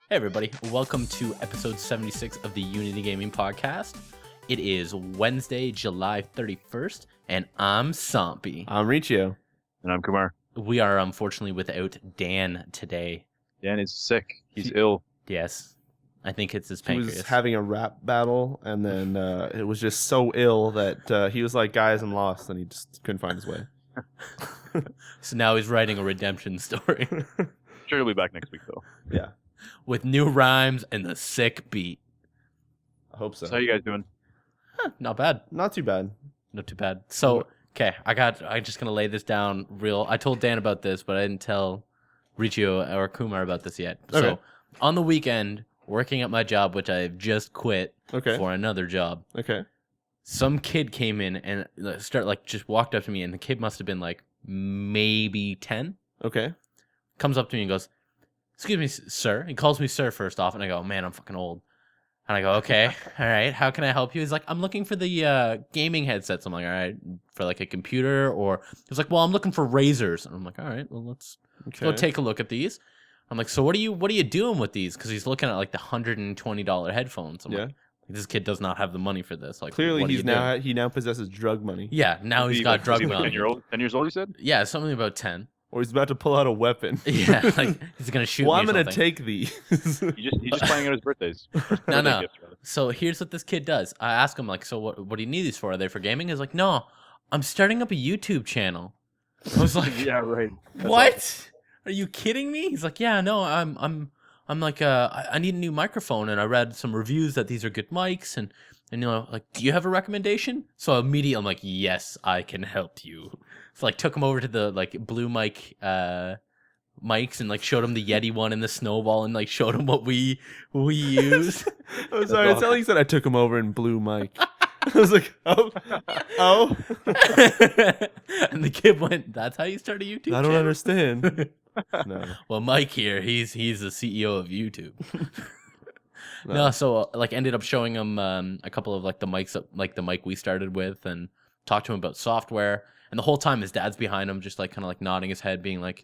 Hey everybody, welcome to episode 76 of the Unity Gaming Podcast. It is Wednesday, July 31st, and I'm Somppi. I'm Riccio. And I'm Kumar. We are unfortunately without Dan today. Dan is sick. He's ill. Yes, I think it's his He pancreas. was having a rap battle, and then it was just so ill that he was like, guys, I'm lost, and he just couldn't find his way. So now he's writing a redemption story. Sure, he'll be back next week, though. Yeah, with new rhymes and the sick beat. I hope so. So how you guys doing? Not bad. Not too bad. Not too bad. So, okay, I'm just going to lay this down real. I told Dan about this, but I didn't tell Riccio or Kumar about this yet. Okay. So, on the weekend, working at my job, which I've just quit for another job, Okay. some kid came in and just walked up to me, and the kid must have been like maybe 10. Okay. Comes up to me and goes, "Excuse me, sir." He calls me sir first off, and I go, "Man, I'm fucking old." And I go, "Okay, all right, how can I help you?" He's like, "I'm looking for the gaming headsets." I'm like, "All right, for like a computer?" Or he's like, "Well, I'm looking for razors." And I'm like, "All right, well, let's go take a look at these." I'm like, "So what are you doing with these?" Because he's looking at like the $120 headphones. I'm like, this kid does not have the money for this. Like, clearly he now possesses drug money. Yeah, now he's got drug money. 10 years old, you said? Yeah, something about 10. Or he's about to pull out a weapon. Yeah, like he's gonna shoot me. Well, I'm gonna take these. He's just planning out his birthdays. No. So here's what this kid does. I ask him like, "So what do you need these for? Are they for gaming?" He's like, "No, I'm starting up a YouTube channel." I was like, Yeah, right. "What? Are you kidding me?" He's like, "Yeah, no, I'm like I need a new microphone, and I read some reviews that these are good mics, and you know, like, do you have a recommendation?" So immediately I'm like, "Yes, I can help you." So like took him over to the like blue mic mics and like showed him the Yeti one and the Snowball and like showed him what we use. I'm sorry, it's not like you said I took him over in blue mic. I was like, oh. And the kid went, "That's how you start a YouTube I don't understand. No. Well, Mike here, he's the CEO of YouTube. No, so like ended up showing him a couple of like the mics, like the mic we started with, and talked to him about software. And the whole time his dad's behind him, just like kind of like nodding his head, being like,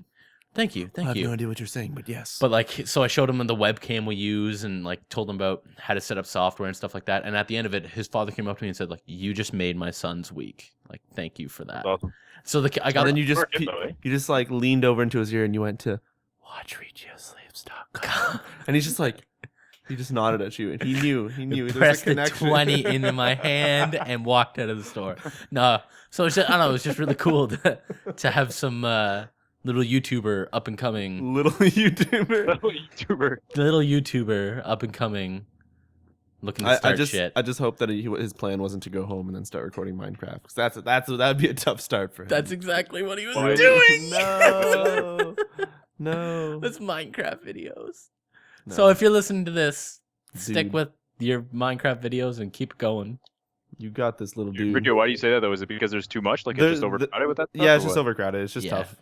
"Thank you, thank you." I have no idea what you're saying, but yes. But like, so I showed him the webcam we use and like told him about how to set up software and stuff like that. And at the end of it, his father came up to me and said, like, "You just made my son's week. Like, thank you for that." That's awesome. So I got. And then you You just like leaned over into his ear and you went to watchRiccioSleeps.com. And he's just like, he just nodded at you and he knew. There's a pressed the connection. 20 into my hand and walked out of the store. No, so it's just, I don't know. It was just really cool to have some little YouTuber up and coming. Little YouTuber. Little YouTuber up and coming. Looking to start shit. I just hope that his plan wasn't to go home and then start recording Minecraft, because that'd be a tough start for him. That's exactly what he was doing. No. It's Minecraft videos. No. So if you're listening to this, stick Dude. with your Minecraft videos and keep going. You got this, little dude. Riccio, why do you say that, though? Is it because there's too much? Like, it's just overcrowded with that stuff? Yeah, it's just overcrowded. It's just tough.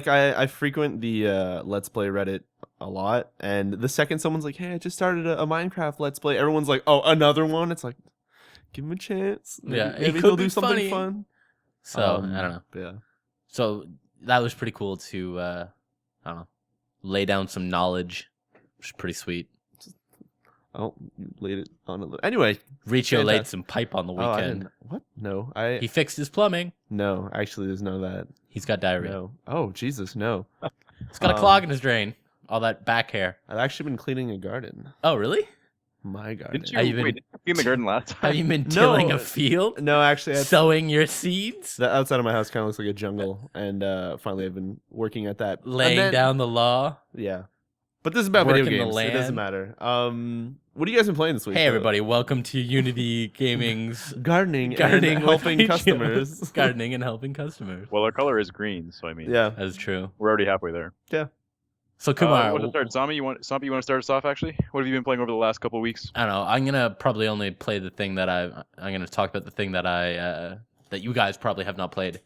I frequent the Let's Play Reddit a lot, and the second someone's like, "Hey, I just started a Minecraft Let's Play," everyone's like, "Oh, another one?" It's like, give him a chance. Maybe he'll do something fun. So I don't know. Yeah. So that was pretty cool to I don't know, lay down some knowledge, which is pretty sweet. Oh, you laid it on a little. Anyway, Riccio laid some pipe on the I weekend. didn't. What? No, He fixed his plumbing. No, actually, there's no that. He's got diarrhea. No. Oh, Jesus, no. He's got a clog in his drain. All that back hair. I've actually been cleaning a garden. Oh, really? My garden. Didn't you clean the garden last time? Have you been tilling a field? No, actually, Sowing your seeds? The outside of my house kind of looks like a jungle, and finally I've been working at that. Laying down the law? Yeah. But this is about Working video the games. land. It doesn't matter. What have you guys been playing this week? Hey, everybody. Welcome to Unity Gaming's Gardening and and helping customers. Gardening and helping customers. Well, our color is green, so I mean, Yeah. That is true. we're already halfway there. Yeah. So, Kumar, Want to start? Zombie, you want to start us off, actually? What have you been playing over the last couple of weeks? I don't know. I'm gonna probably only play the thing that I'm gonna talk about the thing that that you guys probably have not played.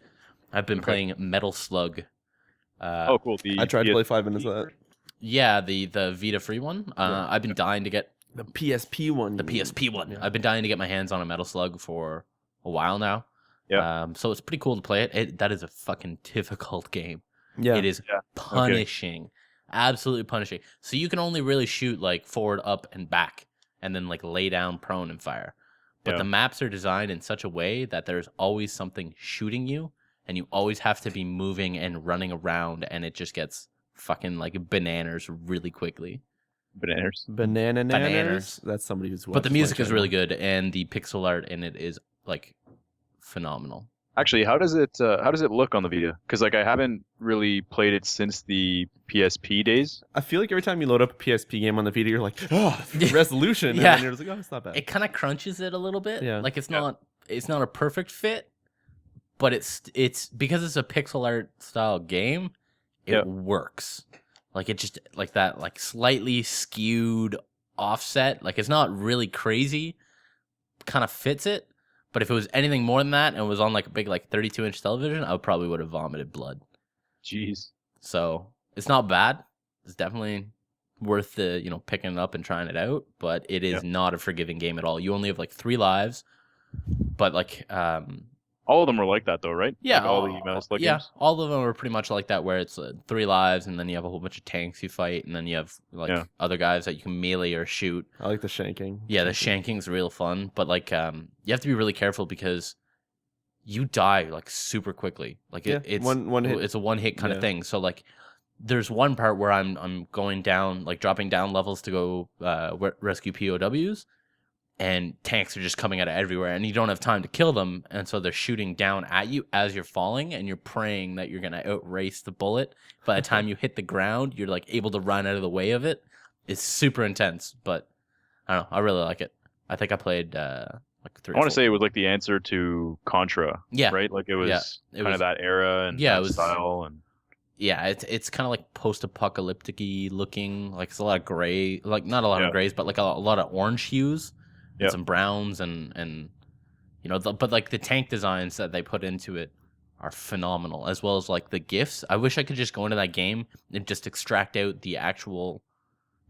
I've been playing Metal Slug. Oh, cool. I tried to play 5 minutes of that. Yeah, the Vita free one. I've been dying to get The PSP one. the PSP one. Yeah. I've been dying to get my hands on a Metal Slug for a while now. Yeah. So it's pretty cool to play it. That is a fucking difficult game. Yeah. It is punishing. Absolutely punishing. So you can only really shoot like forward, up, and back, and then like lay down, prone, and fire. But the maps are designed in such a way that there's always something shooting you, and you always have to be moving and running around, and it just gets fucking like bananas really quickly. Bananas. That's somebody who's. But the music is really good, and the pixel art in it is like phenomenal. Actually, how does it look on the Vita? Because like I haven't really played it since the PSP days. I feel like every time you load up a PSP game on the Vita, you're like, oh, resolution, and then you're just like, oh, it's not bad. It kind of crunches it a little bit. Yeah. Like it's not a perfect fit, but it's because it's a pixel art style game, it works. Like it just like that, like slightly skewed offset. Like it's not really crazy, kind of fits it. But if it was anything more than that and was on like a big like 32-inch television, I probably would have vomited blood. Jeez. So it's not bad. It's definitely worth the picking it up and trying it out. But it is not a forgiving game at all. You only have like 3 lives. But like all of them were like that though, right? Yeah, like all the Metal Slug games? All of them are pretty much like that, where it's 3 lives, and then you have a whole bunch of tanks you fight, and then you have like other guys that you can melee or shoot. I like the shanking. Yeah, the shanking's real fun, but like you have to be really careful because you die like super quickly. Like it's one hit. It's a one hit kind of thing. So like there's one part where I'm going down, like dropping down levels to go rescue POWs. And tanks are just coming out of everywhere, and you don't have time to kill them, and so they're shooting down at you as you're falling, and you're praying that you're gonna outrace the bullet. By the time you hit the ground, you're like able to run out of the way of it. It's super intense, but I don't know. I really like it. I think I played like 3. I want to say it was like the answer to Contra. Yeah, right. Like it was kind of that era and it was, style and. Yeah, it's kind of like post-apocalyptic-y looking. Like it's a lot of gray, like not a lot of grays, but like a lot of orange hues. And some browns and but like the tank designs that they put into it are phenomenal, as well as like the gifts. I wish I could just go into that game and just extract out the actual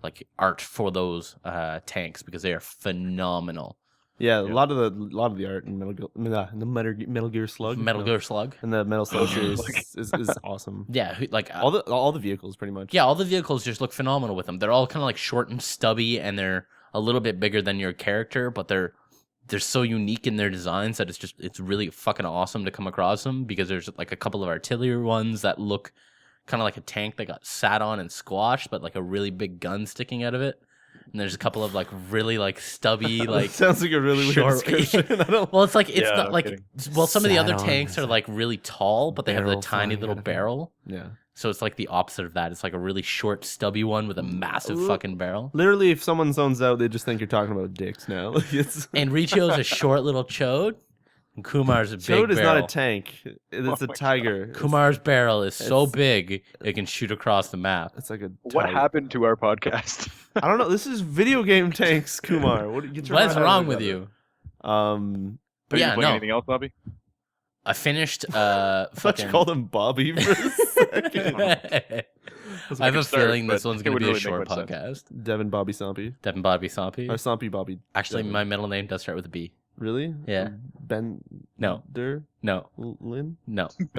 like art for those tanks, because they are phenomenal. Yeah, a lot of the art in Metal Gear Slug. Metal Gear Slug. And the Metal Slug series is awesome. Yeah, like all the vehicles pretty much. Yeah, all the vehicles just look phenomenal with them. They're all kind of like short and stubby, and they're a little bit bigger than your character, but they're so unique in their designs that it's really fucking awesome to come across them, because there's like a couple of artillery ones that look kind of like a tank that got sat on and squashed, but like a really big gun sticking out of it. And there's a couple of like really like stubby like sounds like a really weird description. Well, it's like not like kidding. Well, some of the other tanks are like really tall, but they have the tiny little barrel. Yeah. So it's like the opposite of that. It's like a really short, stubby one with a massive fucking barrel. Literally, if someone zones out, they just think you're talking about dicks now. And Riccio's a short little chode, and Kumar's a big barrel. Chode is not a tank. It's a tiger. God. Kumar's barrel is so big, it can shoot across the map. It's like a What happened to our podcast? I don't know. This is video game tanks, Kumar. What's wrong with you? Have you been playing anything else, Bobby? I finished I thought you called him Bobby for a second. I have a feeling this one's going to be a short podcast. Devin Bobby Somppi. Devin Bobby Somppi. Or Somppi Bobby. Actually, my middle name does start with a B. Really? Yeah. Ben. No. No. Lynn? No. You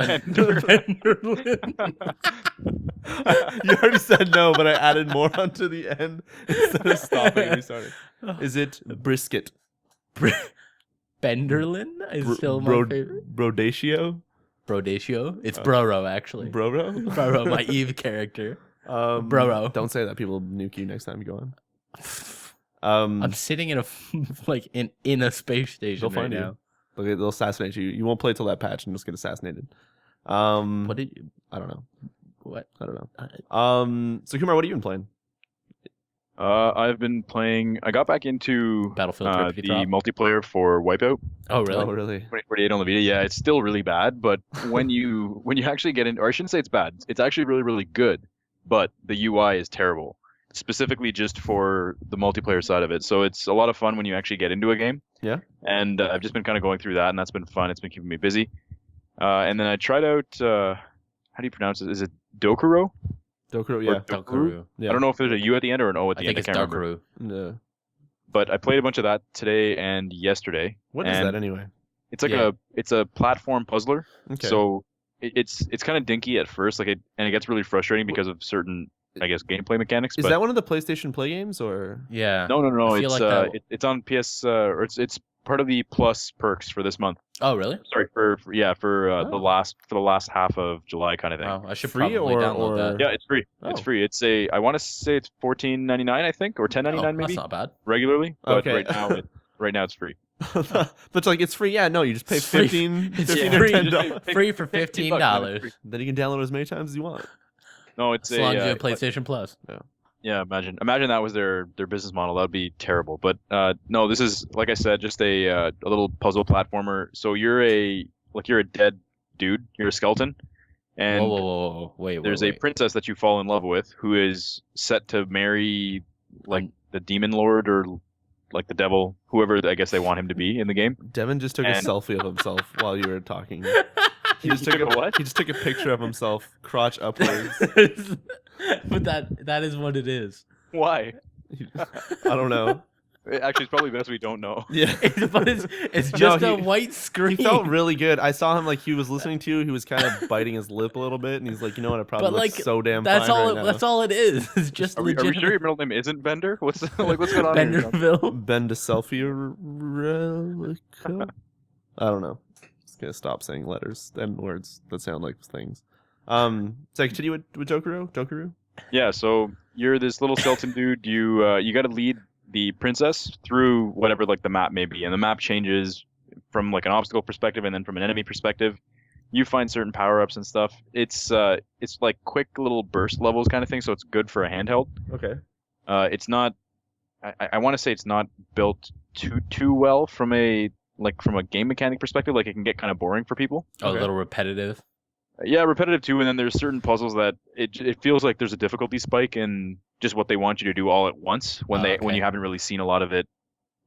already said no, but I added more onto the end instead of stopping and restarting. Is it brisket? Benderlin is still my favorite. Brodatio? It's Broro, actually. Broro, my Eve character. Broro. Don't say that. People nuke you next time you go on. I'm sitting in a space station they'll find now. You. They'll assassinate you. You won't play till that patch and just get assassinated. What did you? I don't know. What? I don't know. So Kumar, what have you been playing? I've been playing. I got back into Battlefield the multiplayer for Wipeout. Oh really? 2048 on the Vita. Yeah, it's still really bad, but when you actually get in, or I shouldn't say it's bad. It's actually really really good, but the UI is terrible. Specifically just for the multiplayer side of it. So it's a lot of fun when you actually get into a game. Yeah. And I've just been kind of going through that, and that's been fun. It's been keeping me busy. And then I tried out, how do you pronounce it? Is it Dokuro? Dokuro, yeah. Dokuro. Yeah. I don't know if there's a U at the end or an O at the end. I think it's Dokuro. No. But I played a bunch of that today and yesterday. What is that anyway? It's like it's a platform puzzler. Okay. So it's kind of dinky at first, and it gets really frustrating because of certain I guess, gameplay mechanics. Is but that one of the PlayStation Play games or? Yeah. no. I feel It's like that- it's on PS or it's part of the Plus perks for this month. Oh, really? Sorry for the last half of July kind of thing. Wow, I should Free probably download or- that. Yeah, it's free. Oh. It's free. It's I want to say it's $14.99, I think, or $10.99 Oh, maybe that's not bad. regularly. But Okay. right now it's free. But like it's free. Yeah, no, you just pay It's free. 15 It's or free. $10. Free for $15, $15. Then you can download as many times as you want. No, it's As long as you a have PlayStation Plus. yeah. Imagine that was their business model. That would be terrible. But no, this is, like I said, just a little puzzle platformer. So you're a dead dude. You're a skeleton, and Whoa. Wait. there's a princess that you fall in love with who is set to marry like the demon lord or like the devil, whoever I guess they want him to be in the game. Devin just took a And- selfie of himself while you were talking. He just took a what? He just took a picture of himself, crotch upwards. But that is what it is. Why? I don't know. Actually, it's probably best we don't know. Yeah. But it's No, just he- a white screen. He felt really good. I saw him like he was listening to you. He was kind of biting his lip a little bit, and he's like, "You know what? I probably But, look like, so damn that's fine all. right now." That's all it is. It's just Are we legitimate. sure your middle name isn't Bender? What's going on here? Benderville. Bend a selfie relico? I don't know. Just gonna stop saying letters and words that sound like things. So continue with Dokuru. Yeah, so you're this little skeleton dude. You got to lead the princess through whatever like the map may be, and the map changes from like an obstacle perspective and then from an enemy perspective. You find certain power ups and stuff. It's like quick little burst levels kind of thing, so it's good for a handheld. Okay. It's not. I want to say it's not built too well from a game mechanic perspective. Like it can get kind of boring for people. Oh, Okay. a little repetitive. Yeah, repetitive too, and then there's certain puzzles that it feels like there's a difficulty spike in just what they want you to do all at once when Okay. you haven't really seen a lot of it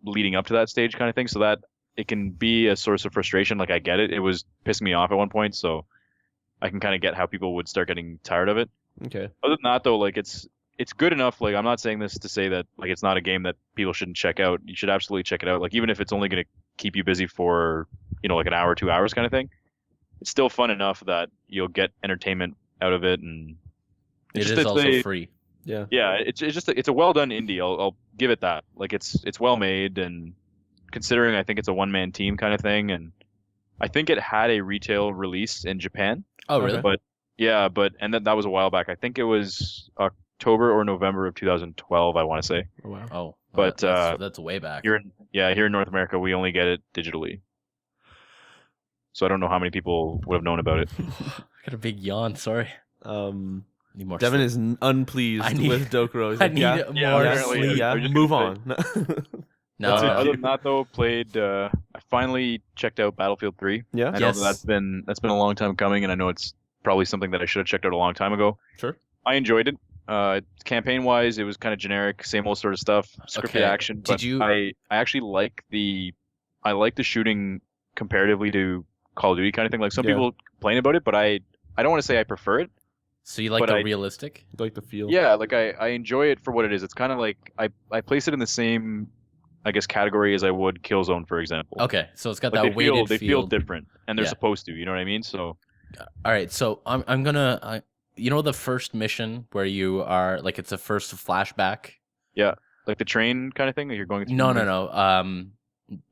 leading up to that stage kind of thing, so that it can be a source of frustration. Like I get it. It was pissing me off at one point, so I can kind of get how people would start getting tired of it. Okay. Other than that though, like it's good enough. Like I'm not saying this to say that like it's not a game that people shouldn't check out. You should absolutely check it out. Like even if it's only going to keep you busy for, like an hour, 2 hours kind of thing. It's still fun enough that you'll get entertainment out of it, and It is also free. Yeah. yeah, it's a well done indie. I'll give it that. Like it's well made, and considering I think it's a one man team kind of thing, and I think it had a retail release in Japan. Oh, really? But yeah, and that was a while back. I think it was October or November of 2012. I want to say. Oh, wow. Oh, But, that's way back. Here in North America, we only get it digitally. So I don't know how many people would have known about it. I got a big yawn. Sorry. Need more Devin sleep. is unpleased I need- with Dokuro. He's I like, need yeah, more apparently, sleep. yeah, I was just move gonna on. No, That's it. Other than that, though, played. I finally checked out Battlefield 3. Yeah. I know Yes. that's been a long time coming, and I know it's probably something that I should have checked out a long time ago. Sure. I enjoyed it. Campaign-wise, it was kind of generic, same old sort of stuff, scripted Okay. action. But Did you- I actually like the shooting comparatively to Call of Duty kind of thing. Like some Yeah. people complain about it, but I don't want to say I prefer it. So you like but the I- realistic? Like the feel. Yeah, like I enjoy it for what it is. It's kind of like I place it in the same, I guess, category as I would Killzone, for example. Okay, so it's got Like that they weighted feel different, and they're Yeah. supposed to. You know what I mean? So All right, so I'm gonna, the first mission where you are like it's a first flashback. like the train kind of thing that you're going through. No.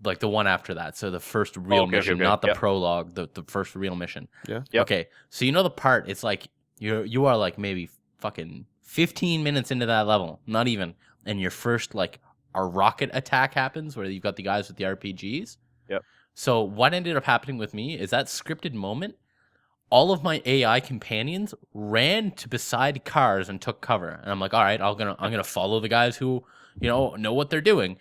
Like the one after that. So the first real okay, mission, okay. not the Yep. prologue. The first real mission. Yeah. Yep. Okay, so the part. It's like you are like maybe fucking 15 minutes into that level, not even, and your first like a rocket attack happens where you've got the guys with the RPGs. Yep. So what ended up happening with me is that scripted moment. All of my AI companions ran to beside cars and took cover, and I'm like, all right, I'm gonna follow the guys who know what they're doing.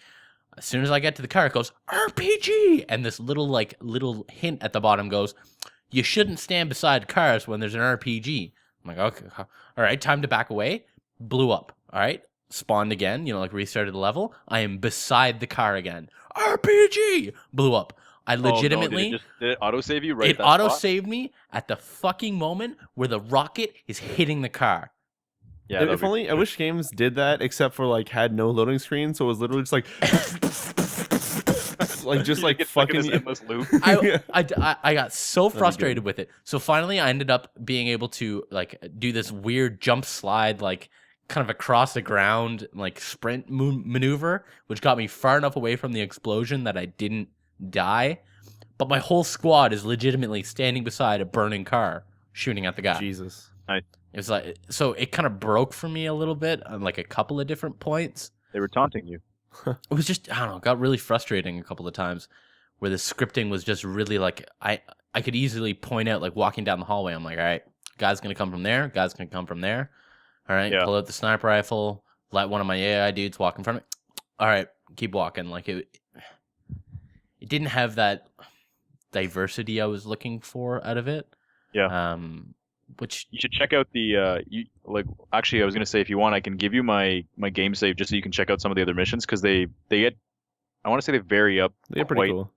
As soon as I get to the car, it goes RPG, and this little hint at the bottom goes, you shouldn't stand beside cars when there's an RPG. I'm like, okay, all right, time to back away. Blew up. All right, spawned again. Like restarted the level. I am beside the car again. RPG blew up. I legitimately. did it autosave you right? It at that auto spot? saved me at the fucking moment where the rocket is hitting the car. Yeah. that'd If be- only I wish games did that, except for like had no loading screen, so it was literally just like, just like It's like in fucking. this endless loop. I got so be frustrated with it. So finally, I ended up being able to like do this weird jump slide like kind of across the ground, like sprint maneuver, which got me far enough away from the explosion that I didn't die. But my whole squad is legitimately standing beside a burning car, shooting at the guy. Jesus. It was like, so it kind of broke for me a little bit on like a couple of different points. They were taunting you. It was just, I don't know, it got really frustrating a couple of times where the scripting was just really like, I could easily point out, like walking down the hallway, I'm like, all right, guy's going to come from there, guy's going to come from there. All right, pull out the sniper rifle, let one of my AI dudes walk in front of me. All right, keep walking. Like it didn't have that diversity I was looking for out of it. Yeah. Which you should check out the actually I was gonna say, if you want, I can give you my game save just so you can check out some of the other missions, because they get, I want to say they vary up. They're pretty cool.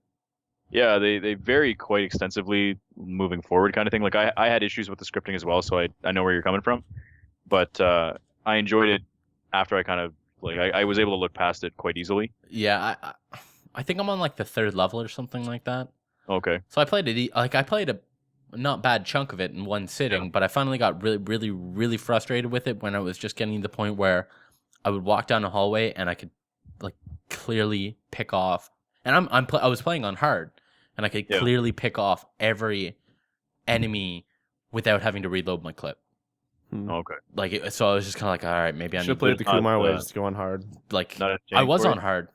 Yeah, they vary quite extensively moving forward, kind of thing. Like I had issues with the scripting as well, so I know where you're coming from, but I enjoyed it after I kind of like I was able to look past it quite easily. Yeah, I think I'm on like the 3rd level or something like that. Okay. So I played a not bad chunk of it in one sitting, but I finally got really frustrated with it when I was just getting to the point where I would walk down the hallway and I could like clearly pick off, and I was playing on hard, and I could clearly pick off every enemy without having to reload my clip. Okay. Like so I was just kind of like, all right, maybe I need to play the Kumar way, just go on hard. Like I was on hard.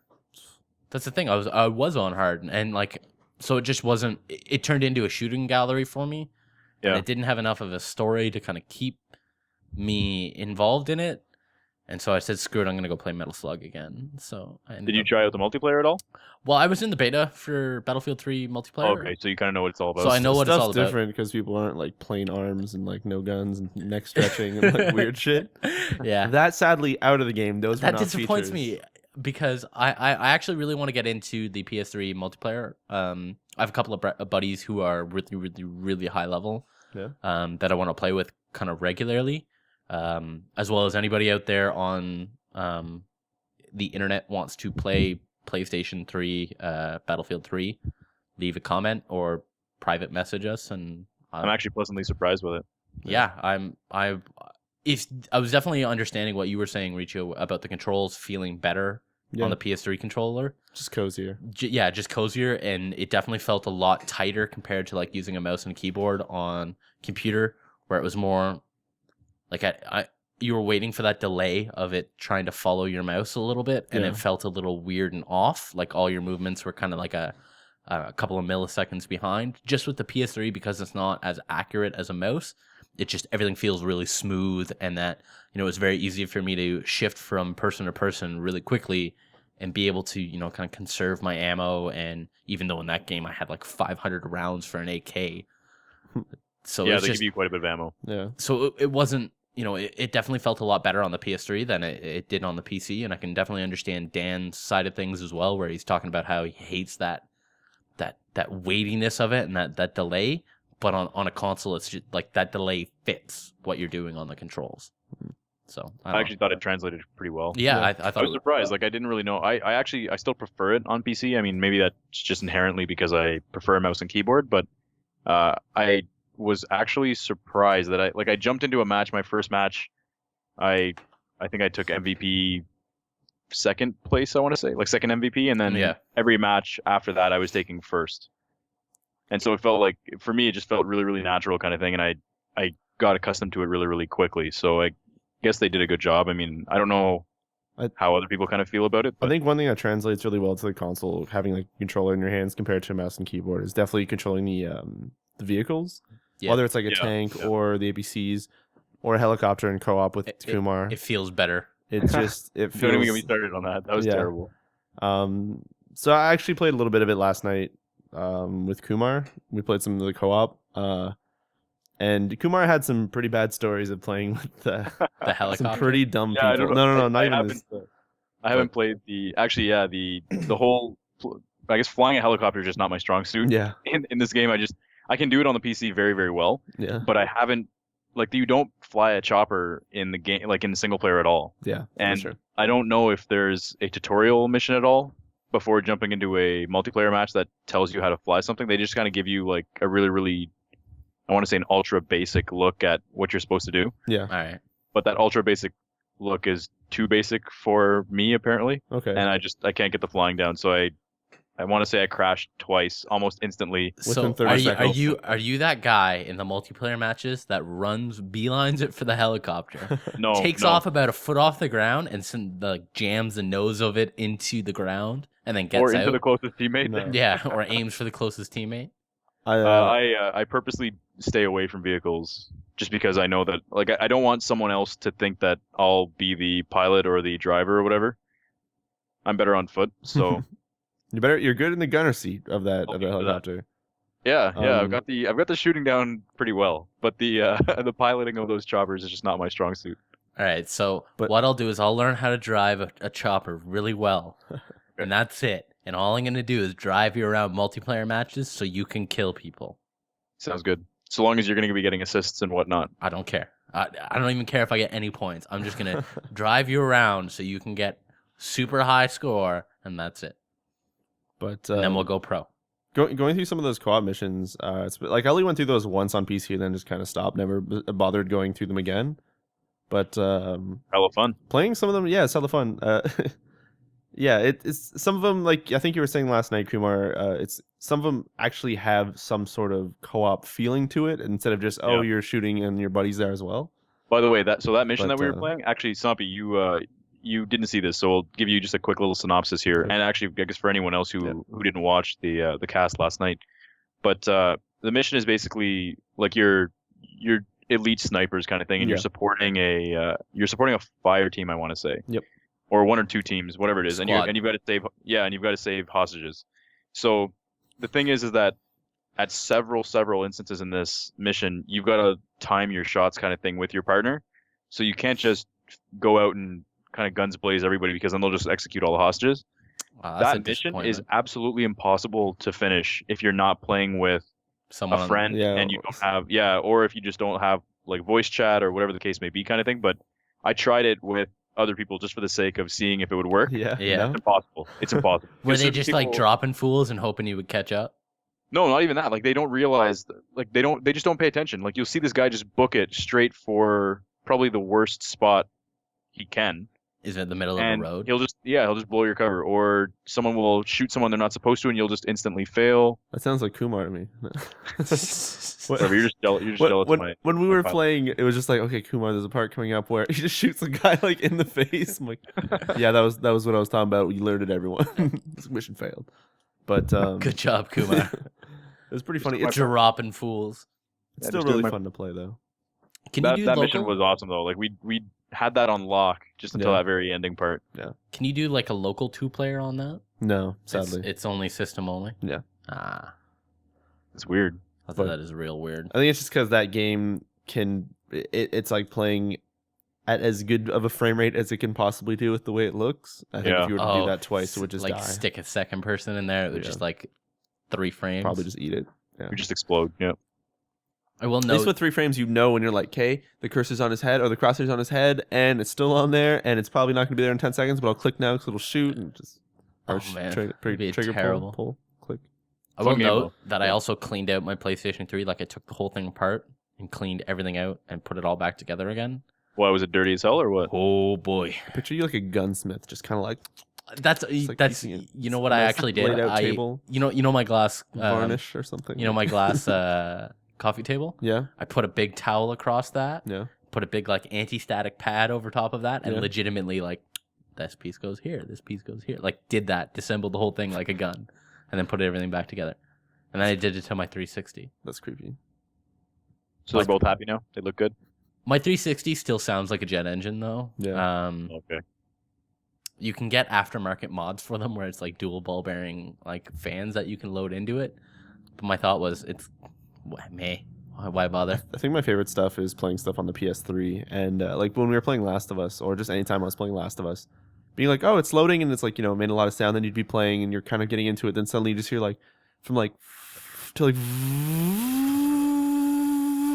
That's the thing. I was on hard, and like. So it just wasn't. It turned into a shooting gallery for me. Yeah. And it didn't have enough of a story to kind of keep me involved in it. And so I said, "Screw it! I'm gonna go play Metal Slug again." So did you try out the multiplayer at all? Well, I was in the beta for Battlefield 3 multiplayer. Okay, so you kind of know what it's all about. So I know what it's all about. Stuff's different because people aren't like plain arms and like no guns and neck stretching and like weird shit. Yeah, that's sadly out of the game. Those were that not disappoints features. me. Because I actually really want to get into the PS3 multiplayer. I have a couple of buddies who are really high level. Yeah. That I want to play with kind of regularly. As well as anybody out there on the internet wants to play PlayStation 3, Battlefield 3, leave a comment or private message us, and I'm actually pleasantly surprised with it. Yeah, I was definitely understanding what you were saying, Riccio, about the controls feeling better on the PS3 controller. Just cozier. Just cozier, and it definitely felt a lot tighter compared to like using a mouse and a keyboard on computer, where it was more like you were waiting for that delay of it trying to follow your mouse a little bit, and it felt a little weird and off. Like all your movements were kind of like a couple of milliseconds behind. Just with the PS3, because it's not as accurate as a mouse, it just everything feels really smooth, and that it's very easy for me to shift from person to person really quickly and be able to kind of conserve my ammo. And even though in that game I had like 500 rounds for an AK, so yeah, they give you quite a bit of ammo. Yeah, so it wasn't it definitely felt a lot better on the PS3 than it did on the PC, and I can definitely understand Dan's side of things as well, where he's talking about how he hates that weightiness of it and that delay. But on a console, it's just like that delay fits what you're doing on the controls. So I actually thought it translated pretty well. Yeah, I thought I was surprised. Like I didn't really know. I still prefer it on PC. I mean, maybe that's just inherently because I prefer a mouse and keyboard. But I was actually surprised that I jumped into a match. My first match, I think I took MVP second place. I want to say like second MVP, and then every match after that I was taking first. And so it felt like, for me, it just felt really, really natural kind of thing. And I got accustomed to it really, really quickly. So I guess they did a good job. I mean, I don't know how other people kind of feel about it. But I think one thing that translates really well to the console, having like a controller in your hands compared to a mouse and keyboard, is definitely controlling the vehicles. Yeah. Whether it's like a tank or the APCs or a helicopter in co-op with Kumar. It feels better. It feels... Don't even get me started on that. That was terrible. So I actually played a little bit of it last night. With Kumar, we played some of the co-op, and Kumar had some pretty bad stories of playing with the helicopter. Some pretty dumb people. No, not even this. I haven't played the whole. I guess flying a helicopter is just not my strong suit. Yeah. In this game, I can do it on the PC very, very well. Yeah. But I haven't, like, you don't fly a chopper in the game, like in the single player at all. Yeah. And sure. I don't know if there's a tutorial mission at all before jumping into a multiplayer match that tells you how to fly something. They just kind of give you like a really, really, I want to say an ultra basic look at what you're supposed to do. Yeah. All right. But that ultra basic look is too basic for me apparently, Okay. and I can't get the flying down. So I want to say I crashed twice almost instantly. So Within 30 seconds. are you that guy in the multiplayer matches that runs beelines it for the helicopter, No, takes no. off about a foot off the ground and jams the nose of it into the ground and then gets or into out? the closest teammate. No. Yeah, or aims for the closest teammate. I purposely stay away from vehicles just because I know that like I don't want someone else to think that I'll be the pilot or the driver or whatever. I'm better on foot, so You're good in the gunner seat of that Okay for that. helicopter. yeah. I've Um, got the shooting down pretty well, but the the piloting of those choppers is just not my strong suit. All right, so But- what I'll do is I'll learn how to drive a chopper really well, and that's it. And all I'm gonna do is drive you around multiplayer matches so you can kill people. Sounds good. So long as you're going to be getting assists and whatnot. I don't care. I don't even care if I get any points. I'm just gonna drive you around so you can get super high score, and that's it. But And then we'll go pro. going through some of those co-op missions, it's like I only went through those once on PC and then just kind of stopped. Never bothered going through them again. But Hella fun. playing some of them, yeah, it's hella fun. Yeah, it's some of them, like I think you were saying last night, Kumar. It's some of them actually have some sort of co-op feeling to it instead of just Yeah. you're shooting and your buddy's there as well. By the way, that mission But, that we were playing, actually, Sompy, you didn't see this, so we'll give you just a quick little synopsis here, Sure. and actually, I guess for anyone else who didn't watch the cast last night, but the mission is basically like you're elite snipers kind of thing, and Yeah. you're supporting a fire team, I want to say. Yep. Or one or two teams, whatever it is, and Squad. you've got to save hostages. So the thing is that at several instances in this mission, you've got to time your shots kind of thing with your partner. So you can't just go out and kind of guns blaze everybody because then they'll just execute all the hostages. Wow, that's a That mission is disappointment. absolutely impossible to finish if you're not playing with Someone a friend Yeah. and you don't have or if you just don't have like voice chat or whatever the case may be kind of thing. But I tried it with other people just for the sake of seeing if it would work. Yeah, Yeah. no? It's impossible. It's impossible. Were Because they certain just like people- dropping fools and hoping you would catch up? No, not even that. Like they don't realize, like they just don't pay attention. Like you'll see this guy just book it straight for probably the worst spot he can, Is it the middle and of a road? he'll just blow your cover, or someone will shoot someone they're not supposed to, and you'll just instantly fail. That sounds like Kumar to me. Whatever, you're just jealous. You're just jealous. of my, when we were my- playing, it was just like, okay, Kumar, there's a part coming up where he just shoots a guy like in the face. I'm like, yeah, that was what I was talking about. We alerted everyone. This mission failed, but Good job, Kumar. it was pretty funny. my It's, Dropping fools. it's Yeah, still just doing really my- fun to play though. Can that you do that local? mission was awesome though. Like we had that on lock just until Yeah. that very ending part. Can you do like a local 2-player on that? No, It's- sadly, it's only system only. Yeah. Ah, It's weird. I thought But- that is real weird. I think it's just because that game it's like playing at as good of a frame rate as it can possibly do with the way it looks. I think Yeah. if you were to do that twice, it would just like die. stick a second person in there. It would Yeah. just like 3 frames. Probably just eat it. We just explode. Yeah. I will At least note. with 3 frames, you know when you're like, okay, the cursor's on his head or the crosshair's on his head, and it's still on there, and it's probably not going to be there in 10 seconds, but I'll click now because it'll shoot and just Oh, or man. trigger, It'd be trigger terrible. pull, click. I will Fun game, note though. that I also cleaned out my PlayStation 3. Like I took the whole thing apart and cleaned everything out and put it all back together again. Why was it dirty as hell or what? Oh boy, Picture you like a gunsmith, just kind of like that's like that's piecing it. you know what I Nice actually did. laid out I table. you know my glass varnish or something. you know my glass coffee table. Yeah, I put a big towel across that. yeah. Put a big like anti-static pad over top of that, and Yeah. legitimately like this piece goes here, this piece goes here. Like did that, disassembled the whole thing like a gun, and then put everything back together. And then I did it to my 360. That's creepy. So they're both happy now. They look good. My 360 still sounds like a jet engine though. Yeah. Okay. You can get aftermarket mods for them where it's like dual ball bearing like fans that you can load into it. But my thought was, it's why bother? I think my favorite stuff is playing stuff on the PS3, and like when we were playing Last of Us, or just anytime I was playing Last of Us, being like, oh, it's loading, and it's like, you know, made a lot of sound. Then you'd be playing, and you're kind of getting into it. Then suddenly you just hear like, from like to like,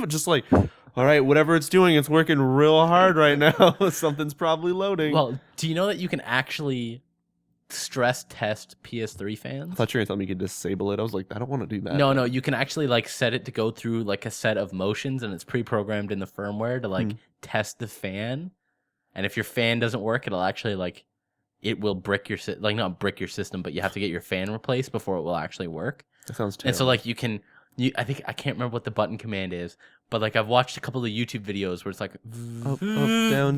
just like, all right, whatever it's doing, it's working real hard right now. Something's probably loading. Well, do you know that you can actually stress test PS3 I fans? thought you were gonna tell me you could disable it. I was like, I don't want to do that. No, you can actually like set it to go through like a set of motions, and it's pre-programmed in the firmware to like test the fan. and if your fan doesn't work, it'll actually like it will brick your like not brick your system, but you have to get your fan replaced before it will actually work. That sounds terrible. And so like I think I can't remember what the button command is, but like I've watched a couple of YouTube videos where it's like up,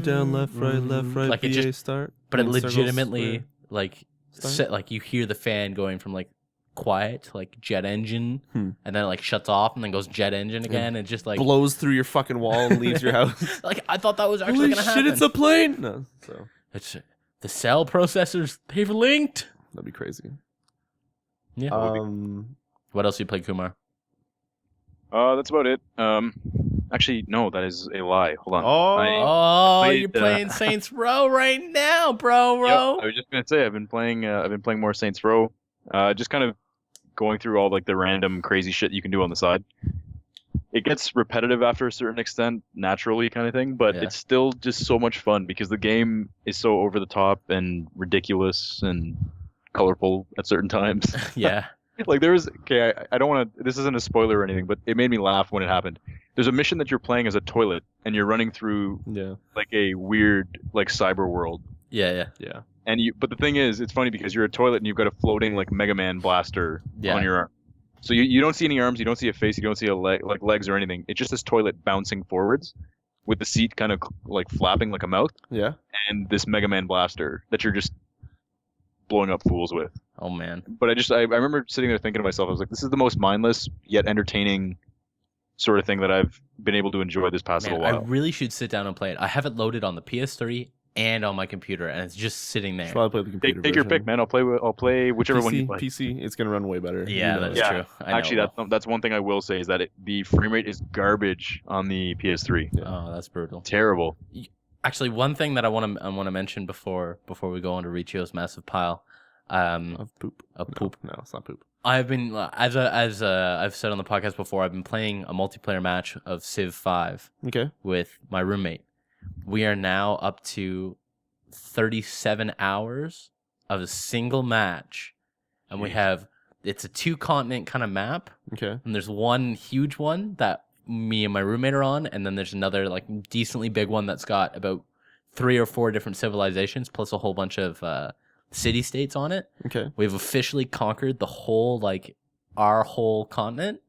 down, left, right, like BA it just start. but it and circles legitimately for like start? set like you hear the fan going from like quiet to like jet engine Hmm. and then it like shuts off and then goes jet engine again and just like blows through your fucking wall and leaves your house. like I thought that was actually Holy gonna shit, happen. it's a plane. No, so It's the cell processors, they've linked. that'd be crazy. Yeah. What else do you play, Kumar? That's about it. Actually, no, that is a lie. Hold on. Oh, played, you're playing Saints Row right now, bro. I was just gonna say I've been playing more Saints Row. Just kind of going through all like the random crazy shit you can do on the side. It gets repetitive after a certain extent, naturally, kind of thing, but it's still just so much fun because the game is so over the top and ridiculous and colorful at certain times. Yeah. Like there was I don't want to. This isn't a spoiler or anything, but it made me laugh when it happened. There's a mission that you're playing as a toilet and you're running through like a weird like cyber world. Yeah. And but the thing is, it's funny because you're a toilet and you've got a floating like Mega Man blaster on your arm. So you don't see any arms, you don't see a face, you don't see a leg, like legs or anything. It's just this toilet bouncing forwards, with the seat kind of like flapping like a mouth. Yeah. And this Mega Man blaster that you're just blowing up fools with. Oh man. But I remember sitting there thinking to myself, I was like, this is the most mindless yet entertaining sort of thing that I've been able to enjoy this past little while. I really should sit down and play it. I have it loaded on the PS3 and on my computer, and it's just sitting there. Should probably play the computer Take your pick, man. I'll play whichever one you like. PC, it's gonna run way better. Yeah, that's true. Actually, that's one thing I will say is that the frame rate is garbage on the PS3. Yeah. Oh, that's brutal. Terrible. Actually, one thing that I want to mention before we go on to Riccio's massive pile Of poop. No, it's not poop. I've been as I've said on the podcast before, I've been playing a multiplayer match of Civ 5 with my roommate. We are now up to 37 hours of a single match, and it's a 2-continent kind of map. Okay. And there's one huge one that me and my roommate are on, and then there's another like decently big one that's got about 3 or 4 different civilizations plus a whole bunch of city states on it. Okay. We've officially conquered the whole our whole continent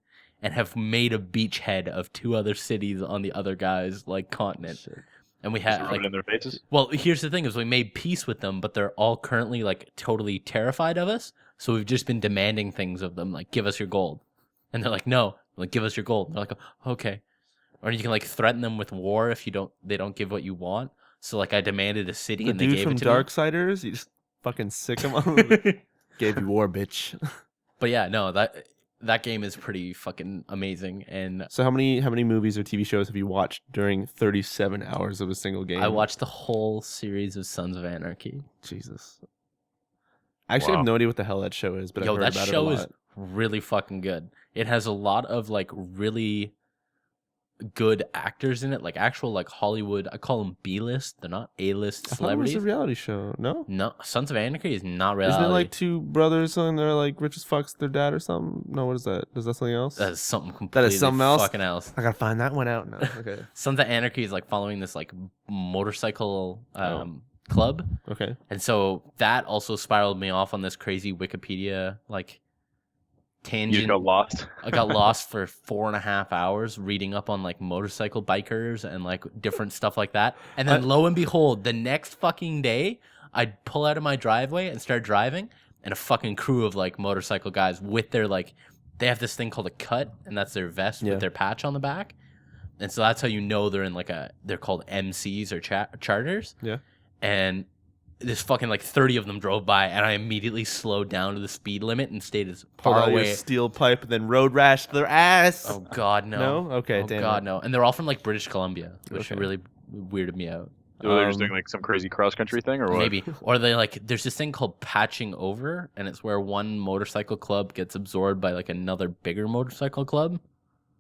and have made a beachhead of 2 other cities on the other guy's continent. Shit. And we have in their faces. Well, here's the thing: is we made peace with them, but they're all currently totally terrified of us. So we've just been demanding things of them, like give us your gold, and they're like, no, give us your gold. And they're like, okay, or you can threaten them with war if they don't give what you want. So I demanded a city, and they gave it to me. Darksiders, you just fucking sick them up. Gave you war, bitch. But yeah, no, that game is pretty fucking amazing. And so how many movies or TV shows have you watched during 37 hours of a single game? I watched the whole series of Sons of Anarchy. Jesus. I actually have no idea what the hell that show is, but I've heard that about show it a is lot. really fucking good. It has a lot of really good actors in it, actual Hollywood. I call them B-list. They're not A-list celebrities. It was a reality show. No, Sons of Anarchy is not reality. Isn't it 2 brothers and they're rich as fuck's their dad or something? No, what is that? Is that something else? That is something completely fucking else. I gotta find that one out now. Okay. Sons of Anarchy is following this motorcycle club. Okay. And so that also spiraled me off on this crazy Wikipedia tangent. You just got lost. I got lost for 4.5 hours reading up on motorcycle bikers and different stuff like that. And then lo and behold, the next fucking day, I'd pull out of my driveway and start driving, and a fucking crew of motorcycle guys with their they have this thing called a cut, and that's their vest with their patch on the back. And so that's how you know they're in they're called MCs or charters. Yeah. And this fucking 30 of them drove by, and I immediately slowed down to the speed limit and stayed as far away. Your steel pipe and then road rash their ass. Oh God, no. No? Okay, oh damn God, it. no. And they're all from British Columbia, which really weirded me out. So they're just doing some crazy cross country thing, or what? Maybe, or they there's this thing called patching over, and it's where one motorcycle club gets absorbed by another bigger motorcycle club.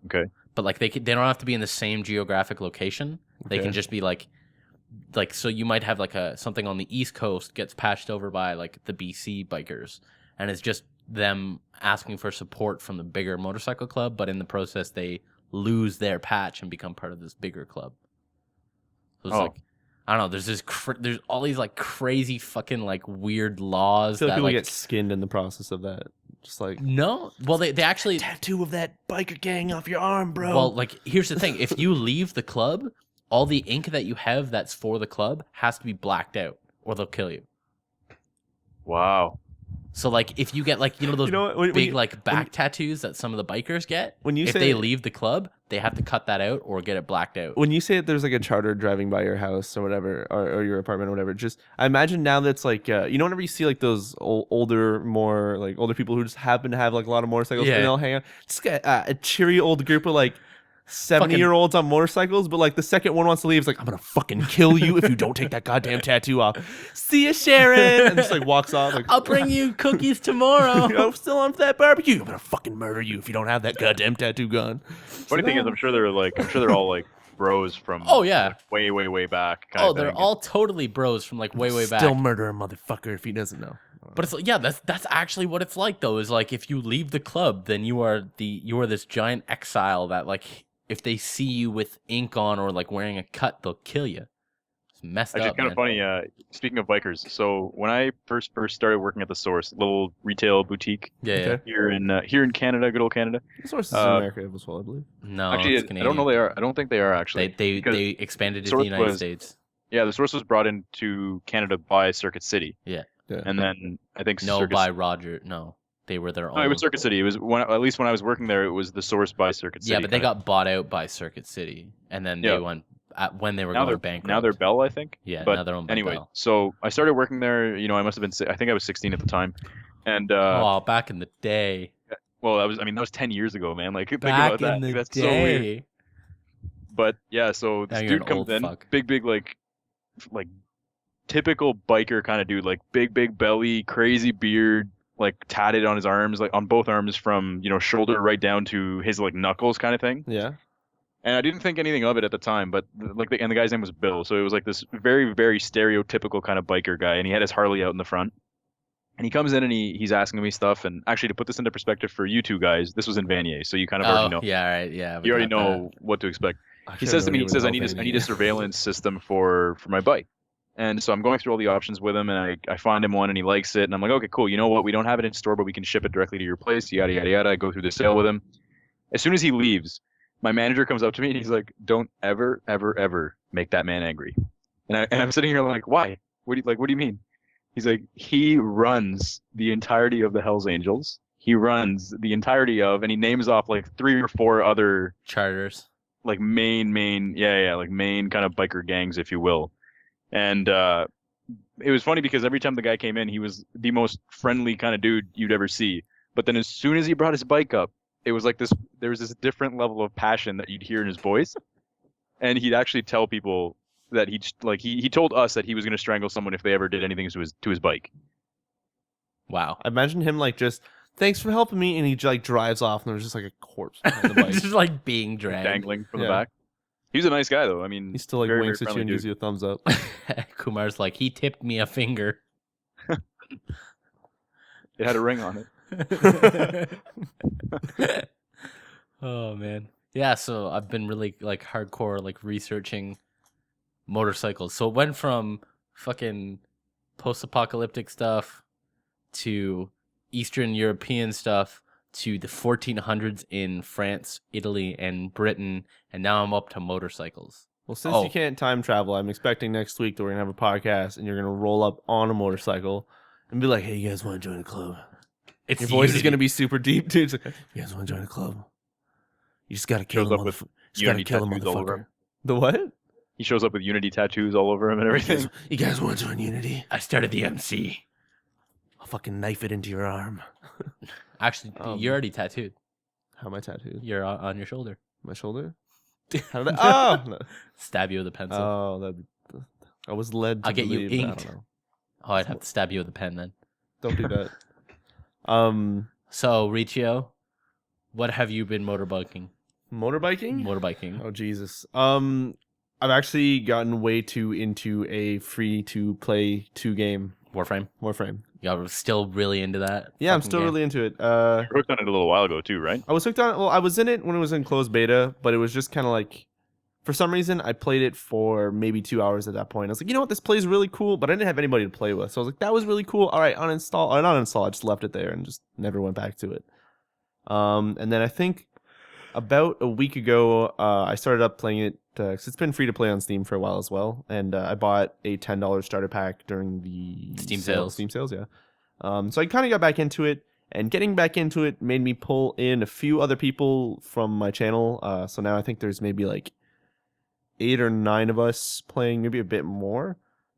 Okay. But they don't have to be in the same geographic location. They can just be so you might have something on the East Coast gets patched over by the BC bikers, and it's just them asking for support from the bigger motorcycle club, but in the process they lose their patch and become part of this bigger club. So it's I don't know. There's there's all these like crazy fucking like weird laws I feel like that people like get skinned in the process of that. Just like no. Well, they actually tattoo of that biker gang off your arm, bro. Well, like here's the thing: if you leave the club, all the ink that you have that's for the club has to be blacked out, or they'll kill you. Wow. So like if you get like those big like back tattoos that some of the bikers get, if they leave the club, they have to cut that out or get it blacked out. When you say that there's like a charter driving by your house or whatever, or your apartment or whatever, just I imagine now that's like whenever you see like those older people who just happen to have like a lot of motorcycles and they'll hang out, just got a cheery old group of like 70-year-olds on motorcycles, but like the second one wants to leave, it's like, I'm gonna fucking kill you if you don't take that goddamn tattoo off. See ya, Sharon, and just like walks off. Like, I'll bring you cookies tomorrow. I'm still on for that barbecue. I'm gonna fucking murder you if you don't have that goddamn tattoo gun. Funny thing is, I'm sure they're all like bros from like, way back. They're all totally bros from like way back. Still murder a motherfucker if he doesn't know. But it's like, that's actually what it's like though. Is like if you leave the club, then you are this giant exile that like. If they see you with ink on or like wearing a cut, they'll kill you. It's messed up. Actually, kind of funny. Speaking of bikers, so when I first started working at the Source, little retail boutique, here in Canada, good old Canada. The Source is in America as well, I believe. No, actually, I don't know. I don't think they are actually. They expanded to the United States. Yeah, the Source was brought into Canada by Circuit City. Yeah. And then I think by Roger. No. They were their own. No, it was Circuit City. It was at least when I was working there, it was the Source by Circuit City. Yeah, but they got bought out by Circuit City, and then they went when they were going bankrupt. Now they're Bell, I think. Yeah, but now they're owned by anyway, Bell. So I started working there. I must have been. I think I was 16 at the time, and back in the day. Well, that was 10 years ago, man. Like think back about in that. The That's day. so weird. But yeah, so this dude comes in, big like typical biker kind of dude, like big belly, crazy beard. Like tatted on his arms, like on both arms from shoulder right down to his like knuckles kind of thing. Yeah. And I didn't think anything of it at the time, but the guy's name was Bill, so it was like this very very stereotypical kind of biker guy, and he had his Harley out in the front. And he comes in and he's asking me stuff, and actually to put this into perspective for you two guys, this was in Vanier, so you kind of already know. Yeah, right, yeah. You already know what to expect. He says to me, I need a surveillance system for my bike. And so I'm going through all the options with him, and I find him one, and he likes it, and I'm like, okay, cool. You know what? We don't have it in store, but we can ship it directly to your place. Yada yada yada. I go through the sale with him. As soon as he leaves, my manager comes up to me and he's like, "Don't ever make that man angry." And I'm sitting here like, "Why? What do you mean?" He's like, "He runs the entirety of the Hells Angels. He runs the entirety of," and he names off like 3 or 4 other charters, like main like main kind of biker gangs, if you will. And it was funny because every time the guy came in, he was the most friendly kind of dude you'd ever see. But then as soon as he brought his bike up, it was like there was this different level of passion that you'd hear in his voice. And he'd actually tell people that he told us that he was going to strangle someone if they ever did anything to his bike. Wow. I imagine him like just, thanks for helping me. And he like drives off and there's just like a corpse behind the bike. Just like being dragged. Dangling from the back. He was a nice guy, though. I mean, he still like very, winks very at you and dude. gives you a thumbs up. Kumar's like, he tipped me a finger. It had a ring on it. Oh man, yeah. So I've been really like hardcore like researching motorcycles. So it went from fucking post-apocalyptic stuff to Eastern European stuff to the 1400s in France, Italy, and Britain, and now I'm up to motorcycles. Well, since you can't time travel, I'm expecting next week that we're gonna have a podcast and you're gonna roll up on a motorcycle and be like, "Hey, you guys want to join a club?" Your voice is gonna be super deep, dude. It's like, "You guys want to join a club? You just gotta kill him, motherfucker." The what? He shows up with Unity tattoos all over him and everything. You guys want to join Unity? I started the MC. I'll fucking knife it into your arm. Actually, you're already tattooed. How am I tattooed? You're on your shoulder. My shoulder? How did I? No. Stab you with a pencil. Oh, I was led to I'll get you believe, inked. I don't know. Oh, I'd have to stab you with a pen then. Don't do that. So, Riccio, what have you been motorbiking? Motorbiking? Oh, Jesus. I've actually gotten way too into a free-to-play 2-game. Warframe. You're still really into that? Yeah, I'm still really into it. You were hooked on it a little while ago too, right? I was hooked on it. Well, I was in it when it was in closed beta, but it was just kind of like for some reason, I played it for maybe 2 hours at that point. I was like, you know what, this plays really cool, but I didn't have anybody to play with. So I was like, that was really cool. All right, uninstall. Or not uninstall, I just left it there and just never went back to it. And then I think about a week ago, I started up playing it, because it's been free to play on Steam for a while as well. And I bought a $10 starter pack during the Steam sales. Steam sales, yeah. So I kind of got back into it. And getting back into it made me pull in a few other people from my channel. So now I think there's maybe like 8 or 9 of us playing, maybe a bit more.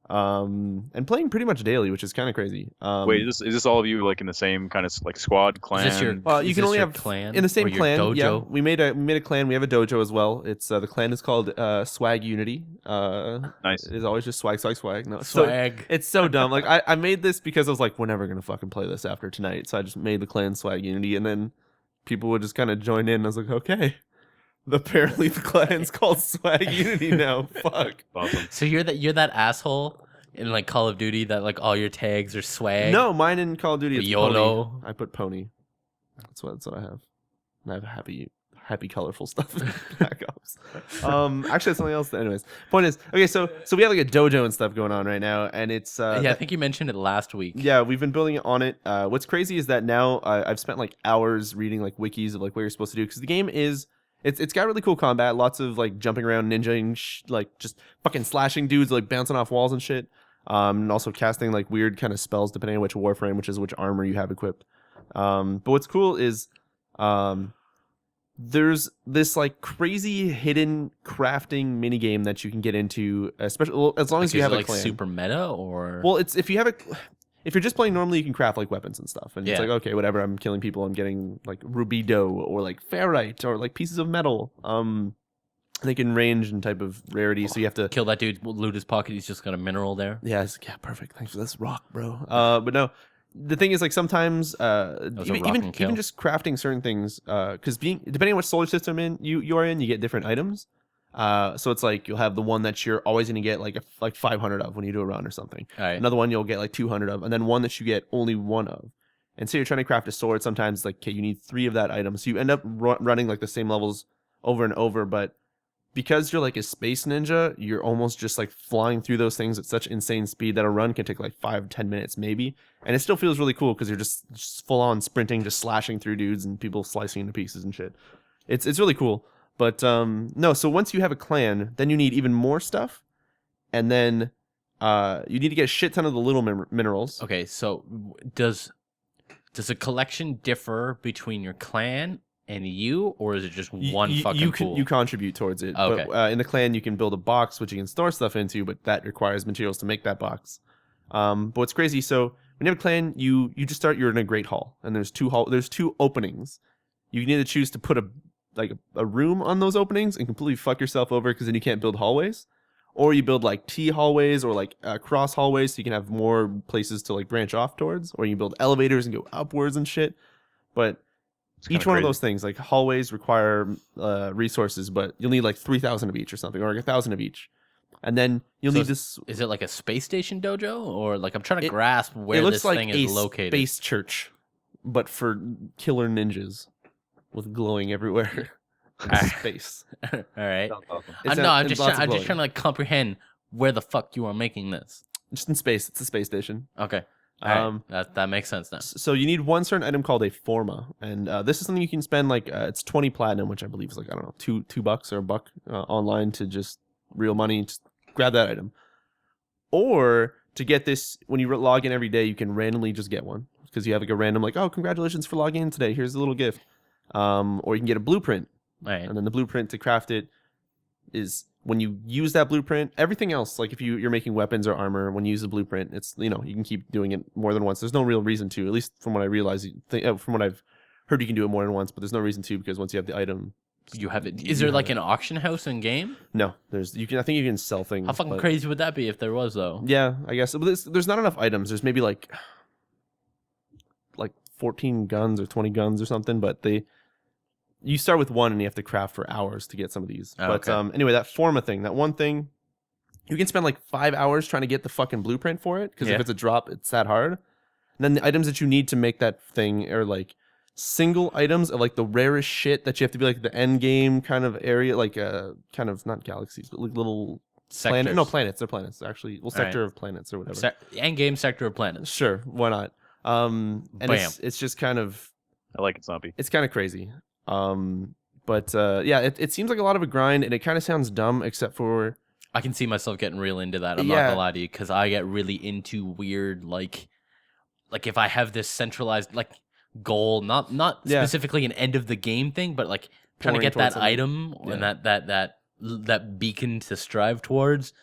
And playing pretty much daily, which is kind of crazy. Wait, is this all of you like in the same kind of like squad clan? Is this your, you can only have clan in the same or your clan. dojo? Yeah, we made a clan. We have a dojo as well. It's the clan is called Swag Unity. Nice. It's always just swag. No, Swag. It's so dumb. Like I made this because I was like, we're never gonna fucking play this after tonight. So I just made the clan Swag Unity, and then people would just kind of join in. I was like, okay. Apparently the clan's called Swag Unity now. Fuck. Awesome. So you're that asshole in like Call of Duty that like all your tags are swag. No, mine in Call of Duty is YOLO. Pony. I put Pony. That's what I have. And I have happy colorful stuff in Black Ops. Actually that's something else. Anyways, point is, okay, so we have like a dojo and stuff going on right now, and it's yeah, I think you mentioned it last week. yeah, we've been building on it. What's crazy is that now I've spent like hours reading like wikis of like what you're supposed to do, because the game is it's got really cool combat, lots of like jumping around, ninjaing, like just fucking slashing dudes, like bouncing off walls and shit. And also casting like weird kind of spells depending on which warframe, which is which armor you have equipped. But what's cool is there's this like crazy hidden crafting mini game that you can get into, especially as long as you have a clan. Super meta, or well, it's if you're just playing normally, you can craft like weapons and stuff, and it's like, okay, whatever, I'm killing people, I'm getting like rubido or like ferrite or like pieces of metal. They can range and type of rarity, so you have to kill that dude, loot his pocket. He's just got a mineral there. Yeah, it's like, yeah, perfect. Thanks for this rock, bro. But no, the thing is, like sometimes, even just crafting certain things, because depending on what solar system you are in, you get different items. So it's like you'll have the one that you're always gonna get like 500 of when you do a run or something. Right. Another one you'll get like 200 of, and then one that you get only 1 of. And so you're trying to craft a sword. Sometimes it's like, okay, you need 3 of that item, so you end up running like the same levels over and over, but because you're like a space ninja, you're almost just like flying through those things at such insane speed that a run can take like 5-10 minutes maybe, and it still feels really cool because you're just full on sprinting, just slashing through dudes and people slicing into pieces and shit. It's really cool. But no, so once you have a clan, then you need even more stuff, and then you need to get a shit ton of the little minerals. Okay, so does a collection differ between your clan and you, or is it just one fucking pool? You contribute towards it. Okay. But in the clan, you can build a box which you can store stuff into, but that requires materials to make that box. But what's crazy, so when you have a clan, you just start. You're in a great hall, and there's 2 openings. You need to choose to put a room on those openings and completely fuck yourself over, because then you can't build hallways, or you build like T hallways or like cross hallways, so you can have more places to like branch off towards, or you build elevators and go upwards and shit. But each one of those things, like hallways, require resources, but you'll need like 3,000 of each or something, or like 1,000 of each, and then you'll need this. Is it like a space station dojo, or like I'm trying to grasp where this thing is located? It looks like a space church, but for killer ninjas with glowing everywhere in space. All right. Awesome. I'm just trying to like comprehend where the fuck you are making this. Just in space. It's a space station. Okay. All right. That makes sense now. So you need one certain item called a forma, and this is something you can spend like it's 20 platinum, which I believe is like, I don't know, $2 or $1 online to just real money to grab that item. Or to get this, when you log in every day, you can randomly just get one, because you have like a random like, oh, congratulations for logging in today, here's a little gift. Or you can get a blueprint, right. And then the blueprint to craft it is, when you use that blueprint, everything else, like if you're making weapons or armor, when you use the blueprint, it's, you can keep doing it more than once. There's no real reason to, at least from what I realize, from what I've heard, you can do it more than once, but there's no reason to, because once you have the item, you have it. Is there like an auction house in game? No, I think you can sell things. How fucking crazy would that be if there was, though? Yeah, I guess. But there's not enough items. There's maybe like 14 guns or 20 guns or something, but you start with one and you have to craft for hours to get some of these. Oh, but okay. Anyway, that forma thing, that one thing, you can spend like 5 hours trying to get the fucking blueprint for it, because if it's a drop, it's that hard. And then the items that you need to make that thing are like single items of like the rarest shit that you have to be like the end game kind of area, like kind of not galaxies, but like little Sectors. planets. They're planets actually. Well, sector of planets or whatever. End game sector of planets. Sure, why not? And Bam. it's just kind of. I like it, Sompy. It's kind of crazy. But yeah, it seems like a lot of a grind, and it kind of sounds dumb, except for. I can see myself getting real into that. I'm not gonna lie to you, because I get really into weird, like if I have this centralized like goal, not specifically an end of the game thing, but like trying to get that item and that beacon to strive towards,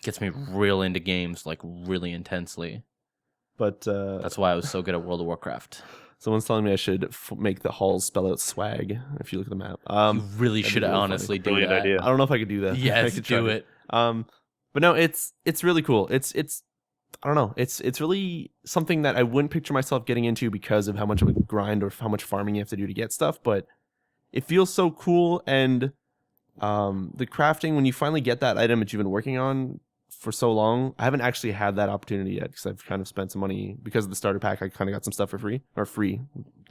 gets me real into games like really intensely. But that's why I was so good at World of Warcraft. Someone's telling me I should make the halls spell out swag. If you look at the map, you really should honestly do that. Idea. I don't know if I could do that. Yes, I could do it. But no, it's really cool. It's I don't know. It's really something that I wouldn't picture myself getting into because of how much of a grind or how much farming you have to do to get stuff. But it feels so cool, and the crafting when you finally get that item that you've been working on for so long. I haven't actually had that opportunity yet because I've kind of spent some money because of the starter pack. I kind of got some stuff for free that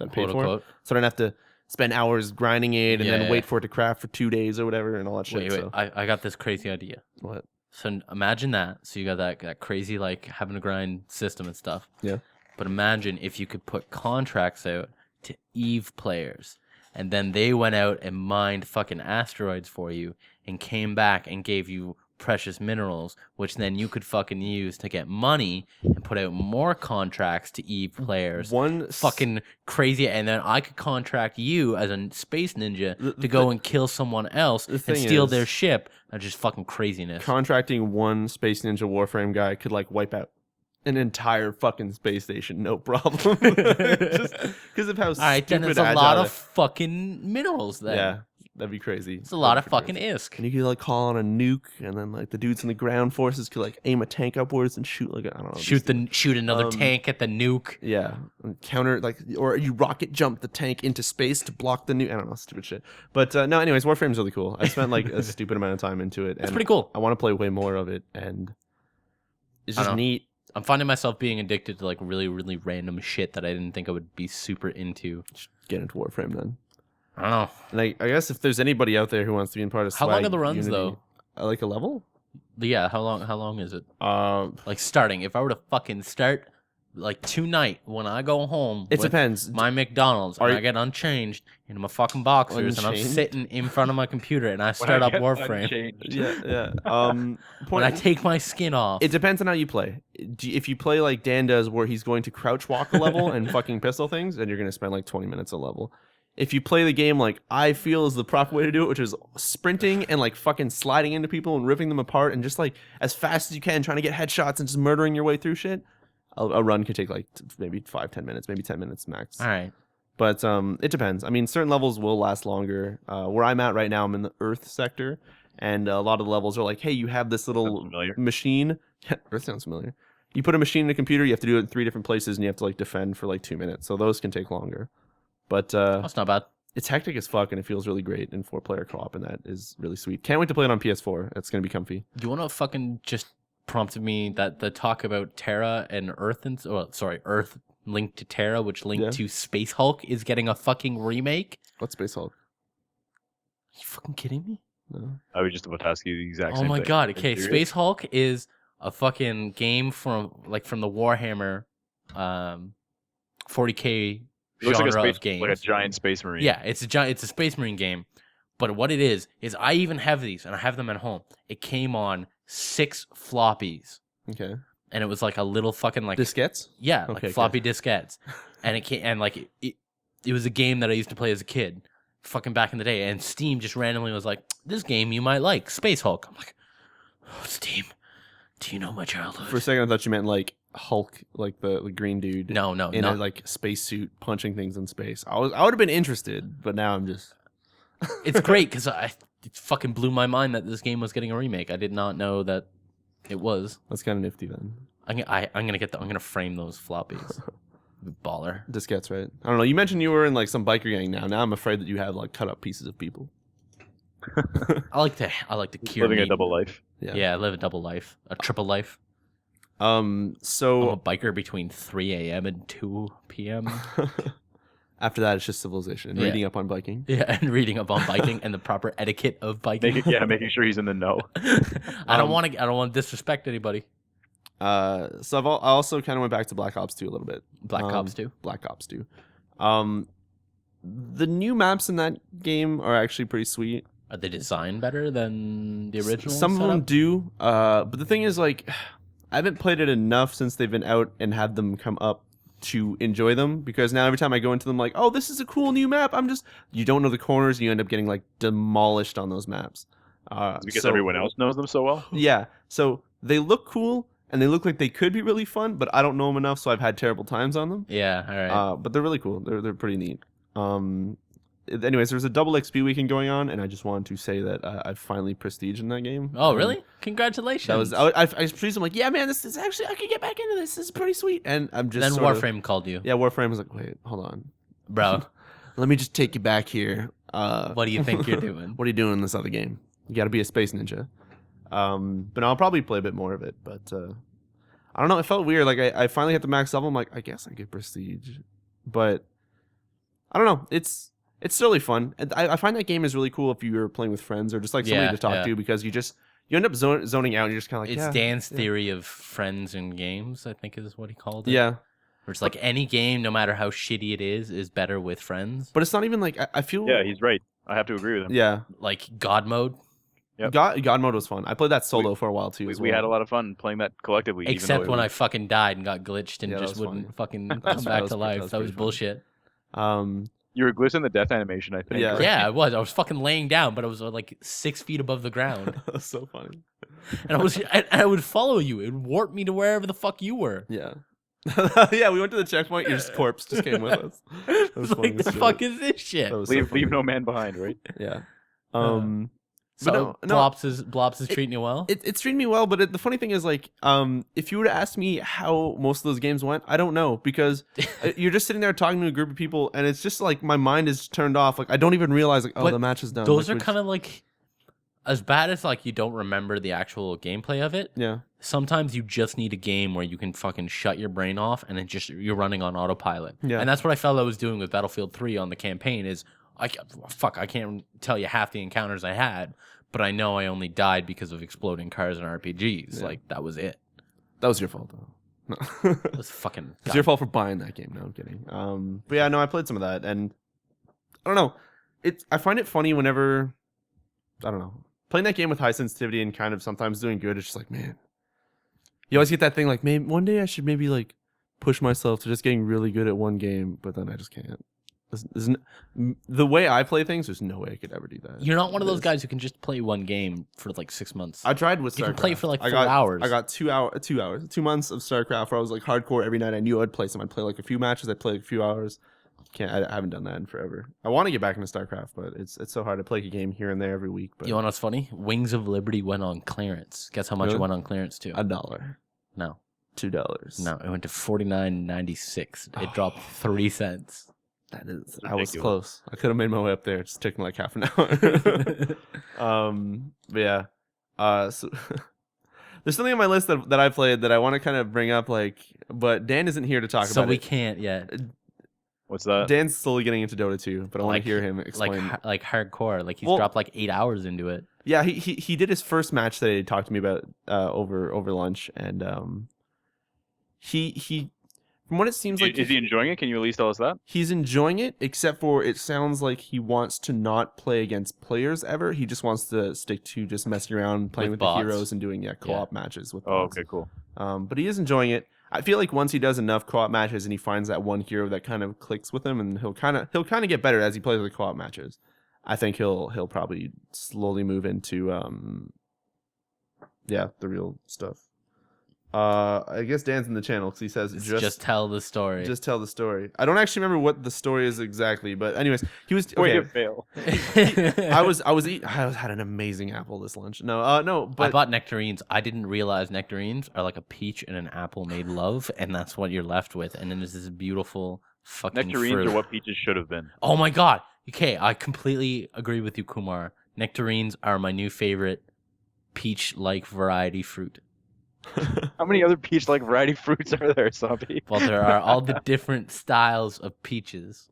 I paid for, so I don't have to spend hours grinding it and then wait for it to craft for 2 days or whatever and all that shit. Wait, I got this crazy idea. What? So imagine that. So you got that crazy like having to grind system and stuff. Yeah. But imagine if you could put contracts out to EVE players, and then they went out and mined fucking asteroids for you and came back and gave you precious minerals, which then you could fucking use to get money and put out more contracts to EVE players. Fucking crazy. And then I could contract you as a space ninja to go and kill someone else and steal their ship. That's just fucking craziness. Contracting one Space Ninja Warframe guy could like wipe out an entire fucking space station, no problem. Just because of how stupid. All right, then it's a lot of fucking minerals then. Yeah. That'd be crazy. It's a lot of fucking isk. And you could like call on a nuke, and then like the dudes in the ground forces could like aim a tank upwards and shoot like I don't know. Shoot another tank at the nuke. Yeah, and counter like, or you rocket jump the tank into space to block the nuke. I don't know, stupid shit. But no, anyways, Warframe's really cool. I spent like a stupid amount of time into it. It's pretty cool. I want to play way more of it, and it's just neat. I'm finding myself being addicted to like really, really random shit that I didn't think I would be super into. Just get into Warframe then. I don't know. And I guess if there's anybody out there who wants to be in part of How long are the runs though? Like a level? Yeah, how long is it? Like starting. If I were to fucking start like tonight when I go home, it depends. My McDonald's and I get unchanged in my fucking boxers and I'm sitting in front of my computer and I start up Warframe. When I take my skin off. It depends on how you play. If you play like Dan does, where he's going to crouch walk a level and fucking pistol things, then you're gonna spend like 20 minutes a level. If you play the game like I feel is the proper way to do it, which is sprinting and like fucking sliding into people and ripping them apart and just like as fast as you can trying to get headshots and just murdering your way through shit, a run could take like maybe 5-10 minutes, maybe 10 minutes max. All right. But it depends. I mean, certain levels will last longer. Where I'm at right now, I'm in the Earth sector, and a lot of the levels are like, hey, you have this little machine. Earth sounds familiar. You put a machine in a computer, you have to do it in 3 different places, and you have to like defend for like 2 minutes. So those can take longer. But that's not bad. It's hectic as fuck, and it feels really great in 4-player co-op, and that is really sweet. Can't wait to play it on PS4. It's gonna be comfy. Do you want to fucking just prompted me that the talk about Terra and Earth and Earth linked to Terra, which linked to Space Hulk, is getting a fucking remake? What's Space Hulk? Are you fucking kidding me? No. I was just about to ask you the exact same thing. Oh my god! Okay, Space Hulk is a fucking game from the Warhammer, 40K. It looks genre like of games. Like a giant space marine. Yeah, it's a space marine game. But what it is I even have these and I have them at home. It came on 6 floppies. Okay. And it was like a little fucking like diskettes? Yeah, like floppy diskettes. And it came, and like it was a game that I used to play as a kid, fucking back in the day. And Steam just randomly was like, "This game you might like, Space Hulk." I'm like, "Oh, Steam, do you know my childhood?" For a second, I thought you meant like Hulk, like the green dude. No, in a like spacesuit punching things in space. I would have been interested, but now I'm just. It's great because it fucking blew my mind that this game was getting a remake. I did not know that it was. That's kind of nifty then. I'm gonna frame those floppies. Baller. Diskettes, right? I don't know. You mentioned you were in like some biker gang now. Now I'm afraid that you have like cut up pieces of people. I like to cure living a double life. Yeah, I live a double life, a triple life. So I'm a biker between 3 a.m. and 2 p.m. After that, it's just civilization and reading up on biking. Yeah, and reading up on biking and the proper etiquette of biking. Making sure he's in the know. I don't want to disrespect anybody. So I also kind of went back to Black Ops 2 a little bit. Black Ops 2. Black Ops 2. The new maps in that game are actually pretty sweet. Are they designed better than the original? Some of them do. But the thing is, like, I haven't played it enough since they've been out and had them come up to enjoy them, because now every time I go into them, like, oh, this is a cool new map. You don't know the corners, and you end up getting like demolished on those maps. Because everyone else knows them so well. Yeah. So they look cool and they look like they could be really fun, but I don't know them enough, so I've had terrible times on them. Yeah. All right. But they're really cool. They're pretty neat. Anyways, there's a double XP weekend going on, and I just wanted to say that I've finally prestiged in that game. Oh, really? Congratulations. I prestiged. I'm like, yeah, man, this is actually, I could get back into this. This is pretty sweet. And I'm just then Warframe called you. Yeah, Warframe was like, wait, hold on, bro. Let me just take you back here. What do you think you're doing? What are you doing in this other game? You got to be a space ninja. But I'll probably play a bit more of it. But I don't know. It felt weird. Like I finally hit the max level. I'm like, I guess I get prestige, but I don't know. It's still really fun. And I find that game is really cool if you're playing with friends or just like somebody to talk to, because you end up zoning out and you're just kind of like, it's Dan's theory of friends in games, I think is what he called it. Yeah. Where it's like any game, no matter how shitty it is better with friends. But it's not even like, I feel... Yeah, he's right. I have to agree with him. Yeah. Like God mode. Yep. God mode was fun. I played that solo for a while too. We had a lot of fun playing that collectively. Except when I fucking died and got glitched and just wouldn't fucking come back to life. That was bullshit. You were glitching the death animation, I think. Yeah, right? Yeah, I was. I was fucking laying down, but I was like 6 feet above the ground. That was so funny. And I would follow you. It would warp me to wherever the fuck you were. Yeah. Yeah, we went to the checkpoint. Your corpse just came with us. That was like, the fuck is this shit? Leave no man behind, right? Yeah. So Blops is treating you well? It's treating me well, but the funny thing is, like, if you were to ask me how most of those games went, I don't know, because you're just sitting there talking to a group of people, and it's just like my mind is turned off. Like, I don't even realize, like, oh, the match is done. Those are kind of like, as bad as like you don't remember the actual gameplay of it. Yeah. Sometimes you just need a game where you can fucking shut your brain off, and you're running on autopilot. Yeah. And that's what I felt I was doing with Battlefield 3 on the campaign. Is I can't tell you half the encounters I had, but I know I only died because of exploding cars and RPGs. Yeah. Like, that was it. That was your fault, though. No. It was fucking... It's your fault for buying that game. No, I'm kidding. But yeah, no, I played some of that, and I don't know. I find it funny whenever, I don't know, playing that game with high sensitivity and kind of sometimes doing good, it's just like, man, you always get that thing like, maybe one day I should maybe like push myself to just getting really good at one game, but then I just can't. The way I play things, there's no way I could ever do that. You're not one of those guys who can just play one game for like 6 months. I tried with StarCraft. You can play for like 4 hours. I got 2 months of StarCraft where I was like hardcore every night. I knew I'd play some. I'd play like a few matches. I'd play like a few hours. I haven't done that in forever. I want to get back into StarCraft, but it's so hard to play a game here and there every week. But you know what's funny? Wings of Liberty went on clearance. Guess how much it went on clearance to? $1. No. $2. No, it went to $49.96. It dropped 3 cents. That is, I was close. I could have made my way up there. It's taking like half an hour. But yeah. So there's something on my list that I played that I want to kind of bring up, like, but Dan isn't here to talk about it. So we can't yet. What's that? Dan's slowly getting into Dota 2, but I want to hear him explain. Like hardcore. Like he's dropped like 8 hours into it. Yeah, he did his first match that he talked to me about over lunch, and he from what it seems like, is he enjoying it? Can you at least tell us that? He's enjoying it, except for it sounds like he wants to not play against players ever. He just wants to stick to just messing around, playing with the heroes and doing co-op matches with bots. Oh, okay, cool. But he is enjoying it. I feel like once he does enough co-op matches and he finds that one hero that kind of clicks with him, and he'll kind of get better as he plays the co-op matches. I think he'll probably slowly move into the real stuff. I guess Dan's in the channel because he says just tell the story. Just tell the story. I don't actually remember what the story is exactly, but anyways, he was Way to fail. I had an amazing apple this lunch. No, but I bought nectarines. I didn't realize nectarines are like a peach and an apple made love, and that's what you're left with. And then there's this beautiful fucking nectarines fruit. are what peaches should have been. Oh my god. Okay, I completely agree with you, Kumar. Nectarines are my new favorite peach-like variety fruit. How many other peach-like variety fruits are there, Somppi? Well, there are all the different styles of peaches.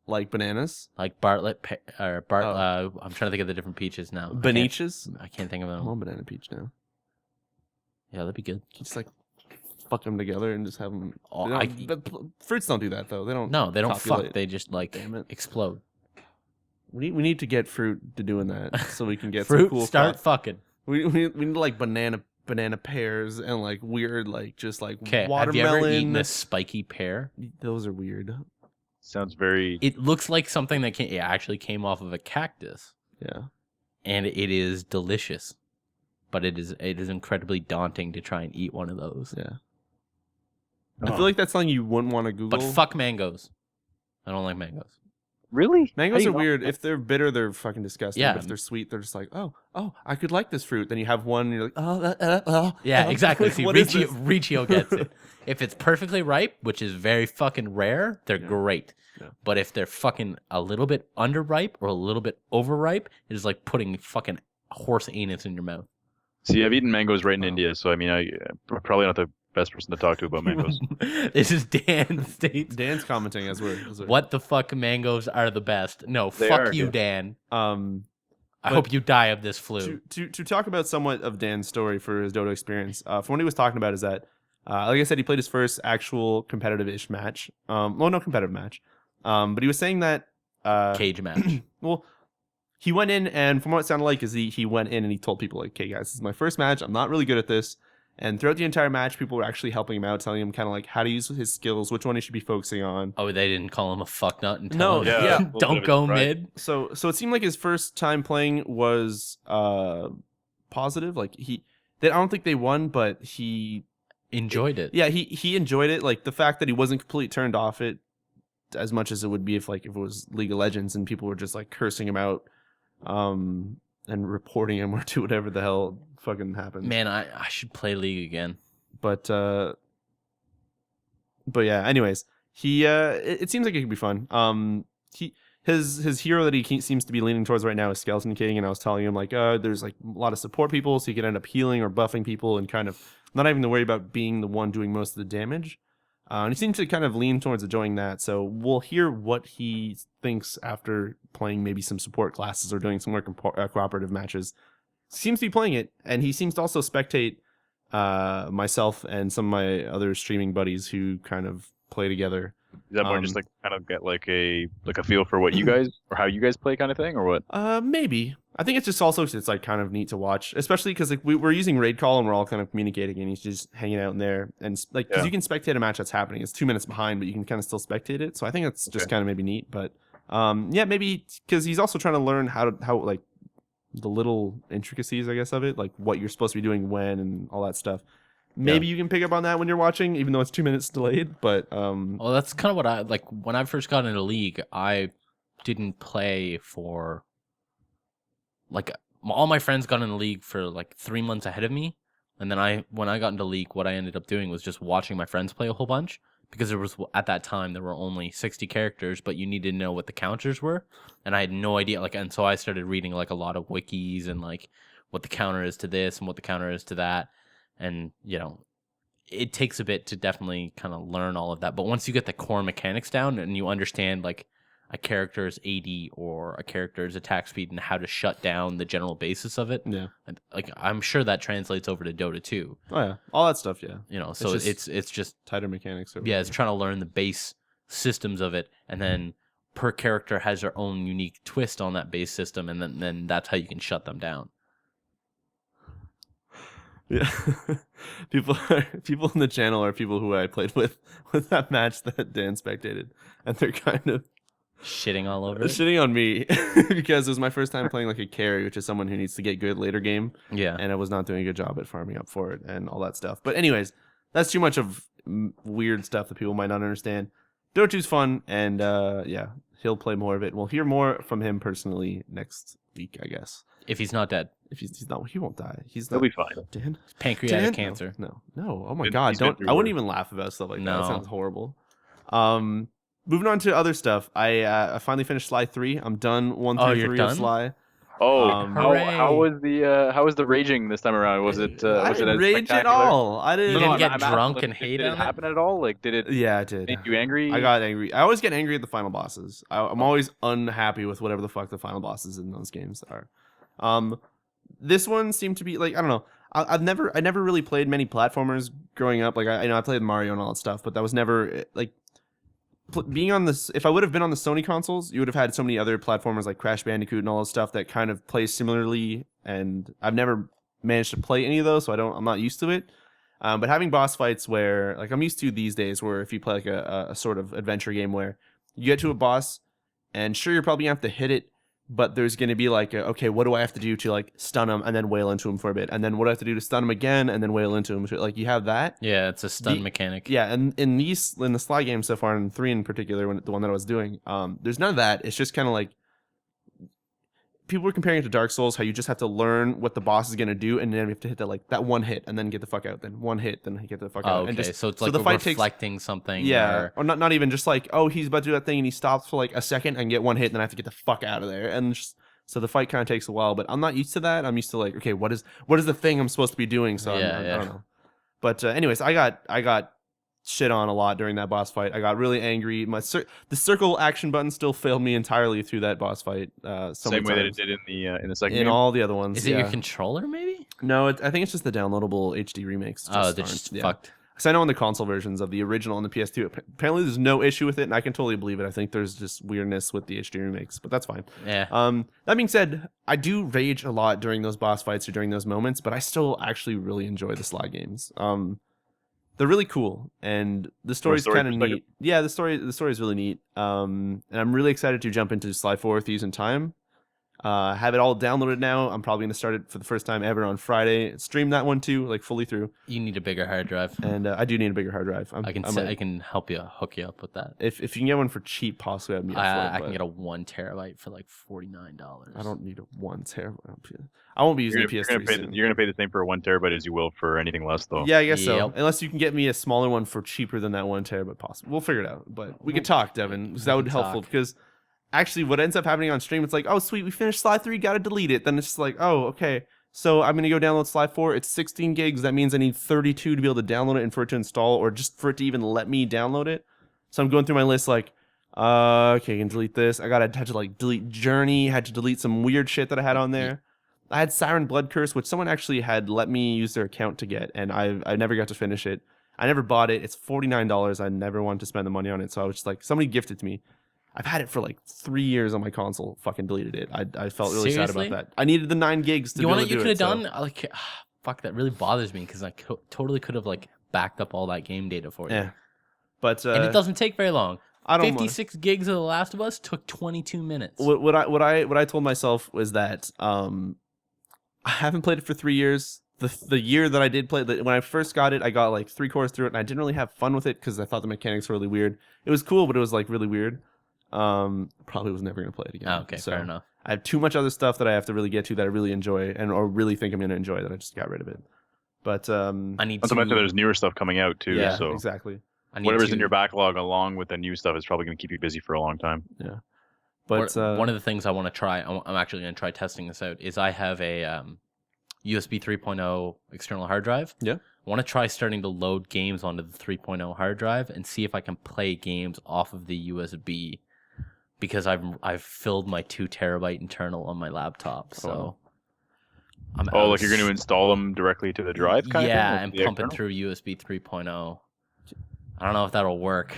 Like bananas? Like Bartlett I'm trying to think of the different peaches now. Beniches? I can't think of them. I want banana peach now. Yeah, that'd be good. Just like fuck them together and just have them. Oh, but fruits don't do that though. They don't. No, they don't copulate. fuck. They just like explode. We need to get fruit to doing that so we can get fruit. Some cool Start fucking. We need like banana pears and like weird like just like watermelon. Have you ever eaten a spiky pear? Those are weird. Sounds very. It looks like something that actually came off of a cactus. Yeah, and it is delicious, but it is incredibly daunting to try and eat one of those. Yeah, I feel like that's something you wouldn't want to Google. But fuck mangoes. I don't like mangoes. Really? Mangoes are weird. If they're bitter, they're fucking disgusting. Yeah. But if they're sweet, they're just like, oh, I could like this fruit. Then you have one, and you're like, yeah, exactly. See, what Riccio gets it. If it's perfectly ripe, which is very fucking rare, they're great. Yeah. But if they're fucking a little bit underripe or a little bit overripe, it is like putting fucking horse anus in your mouth. See, I've eaten mangoes right in India, so I mean, I'm probably not the best person to talk to about mangoes. This is Dan States. Dan's commenting as we're What the fuck mangoes are the best? No, They fuck are you, good. Dan. I But hope you die of this flu. To talk about somewhat of Dan's story for his Dota experience, from what he was talking about is that, like I said, he played his first actual competitive-ish match. Well, no competitive match. But he was saying that Cage match. well, he went in, and from what it sounded like, is he went in and he told people like, "Okay, guys, this is my first match. I'm not really good at this." And throughout the entire match, people were actually helping him out, telling him kind of like how to use his skills, which one he should be focusing on. Oh, they didn't call him a fucknut and No, tell him, yeah. don't go mid. So it seemed like his first time playing was positive. Like I don't think they won, but he Enjoyed it. Yeah, he enjoyed it. Like the fact that he wasn't completely turned off it as much as it would be if it was League of Legends and people were just like cursing him out, and reporting him or do whatever the hell fucking happened. Man, I should play League again. But yeah. Anyways, it seems like it could be fun. His hero that he seems to be leaning towards right now is Skeleton King, and I was telling him like, there's like a lot of support people, so you can end up healing or buffing people and kind of not having to worry about being the one doing most of the damage. And he seems to kind of lean towards enjoying that. So we'll hear what he thinks after playing maybe some support classes or doing some more cooperative matches. Seems to be playing it, and he seems to also spectate myself and some of my other streaming buddies who kind of play together. Is that more just like kind of get like a feel for what you guys or how you guys play kind of thing, or what? Maybe. I think it's just also it's like kind of neat to watch, especially because like we're using raid call and we're all kind of communicating, and he's just hanging out in there, and like because you can spectate a match that's happening. It's 2 minutes behind, but you can kind of still spectate it. So I think it's just kind of maybe neat, but yeah, maybe because he's also trying to learn how like the little intricacies, I guess, of it, like what you're supposed to be doing when and all that stuff. Maybe you can pick up on that when you're watching, even though it's 2 minutes delayed. But well, that's kind of what I like. When I first got into League, I didn't play for like all my friends got into League for like 3 months ahead of me, and then when I got into League, what I ended up doing was just watching my friends play a whole bunch, because there was at that time there were only 60 characters, but you needed to know what the counters were, and I had no idea. Like, and so I started reading like a lot of wikis and like what the counter is to this and what the counter is to that. And, you know, it takes a bit to definitely kind of learn all of that. But once you get the core mechanics down and you understand, like, a character's AD or a character's attack speed and how to shut down the general basis of it, like, I'm sure that translates over to Dota 2. Oh, yeah. All that stuff, yeah. You know, so it's just tighter mechanics. It's trying to learn the base systems of it. And then per character has their own unique twist on that base system. And then that's how you can shut them down. Yeah, people in the channel are people who I played with that match that Dan spectated, and they're kind of shitting all over it? Shitting on me because it was my first time playing like a carry, which is someone who needs to get good later game. Yeah, and I was not doing a good job at farming up for it and all that stuff. But anyways, that's too much of weird stuff that people might not understand. Dota 2's fun, and yeah, he'll play more of it. We'll hear more from him personally next week, I guess. If he's not dead. If he's not, he won't die. He'll be fine. Dan? Pancreatic cancer. No. Oh my God. I wouldn't even laugh about stuff like that. That sounds horrible. Moving on to other stuff. I finally finished Sly 3. I'm done 1 through 3 of Sly. Hooray. how was the raging this time around? Was it I was it didn't as rage at spectacular? all. I didn't. You didn't I'm get asking, drunk like, and hate did on it it? happen at all? Like, did it Yeah, I did. make you angry? I got angry. I always get angry at the final bosses. I'm always unhappy with whatever the fuck the final bosses in those games are. This one seemed to be like, I don't know. I never really played many platformers growing up. Like I played Mario and all that stuff, but that was never like being on this. If I would have been on the Sony consoles, you would have had so many other platformers like Crash Bandicoot and all that stuff that kind of plays similarly. And I've never managed to play any of those, so I'm not used to it. But having boss fights where like I'm used to these days, where if you play like a sort of adventure game where you get to a boss, and sure you're probably gonna have to hit it, but there's gonna be like, okay, what do I have to do to like stun him and then wail into him for a bit, and then what do I have to do to stun him again and then wail into him? Like you have that. Yeah, it's a stun mechanic. Yeah, and in the Sly games so far, in 3 in particular, the one that I was doing, there's none of that. It's just kind of like people were comparing it to Dark Souls, how you just have to learn what the boss is gonna do, and then you have to hit that one hit, and then get the fuck out. Then one hit, then get the fuck out. Okay, And just, so it's like the fight reflecting something. Yeah, or not even just like, oh, he's about to do that thing, and he stops for like a second and get one hit, and then I have to get the fuck out of there. And just, so the fight kind of takes a while, but I'm not used to that. I'm used to like, okay, what is the thing I'm supposed to be doing? So I don't know. But anyways, I got shit on a lot during that boss fight. I got really angry. The circle action button still failed me entirely through that boss fight. Same way that it did in the second game? all the other ones. Is it your controller maybe? No, I think it's just the downloadable HD remakes. They're just fucked. Because I know on the console versions of the original and the PS2, apparently there's no issue with it, and I can totally believe it. I think there's just weirdness with the HD remakes, but that's fine. Yeah. That being said, I do rage a lot during those boss fights or during those moments, but I still actually really enjoy the Sly games. They're really cool, and the story's kind of neat. Yeah, the story is really neat. And I'm really excited to jump into Sly 4 Thieves in Time. Have it all downloaded now. I'm probably gonna start it for the first time ever on Friday. Stream that one too, like fully through. You need a bigger hard drive. And I do need a bigger hard drive. I can help you hook you up with that. If you can get one for cheap, possibly I'd be up for it. I can get a 1 terabyte for like $49. I don't need a 1 terabyte. I won't be using the PS3. You're gonna pay the same for a 1 terabyte as you will for anything less, though. Yeah, I guess so. Unless you can get me a smaller one for cheaper than that 1 terabyte, possible. We'll figure it out. But we could talk, Devin, because that would be helpful. Because actually, what ends up happening on stream, it's like, oh sweet, we finished Sly 3, gotta delete it. Then it's just like, oh okay, so I'm gonna go download Sly 4. It's 16 gigs. That means I need 32 to be able to download it and for it to install, or just for it to even let me download it. So I'm going through my list like, okay, I can delete this. had to like delete Journey. Had to delete some weird shit that I had on there. I had Siren Blood Curse, which someone actually had let me use their account to get, and I never got to finish it. I never bought it. It's $49. I never wanted to spend the money on it, so I was just like, somebody gifted it to me. I've had it for like 3 years on my console. Fucking deleted it. I felt really sad about that. I needed the 9 gigs to be able to do it. You know what you could have done? Like, fuck, that really bothers me because I totally could have like backed up all that game data for you. Yeah, but and it doesn't take very long. I don't 56 gigs of The Last of Us took 22 minutes. What I told myself was that I haven't played it for 3 years. The year that I did play, when I first got it, I got like 3 quarters through it, and I didn't really have fun with it because I thought the mechanics were really weird. It was cool, but it was like really weird. Probably was never gonna play it again. Oh, okay, fair enough. I have too much other stuff that I have to really get to that I really enjoy or really think I'm gonna enjoy that I just got rid of it. But I need. Not to mention there's newer stuff coming out too. Yeah, so exactly. Whatever's in your backlog along with the new stuff is probably gonna keep you busy for a long time. Yeah. But one of the things I want to try, I'm actually gonna try testing this out. Is I have a USB 3.0 external hard drive. Yeah. I want to try starting to load games onto the 3.0 hard drive and see if I can play games off of the USB, because I've filled my 2 terabyte internal on my laptop. So like you're going to install them directly to the drive kind of thing? Yeah, and pump it through USB 3.0. I don't know if that'll work.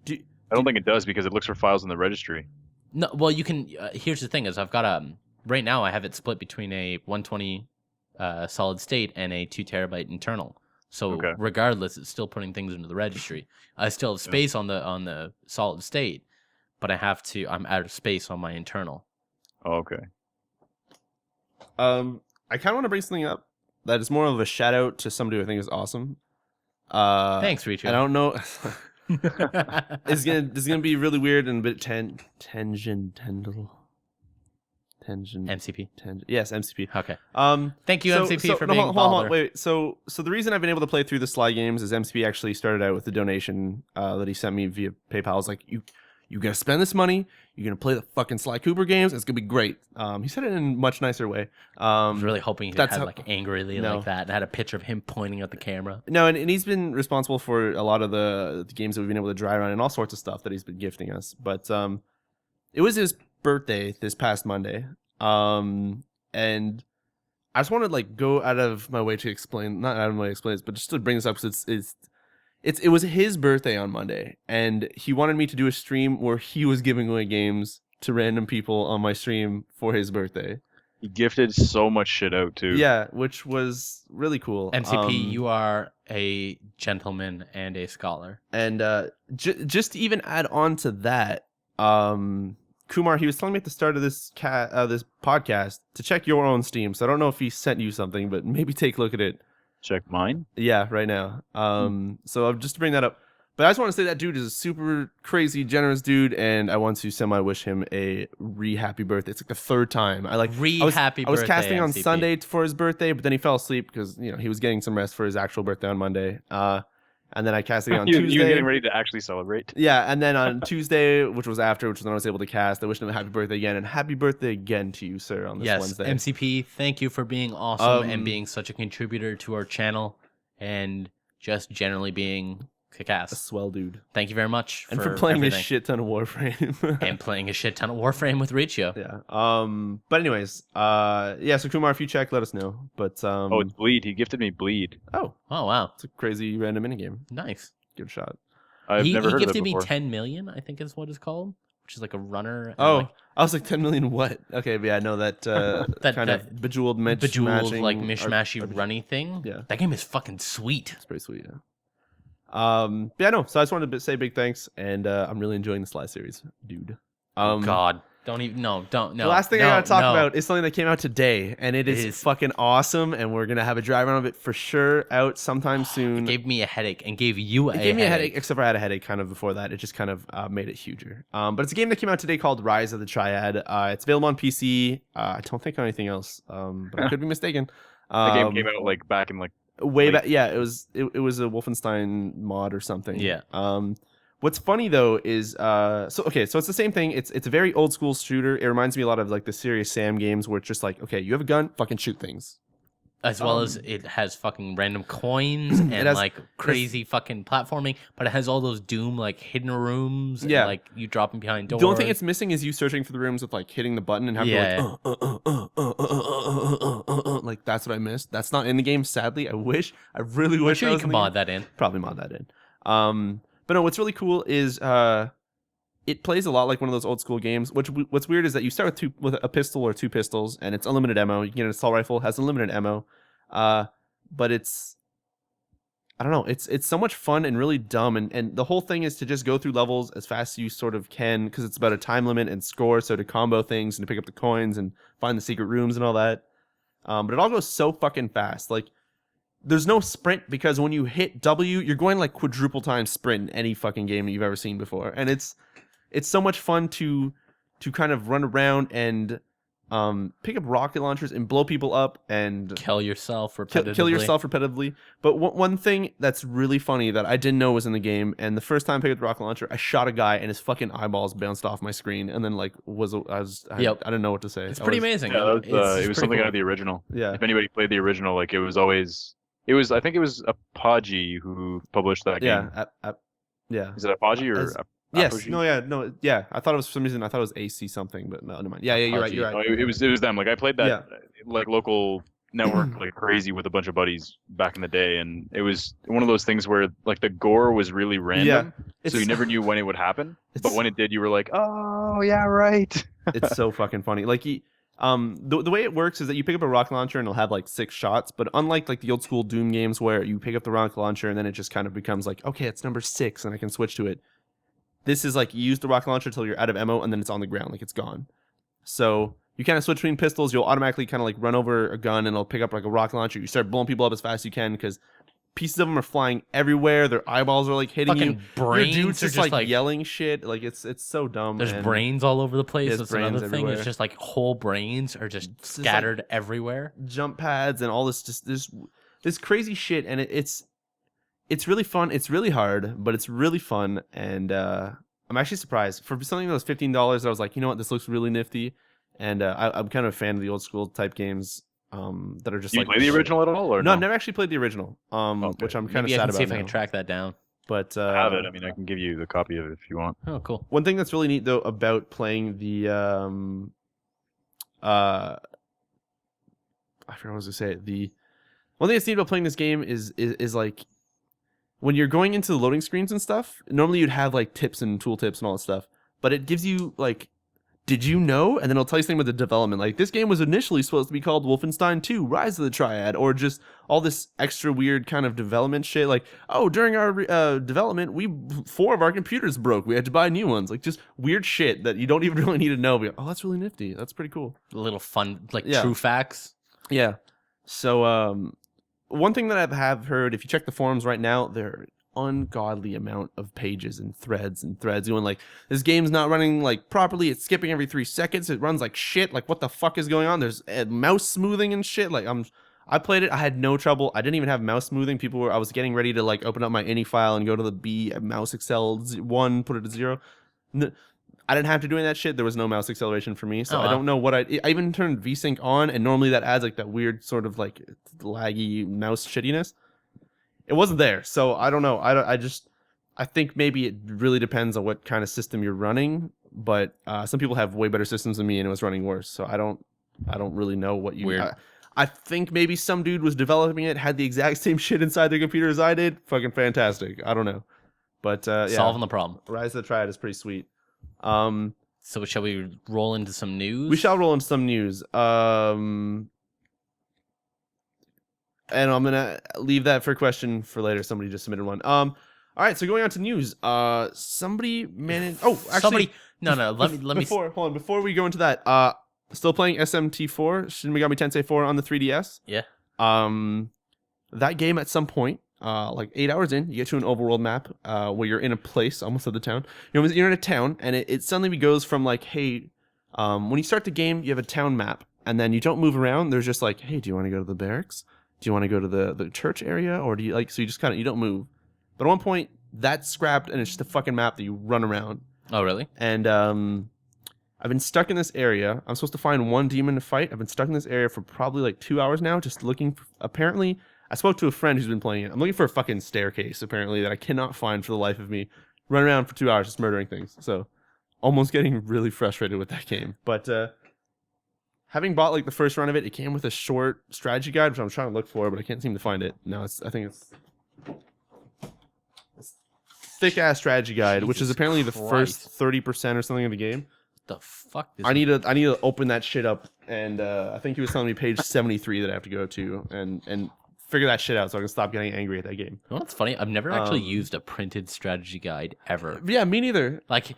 I don't think it does because it looks for files in the registry. No, well you can here's the thing is I've got right now I have it split between a 120 solid state and a 2 terabyte internal. So regardless, it's still putting things into the registry. I still have space on the solid state, but I'm out of space on my internal. Oh, okay. I kind of want to bring something up that is more of a shout out to somebody who I think is awesome. Thanks, Riccio. I don't know. This is gonna be really weird and a bit tangential. MCP. Yes, MCP. Okay. Thank you, MCP, for being hold on, wait. So the reason I've been able to play through the Sly games is MCP actually started out with the donation that he sent me via PayPal. I was like, you You're gonna spend this money. You're gonna play the fucking Sly Cooper games. It's gonna be great. He said it in a much nicer way. I was really hoping he had like angrily No. like that and had a picture of him pointing at the camera. No, and he's been responsible for a lot of the games that we've been able to dry run and all sorts of stuff that he's been gifting us. But it was his birthday this past Monday, and I just want to like go out of my way to explain, not out of my way to explain this, but just to bring this up because it was his birthday on Monday, and he wanted me to do a stream where he was giving away games to random people on my stream for his birthday. He gifted so much shit out too. Yeah, which was really cool. MCP, you are a gentleman and a scholar. And just to even add on to that, Kumar, he was telling me at the start of this this podcast to check your own Steam. So I don't know if he sent you something, but maybe take a look at it. Check mine? Yeah, right now. So just to bring that up. But I just want to say that dude is a super crazy, generous dude, and I want to semi-wish him a happy birthday. It's like the third time. Happy birthday, I was casting on MCP. Sunday for his birthday, but then he fell asleep because he was getting some rest for his actual birthday on Monday. And then I casted on Tuesday. You were getting ready to actually celebrate. Yeah, and then on Tuesday, which was when I was able to cast, I wished him a happy birthday again, and happy birthday again to you, sir, on this Wednesday. MCP, thank you for being awesome and being such a contributor to our channel, and just generally being kick-ass. A swell dude. Thank you very much and for playing everything. a shit ton of Warframe. And playing a shit ton of Warframe with Riccio. Yeah. But anyways, yeah, so Kumar, if you check, let us know. But oh, it's Bleed. He gifted me Bleed. Oh, wow. It's a crazy random minigame. Nice. Give it a shot. I've never heard of it gifted before. me 10 million, I think is what it's called, which is like a runner. And I was like 10 million what? Okay, but yeah, I know that, that kind of bejeweled like mishmashy runny thing. Yeah. That game is fucking sweet. It's pretty sweet, yeah. Yeah, no. So I just wanted to say big thanks, and I'm really enjoying the Sly series, dude. God, don't. The last thing I gotta talk about is something that came out today, and it is fucking awesome, and we're gonna have a drive around of it for sure out sometime soon. It gave me a headache and gave you a headache, except for I had a headache kind of before that. It just kind of made it huger. But it's a game that came out today called Rise of the Triad. It's available on PC. I don't think on anything else, but I could be mistaken. The game came out like back in like way back. Yeah, it was a Wolfenstein mod or something. Yeah. What's funny though is so it's the same thing. It's a very old school shooter. It reminds me a lot of like the Serious Sam games where it's just like, okay, you have a gun, fucking shoot things. As well as it has fucking random coins and like crazy fucking platforming, but it has all those Doom like hidden rooms. And, like you drop them behind doors. The only thing it's missing is you searching for the rooms with like hitting the button and having to like that's what I missed. That's not in the game, sadly. I really wish. Sure, you can mod that in. Probably mod that in. But no, what's really cool is it plays a lot like one of those old school games. What's weird is that you start with a pistol or two pistols, and it's unlimited ammo. You can get an assault rifle, has unlimited ammo, but it's I don't know. It's so much fun and really dumb, and the whole thing is to just go through levels as fast as you sort of can because it's about a time limit and score. So to combo things and to pick up the coins and find the secret rooms and all that. But it all goes so fucking fast. Like there's no sprint because when you hit W, you're going like quadruple time sprint in any fucking game that you've ever seen before, and it's so much fun to kind of run around and pick up rocket launchers and blow people up and kill yourself repetitively. Kill yourself repetitively. But one thing that's really funny that I didn't know was in the game, and the first time I picked up the rocket launcher, I shot a guy and his fucking eyeballs bounced off my screen, and then like I didn't know what to say. It's pretty amazing. Yeah, it was something out of the original. Yeah. If anybody played the original, like it was I think it was Apogee who published that game. Yeah. Is it Apogee or? Yes. Apogee? No. Yeah. I thought it was for some reason. I thought it was AC something, but no, never mind. Yeah. You're right. No, it was them. Like I played that like local network like crazy with a bunch of buddies back in the day, and it was one of those things where like the gore was really random, so you never knew when it would happen. But when it did, you were like, oh yeah, right. It's so fucking funny. Like the way it works is that you pick up a rocket launcher and it'll have like 6 shots, but unlike like the old school Doom games where you pick up the rocket launcher and then it just kind of becomes like, okay, it's number 6 and I can switch to it. This is like you use the rocket launcher until you're out of ammo and then it's on the ground, like it's gone. So you kind of switch between pistols. You'll automatically kind of like run over a gun and it'll pick up like a rocket launcher. You start blowing people up as fast as you can because pieces of them are flying everywhere. Their eyeballs are like hitting fucking you. Brains Your dude's are just like yelling shit. Like it's so dumb. There's brains all over the place. That's another thing. Everywhere. It's just like whole brains are just scattered like everywhere. Jump pads and all this just this crazy shit, and it's really fun. It's really hard, but it's really fun, and I'm actually surprised for something that was $15. I was like, you know what, this looks really nifty, and I'm kind of a fan of the old school type games that are just You like. play the original at all, or No, I've never actually played the original, Okay. which I'm kind of Maybe I sad can about see if I now. can track that down. But I have it. I mean, I can give you the copy of it if you want. Oh, cool. one thing that's really neat though about playing the I forgot what I was gonna say. The one thing that's neat about playing this game is like when you're going into the loading screens and stuff. Normally you'd have like tips and tool tips and all that stuff, but it gives you like, did you know? And then it'll tell you something about the development. Like this game was initially supposed to be called Wolfenstein 2: Rise of the Triad, or just all this extra weird kind of development shit. Like, oh, during our development, 4 of our computers broke. We had to buy new ones. Like just weird shit that you don't even really need to know. But, oh, that's really nifty. That's pretty cool. A little fun, like Yeah. true facts. Yeah. So one thing that I have heard, if you check the forums right now, there are ungodly amount of pages and threads going like, this game's not running like properly, it's skipping every 3 seconds, it runs like shit, like what the fuck is going on, there's mouse smoothing and shit. Like I played it, I had no trouble, I didn't even have mouse smoothing. I was getting ready to like open up my ini file and go to the B mouse excel 1, put it to 0. I didn't have to do any of that shit. There was no mouse acceleration for me, so I don't know what I even turned VSync on, and normally that adds like that weird sort of like laggy mouse shittiness. It wasn't there, so I don't know. I think maybe it really depends on what kind of system you're running, but some people have way better systems than me, and it was running worse. So I don't really know what you. Weird. I think maybe some dude was developing it, had the exact same shit inside their computer as I did. Fucking fantastic. I don't know, but yeah, Solving the problem. Rise of the Triad is pretty sweet. So shall we roll into some news? We shall roll into some news. And I'm gonna leave that for a question for later. Somebody just submitted one. All right, so going on to news. Somebody managed. Oh, actually, somebody. No. Let me. Hold on. Before we go into that, still playing SMT4, Shin Megami Tensei 4 on the 3DS. Yeah. That game at some point, like 8 hours in, you get to an overworld map where you're in a place almost at the town. You're in a town, and it suddenly goes from like, hey, when you start the game, you have a town map, and then you don't move around. There's just like, hey, do you want to go to the barracks? Do you want to go to the church area, or do you like? So you just kind of, you don't move. But at one point, that's scrapped, and it's just a fucking map that you run around. Oh, really? And I've been stuck in this area. I'm supposed to find one demon to fight. I've been stuck in this area for probably like 2 hours now, just looking. Apparently, I spoke to a friend who's been playing it. I'm looking for a fucking staircase, apparently, that I cannot find for the life of me. Run around for 2 hours just murdering things. So, almost getting really frustrated with that game. But having bought like the first run of it, it came with a short strategy guide, which I'm trying to look for, but I can't seem to find it. No, I think it's thick ass strategy guide, which is apparently the first 30% or something of the game. The fuck? I need to open that shit up, and I think he was telling me page 73 that I have to go to and figure that shit out so I can stop getting angry at that game. You know what's funny? I've never actually used a printed strategy guide ever. Yeah, me neither. Like,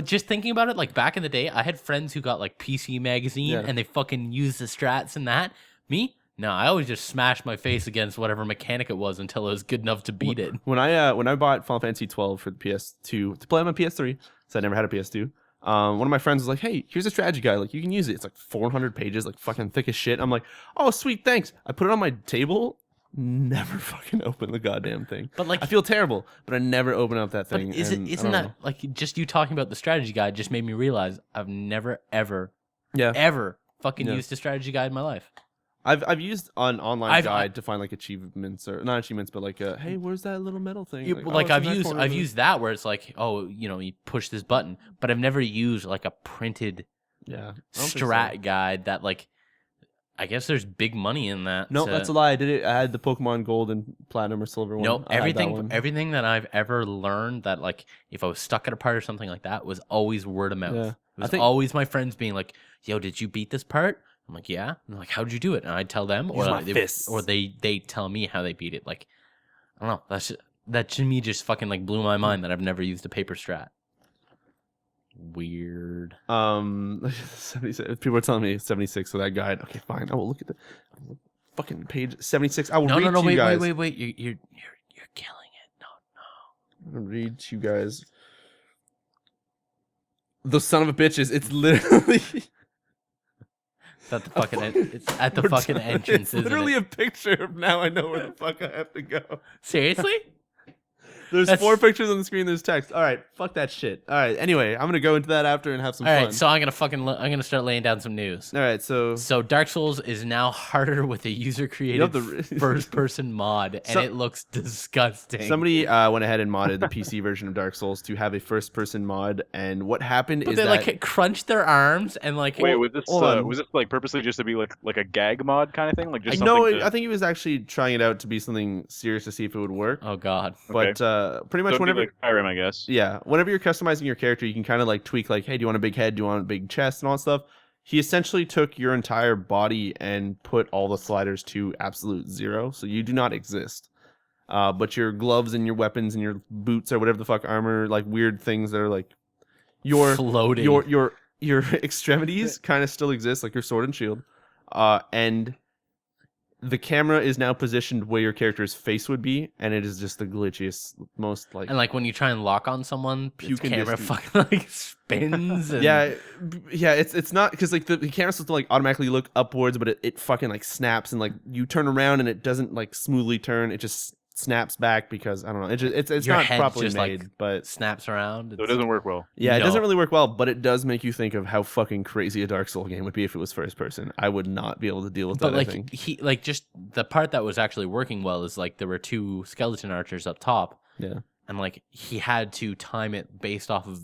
just thinking about it, like back in the day, I had friends who got like PC Magazine and they fucking used the strats and that. Me? No, I always just smashed my face against whatever mechanic it was until it was good enough to beat it. When I bought Final Fantasy 12 for the PS2 to play on my PS3, so I never had a PS2. One of my friends was like, hey, here's a strategy guide. Like, you can use it. It's like 400 pages, like fucking thick as shit. I'm like, oh, sweet, thanks. I put it on my table. Never fucking open the goddamn thing. But like, I feel terrible, but I never open up that thing. Isn't that like just you talking about the strategy guide just made me realize I've never ever fucking used a strategy guide in my life. I've used an online guide to find like achievements, or not achievements, but like hey, where's that little metal thing? I've used that where it's like, oh, you push this button, but I've never used like a printed strat guide that like, I guess there's big money in that. No, that's a lie. I did it. I had the Pokemon Gold and Platinum or Silver one. No, everything that I've ever learned that like if I was stuck at a part or something like that was always word of mouth. Yeah. It was always my friends being like, yo, did you beat this part? I'm like, yeah. And they're like, how'd you do it? And I'd tell them, or they tell me how they beat it. Like, I don't know. That to me just fucking like blew my mind that I've never used a paper strat. Weird. 76, people are telling me 76 for that guide. Okay, fine. I will look at the fucking page 76. I will read to you guys. Wait. You're killing it. No. I'm gonna read to you guys. Those son of a bitches. It's literally. At the fucking it's at the fucking entrance. It's literally a picture of now I know where the fuck I have to go. Seriously? There's 4 pictures on the screen. There's text. All right, fuck that shit. All right. Anyway, I'm gonna go into that after and have some All fun. right, so I'm gonna start laying down some news. All right, so Dark Souls is now harder with a user-created first-person mod, and it looks disgusting. Somebody went ahead and modded the PC version of Dark Souls to have a first-person mod, and what happened is they that like crunched their arms and like. Wait, was this like purposely just to be like a gag mod kind of thing? Like just I think he was actually trying it out to be something serious to see if it would work. Oh God! But pretty much whenever like Skyrim, I guess. Yeah, whenever you're customizing your character, you can kind of like tweak like, hey, do you want a big head? Do you want a big chest and all that stuff? He essentially took your entire body and put all the sliders to absolute 0, so you do not exist. But your gloves and your weapons and your boots or whatever the fuck armor, like weird things that are like your floating, your extremities kind of still exist, like your sword and shield, and the camera is now positioned where your character's face would be, and it is just the glitchiest, most like. And like when you try and lock on someone, the camera fucking like spins. And... Yeah, it's not because like the camera's supposed to like automatically look upwards, but it fucking like snaps, and like you turn around and it doesn't like smoothly turn. It just snaps back because I don't know. It's your not head properly just, made, like, but snaps around. So it doesn't work well. Yeah, No. it doesn't really work well, but it does make you think of how fucking crazy a Dark Souls game would be if it was first person. I would not be able to deal with But that. like I think. he like just the part that was actually working well is like there were 2 skeleton archers up top. Yeah. And like he had to time it based off of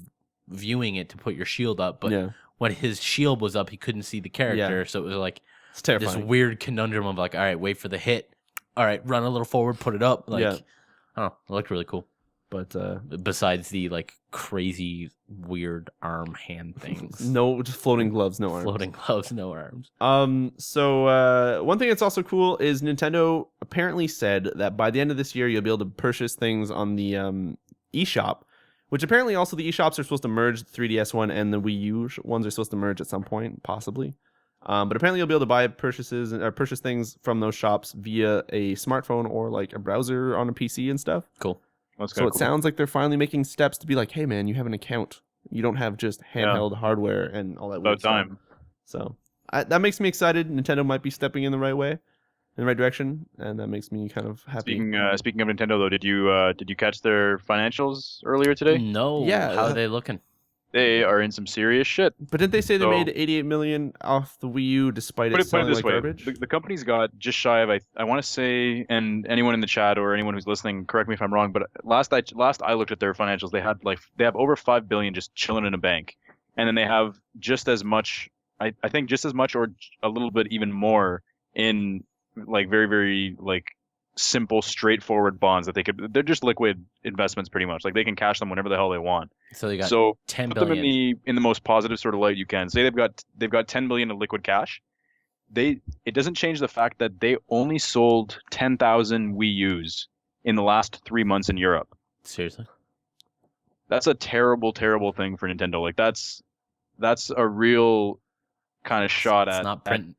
viewing it to put your shield up, but when his shield was up, he couldn't see the character, so it was like It's terrifying. this weird conundrum of like, all right, wait for the hit, all right, run a little forward, put it up, like, I don't know, it looked really cool. But besides the like crazy weird arm hand things, no, just floating gloves, no arms. floating gloves, no arms. So one thing that's also cool is Nintendo apparently said that by the end of this year you'll be able to purchase things on the eShop, which apparently also the eShops are supposed to merge. The 3DS one and the Wii U ones are supposed to merge at some point, possibly. But apparently you'll be able to buy purchase things from those shops via a smartphone or like a browser on a PC and stuff. Cool. So it sounds like they're finally making steps to be like, hey man, you have an account. You don't have just handheld hardware and all that weird time. Stuff. So that makes me excited. Nintendo might be stepping in the right way, in the right direction, and that makes me kind of happy. Speaking of Nintendo though, did you catch their financials earlier today? No. Yeah. How are they looking? They are in some serious shit. But didn't they say they made 88 million off the Wii U despite it selling like garbage? The company's got just shy of I want to say, and anyone in the chat or anyone who's listening, correct me if I'm wrong, but last I looked at their financials, they have over 5 billion just chilling in a bank, and then they have just as much, I think just as much or a little bit even more in like very very like simple straightforward bonds that they're just liquid investments pretty much, like they can cash them whenever the hell they want. So they got 10 put billion. them in the most positive sort of light you can. Say they've got 10 billion of liquid cash. It doesn't change the fact that they only sold 10,000 Wii U's in the last 3 months in Europe. Seriously? That's a terrible, terrible thing for Nintendo. Like that's a real kind of shot it's at.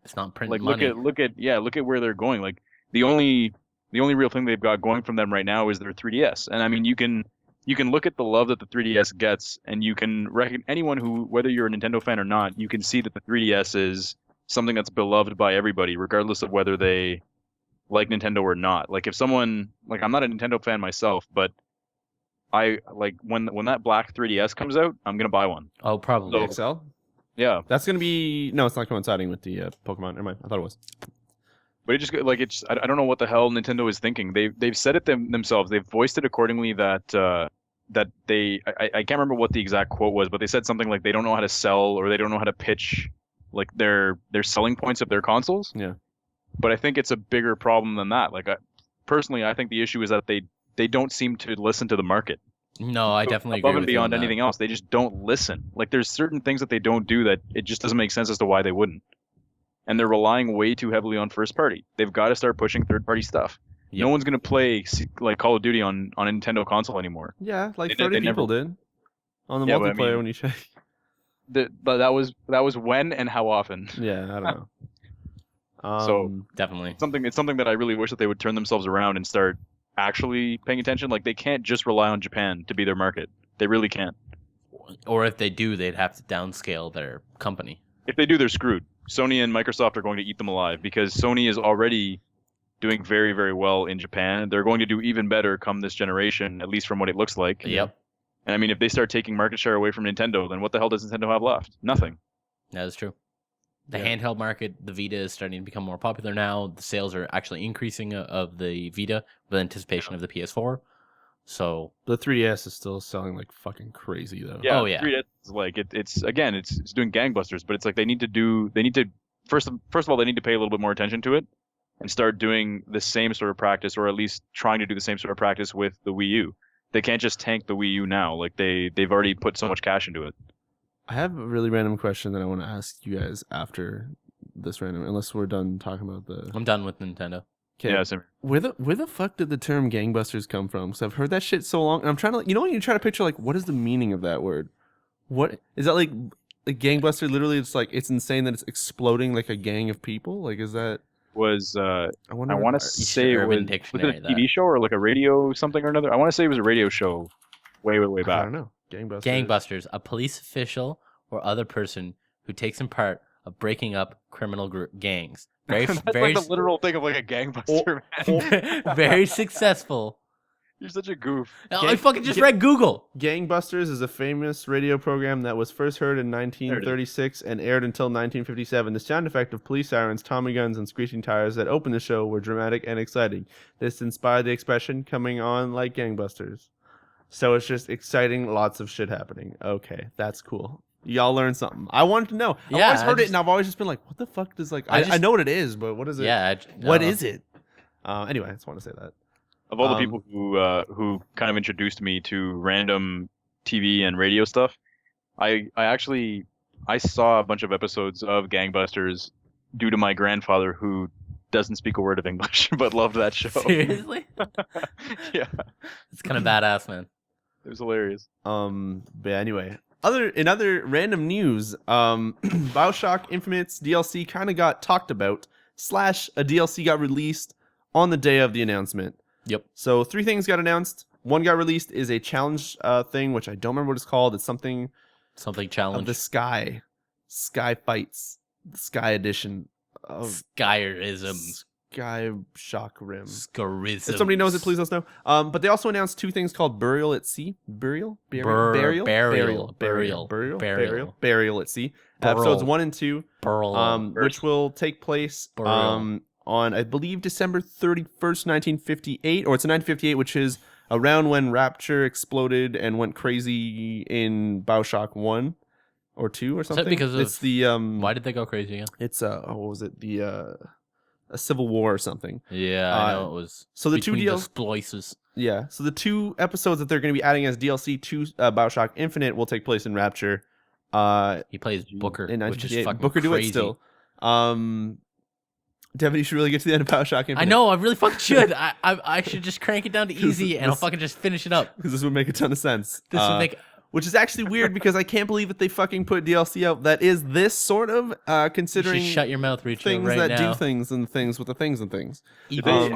It's not printing like money. look at where they're going. Like the only real thing they've got going from them right now is their 3DS. And I mean, you can look at the love that the 3DS gets, and you can reckon anyone who, whether you're a Nintendo fan or not, you can see that the 3DS is something that's beloved by everybody, regardless of whether they like Nintendo or not. Like if someone, like I'm not a Nintendo fan myself, but I like when that black 3DS comes out, I'm gonna buy one. Oh, probably. The XL? Yeah, That's gonna be it's not coinciding with the Pokemon. Never mind. I thought it was. but it just like I don't know what the hell Nintendo is thinking. They've said it themselves. They've voiced it accordingly that I can't remember what the exact quote was, but they said something like they don't know how to sell or they don't know how to pitch like their selling points of their consoles. Yeah. But I think it's a bigger problem than that. Like personally, I think the issue is that they don't seem to listen to the market. No, I definitely agree above and with you on beyond anything else. They just don't listen. Like there's certain things that they don't do that it just doesn't make sense as to why they wouldn't. And they're relying way too heavily on first party. They've got to start pushing third party stuff. Yep. No one's gonna play like Call of Duty on a Nintendo console anymore. Yeah, like 30 people did on the multiplayer but I mean, when you check. But that was when and how often. Yeah, I don't know. So definitely it's something that I really wish that they would turn themselves around and start actually paying attention. Like they can't just rely on Japan to be their market. They really can't. Or if they do, they'd have to downscale their company. If they do, they're screwed. Sony and Microsoft are going to eat them alive because Sony is already doing very, very well in Japan. They're going to do even better come this generation, at least from what it looks like. Yep. And I mean, if they start taking market share away from Nintendo, then what the hell does Nintendo have left? Nothing. That is true. The handheld market, the Vita is starting to become more popular now. The sales are actually increasing of the Vita with anticipation of the PS4. So the 3DS is still selling like fucking crazy though. Yeah, 3DS is like it's doing gangbusters, but it's like they need to first of all they need to pay a little bit more attention to it and start doing the same sort of practice, or at least trying to do the same sort of practice with the Wii U. They can't just tank the Wii U now. Like they've already put so much cash into it. I have a really random question that I want to ask you guys after this random, unless we're done talking about the. I'm done with Nintendo. Okay. Yeah, same. Where the fuck did the term gangbusters come from? Because I've heard that shit so long, and I'm trying to, when you try to picture like what is the meaning of that word? What is that like? A gangbuster? Literally, it's like it's insane that it's exploding like a gang of people. Like, is that? I want to say it was it a TV show or like a radio something or another. I want to say it was a radio show, way back. I don't know. Gangbusters. Gangbusters, a police official or other person who takes in part of breaking up criminal gangs. That's like the literal thing of like a gangbuster. Man. Very successful. You're such a goof. I fucking just read Google. Gangbusters is a famous radio program that was first heard in 1936 and aired until 1957. The sound effect of police sirens, Tommy guns, and screeching tires that opened the show were dramatic and exciting. This inspired the expression "coming on like gangbusters." So it's just exciting, lots of shit happening. Okay, that's cool. Y'all learned something. I wanted to know. I've always heard it, and I've always just been like, what the fuck does like... I know what it is, but what is it? Yeah. What is it? Anyway, I just want to say that. Of all the people who kind of introduced me to random TV and radio stuff, I saw a bunch of episodes of Gangbusters due to my grandfather who doesn't speak a word of English but loved that show. Seriously? Yeah. It's kind of badass, man. It was hilarious. But anyway, in other random news, BioShock Infinite's DLC kind of got talked about, / a DLC got released on the day of the announcement. Yep. So 3 things got announced. One got released is a challenge thing, which I don't remember what it's called. It's something challenge of the Sky Fights, the Sky Edition of Skyerism. Sky Shock Rim. Scarism. If somebody knows it, please let us know. But they also announced 2 things called Burial at Sea. Burial at Sea. Episodes 1 and 2. Which will take place on, I believe, December 31st, 1958. Or it's 1958, which is around when Rapture exploded and went crazy in BioShock 1 or 2 or something. Is that because of... It's the... why did they go crazy again? It's, what was it? A civil war or something. Yeah, I know it was. So the 2 DLCs. Yeah, so the 2 episodes that they're going to be adding as DLC to BioShock Infinite will take place in Rapture. He plays Booker, which is fucking Booker do crazy. it still. Devin, you should really get to the end of BioShock Infinite. I know, I really fucking should. I should just crank it down to easy and I'll fucking just finish it up. Because this would make a ton of sense. This would make... Which is actually weird because I can't believe that they fucking put DLC out that is this sort of, considering you shut your mouth, Riccio, things right that now. do things and things with the things and things. Had they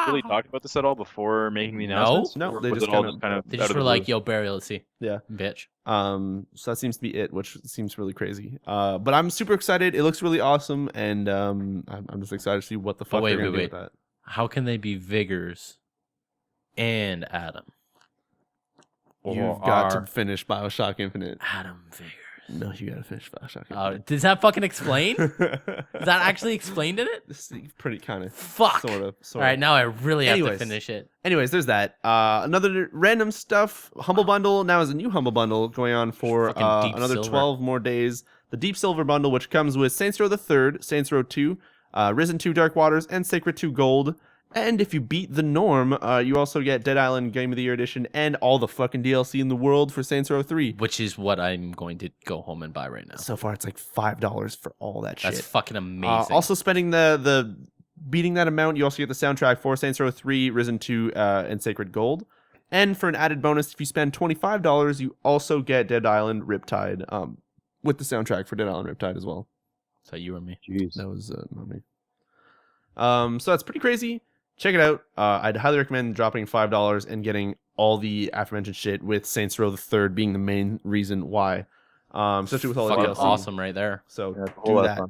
really talked about this at all before making the announcement? No, or they was just it all kind of They just were like, yo, Burial, let's see. Yeah. Bitch. So that seems to be it, which seems really crazy. But I'm super excited. It looks really awesome, and I'm just excited to see what the fuck they're going to do with that. How can they be Vigors and Adam? You've got to finish BioShock Infinite. Adam Vigors. No, you got to finish BioShock Infinite. Does that fucking explain? Is that actually explained in it? This is pretty kind of. Fuck. Sort of. All right, now I really have to finish it. Anyways, there's that. Another random stuff. Humble Bundle. Now is a new Humble Bundle going on for another 12 more days. The Deep Silver Bundle, which comes with Saints Row the 3rd, Saints Row 2, Risen 2 Dark Waters, and Sacred 2 Gold. And if you beat the norm, you also get Dead Island Game of the Year Edition and all the fucking DLC in the world for Saints Row 3. Which is what I'm going to go home and buy right now. So far, it's like $5 for all that shit. That's fucking amazing. Also spending the beating that amount, you also get the soundtrack for Saints Row 3, Risen 2, and Sacred Gold. And for an added bonus, if you spend $25, you also get Dead Island Riptide with the soundtrack for Dead Island Riptide as well. So you or me? Jeez. That was not me. So that's pretty crazy. Check it out. I'd highly recommend dropping $5 and getting all the aforementioned shit, with Saints Row the 3rd being the main reason why. Especially with all the DLC. Awesome right there. So Yeah,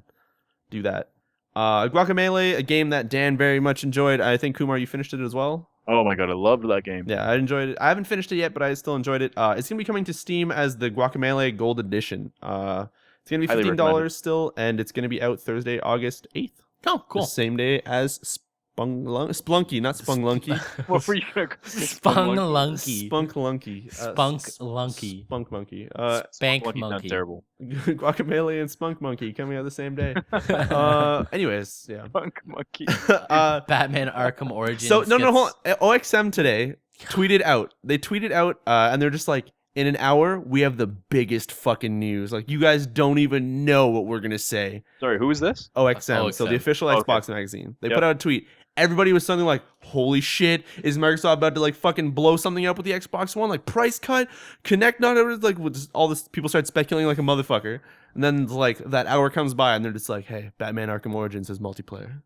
do that. Guacamelee, a game that Dan very much enjoyed. I think Kumar, you finished it as well. Oh my god, I loved that game. Yeah, I enjoyed it. I haven't finished it yet, but I still enjoyed it. It's gonna be coming to Steam as the Guacamelee Gold Edition. It's gonna be Highly recommended. $15 still, and it's gonna be out Thursday, August 8th. Oh, cool. The same day as Splunky, not Spunglunky. What were you gonna go? Spunglunky. Spunklunky. Spunklunky. Spunk Monkey. Spank Lucky, not monkey. terrible. Guacamelee and Spunk Monkey coming out the same day. Anyways, yeah. Punk monkey. Batman Arkham Origins. So no, hold on. gets- OXM today tweeted out. They tweeted out, and they're just like, in an hour, we have the biggest fucking news. Like, you guys don't even know what we're gonna say. Sorry, who is this? OXM, so the OXM. official Okay. Xbox magazine. They Yep. put out a tweet. Everybody was something like, "Holy shit! Is Microsoft about to like fucking blow something up with the Xbox One? Like price cut, Connect not over like with just all this." People start speculating like a motherfucker, and then like that hour comes by, and they're just like, "Hey, Batman Arkham Origins is multiplayer."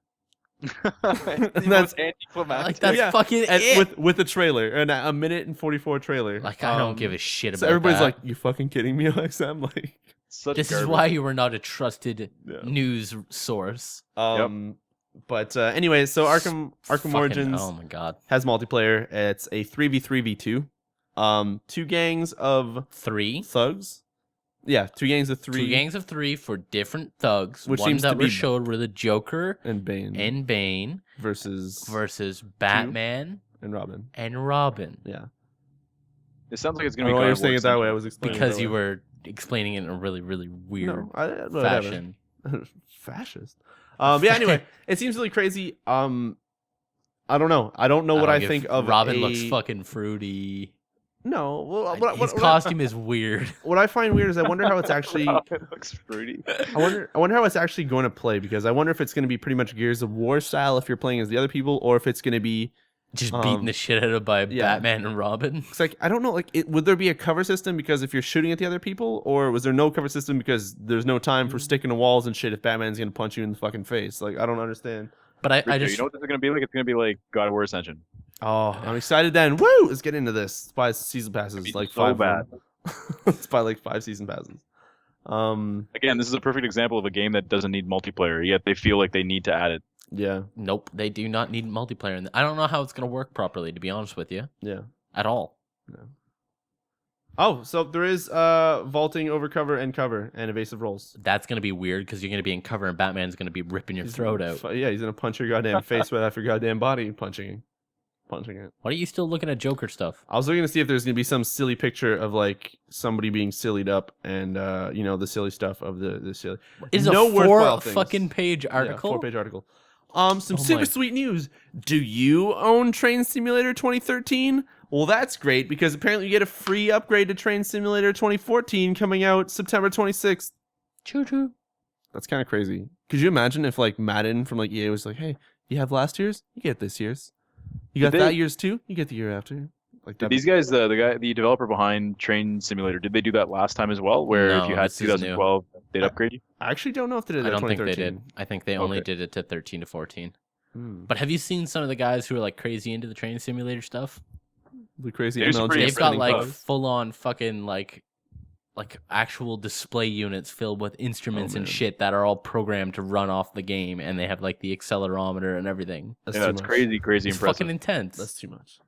That's anticlimactic. Like, that's Yeah, fucking And it. with a trailer, and a minute and 44 trailer. Like, I don't give a shit about So everybody's that. like, "You fucking kidding me, OXM?" Like, Such This is garbage. why you were not a trusted Yeah. news source. But anyway, so Arkham Fucking- Origins Oh my god. has multiplayer. It's a 3v3v2. Two gangs of Three. thugs. Yeah, two gangs of three. Two gangs of three for different thugs. Which One seems that to were be- showed were the Joker And Bane and Bane versus versus Batman and Robin. and Robin. Yeah. It sounds like it's I gonna don't be know why God you're of War saying it that way. I Central. was explaining it Because that you way. were explaining it in a really, really weird No, whatever. fashion. Fascist. Yeah. Anyway, it seems really crazy. I don't know. I don't know what don't I give- think of. Robin looks fucking fruity. No. Well, His costume is weird. What I find weird is I wonder how it's actually. Robin looks fruity. I wonder how it's actually going to play, because I wonder if it's going to be pretty much Gears of War style if you're playing as the other people, or if it's going to be. Just beating the shit out of by yeah. Batman and Robin. It's like, I don't know. Like, would there be a cover system because if you're shooting at the other people, or was there no cover system because there's no time for sticking to walls and shit if Batman's gonna punch you in the fucking face? Like, I don't understand. But I Riccio, just you know what this is gonna be like? It's gonna be like God of War Ascension. Oh, I'm excited then. Woo! Let's get into this. Let's buy season passes. be Like so 5 bad. Let's buy like 5 season passes. Again, this is a perfect example of a game that doesn't need multiplayer, yet they feel like they need to add it. Yeah, nope, they do not need multiplayer. I don't know how it's gonna work properly, to be honest with you, yeah. at all. Oh, so there is vaulting over cover and cover and evasive rolls. That's gonna be weird because you're gonna be in cover and Batman's gonna be ripping your throat out. Yeah, he's gonna punch your goddamn face right off your goddamn body, punching it. What are you still looking at Joker stuff? I was looking to see if there's gonna be some silly picture of like somebody being sillied up and you know, the silly stuff of the silly. It's No a worthwhile 4 things. fucking page article. Yeah, 4-page article. Some Oh super my- sweet news. Do you own Train Simulator 2013? Well, that's great because apparently you get a free upgrade to Train Simulator 2014 coming out September 26th. Choo choo. That's kind of crazy. Could you imagine if like Madden from like EA was like, "Hey, you have last year's, you get this year's. You got Did that they- year's too, you get the year after." Like Did that. these guys, the developer behind Train Simulator, did they do that last time as well? Where No, if you had this is new. 2012, they'd upgrade you? I actually don't know if they did I that don't in think they 2013. did. I think they only Okay. did it to 13 to 14. Hmm. But have you seen some of the guys who are like crazy into the train simulator stuff? The crazy They're super MLG. They've got spinning like bugs. full on fucking like actual display units filled with instruments and man. shit that are all programmed to run off the game, and they have like the accelerometer and everything. That's Yeah, too that's much. crazy It's impressive. fucking intense. That's too much.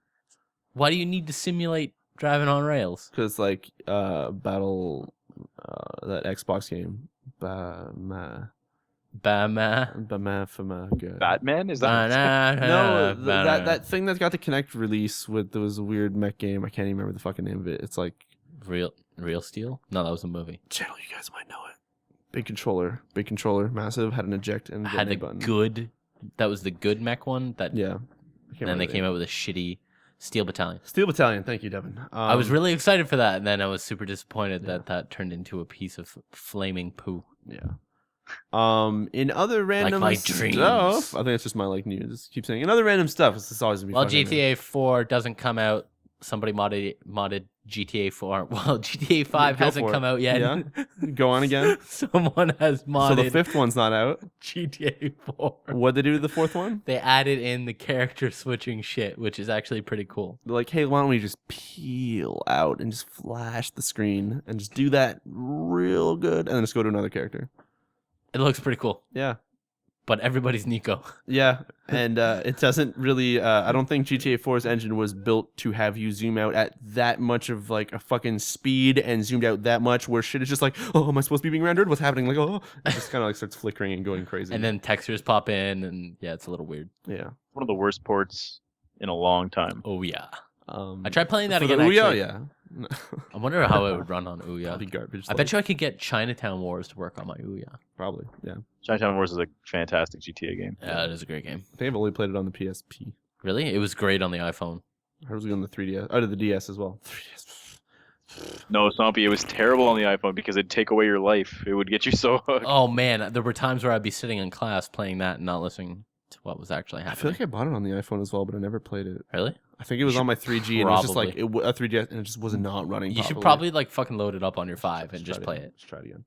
Why do you need to simulate driving on rails? Because like Battle, that Xbox game, Bama good. Batman? Is that? No, that thing that got the Kinect release with there was a weird mech game. I can't even remember the fucking name of it. It's like Real Steel? No, that was a movie. channel. You guys might know it. Big controller, massive. Had an eject and Had the button. good. That was the good mech one. That Yeah. and then they came out with a shitty Steel Battalion. Steel Battalion. Thank you, Devin. I was really excited for that, and then I was super disappointed that that turned into a piece of flaming poo. Yeah. In other random my stuff, dreams. I think it's just my like news. Keep saying in other random stuff. It's just always gonna be Well, fucking- GTA 4 doesn't come out. Somebody modded GTA 4. Well, GTA 5 Go hasn't for come it. out yet. Yeah. Go on again. Someone has modded So the 5th one's not out. GTA 4. What'd they do to the 4th one? They added in the character switching shit, which is actually pretty cool. They're like, hey, why don't we just peel out and just flash the screen and just do that real good and then just go to another character. It looks pretty cool. Yeah. but everybody's Nico. Yeah, and it doesn't really. I don't think GTA 4's engine was built to have you zoom out at that much of like a fucking speed and zoomed out that much where shit is just like, oh, am I supposed to be being rendered? What's happening? Like, oh, it just kind of like starts flickering and going crazy. And then textures pop in, and yeah, it's a little weird. Yeah, One of the worst ports in a long time. Oh yeah. I tried playing that for again. the Ouya, actually. yeah. I wonder how it would run on Ouya. Probably garbage. I bet you I could get Chinatown Wars to work on my Ouya. Probably, yeah. Chinatown Wars is a fantastic GTA game. Yeah, it is a great game. I think I've only played it on the PSP. Really? It was great on the iPhone. I was on the 3DS. Oh, the DS as well. 3DS. No, Sompy, it was terrible on the iPhone because it'd take away your life. It would get you so hooked. Oh man, there were times where I'd be sitting in class playing that and not listening to what was actually I happening. feel like I bought it on the iPhone as well, but I never played it. Really? I think it was on my 3G, and it was just like probably- a 3DS, and it just was not running. You should properly. probably like fucking load it up on your 5 and just try play again. it. Let's try it again.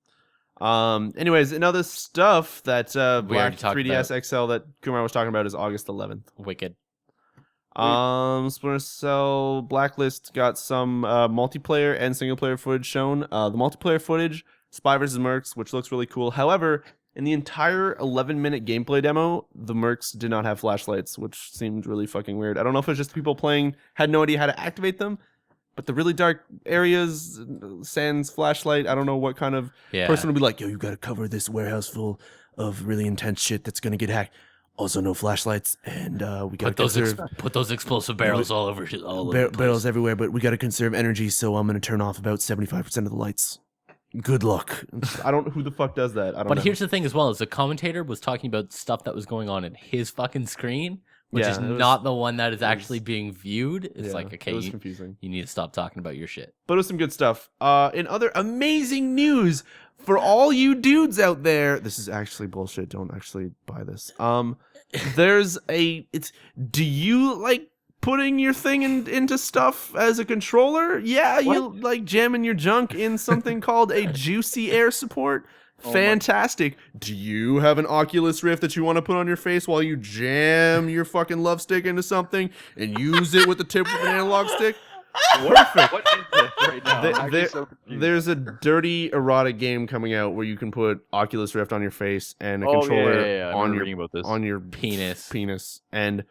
Anyways, another stuff that Black already talked 3DS XL that Kumar was talking about is August 11th. Wicked. Splinter Cell Blacklist got some multiplayer and single player footage shown. The multiplayer footage, Spy vs. Mercs, which looks really cool. However, in the entire 11-minute gameplay demo, the Mercs did not have flashlights, which seemed really fucking weird. I don't know if it's just people playing had no idea how to activate them, but the really dark areas, sans flashlight, I don't know what kind of person would be like, yo, you gotta cover this warehouse full of really intense shit that's gonna get hacked. Also, no flashlights, and we gotta put those explosive barrels all over the barrels place. everywhere. But we gotta conserve energy, so I'm gonna turn off about 75% of the lights. Good luck. I don't know who the fuck does that. I don't know. But here's the thing as well, is the commentator was talking about stuff that was going on in his fucking screen, which is not the one that is actually being viewed. It's like, okay, it was confusing. You need to stop talking about your shit. But it was some good stuff. In other amazing news for all you dudes out there, this is actually bullshit. Don't actually buy this. Do you like putting your thing into stuff as a controller? Yeah, you like jamming your junk in something called a Juicy Air support? Fantastic. Do you have an Oculus Rift that you want to put on your face while you jam your fucking love stick into something and use it with the tip of an analog stick? Perfect. What is this right now? I'm actually so confused. There's a dirty erotic game coming out where you can put Oculus Rift on your face and a controller on your penis. And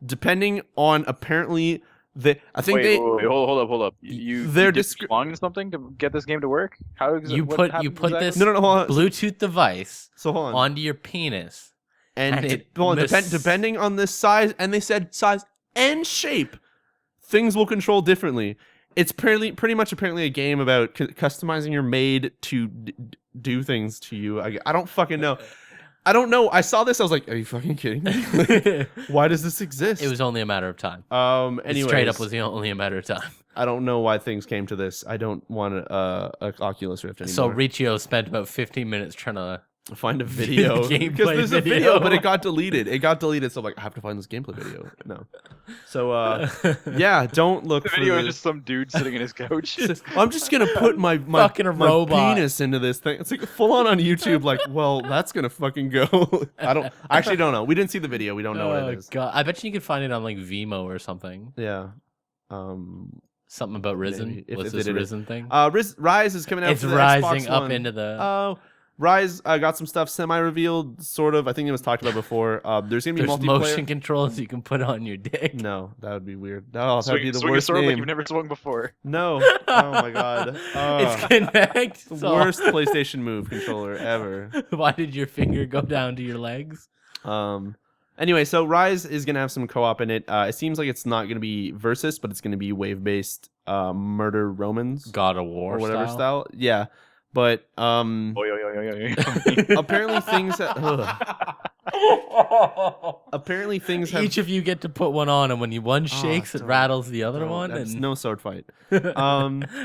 depending on apparently wait, hold up. You belong to something to get this game to work? How does you put this hold on. Bluetooth device hold on. onto your penis, and depending on the size, and they said size and shape, things will control differently. It's pretty much a game about customizing your maid to do things to you. I don't fucking know. I don't know. I saw this. I was like, "Are you fucking kidding me? Why does this exist?" It was only a matter of time. Anyways, straight up was only a matter of time. I don't know why things came to this. I don't want an Oculus Rift anymore. So Riccio spent about 15 minutes trying to find a video because there's a video, but it got deleted. So I'm like, I have to find this gameplay video. No. So yeah, don't look. The for video is just some dude sitting in his couch. I'm just gonna put my fucking robot penis into this thing. It's like full on YouTube. Like, well, that's gonna fucking go. I actually don't know. We didn't see the video. We don't know what it is. God, I bet you could find it on like Vimeo or something. Yeah. Something about Risen. What's this Risen thing? Rise is coming out. It's for the rising Xbox up One. into the. Rise got some stuff semi-revealed, sort of. I think it was talked about before. There's gonna be multiplayer. Motion controls you can put on your dick. No, that would be weird. No, that would be the swing worst a sword name. like you've never swung before. No. Oh my god. It's Connect. The worst PlayStation Move controller ever. Why did your finger go down to your legs? Anyway, so Rise is gonna have some co-op in it. It seems like it's not gonna be versus, but it's gonna be wave-based murder Romans. God of War or whatever style. Yeah. But apparently things apparently things have each of you get to put one on, and when one shakes, it rattles the other one. That's no sword fight.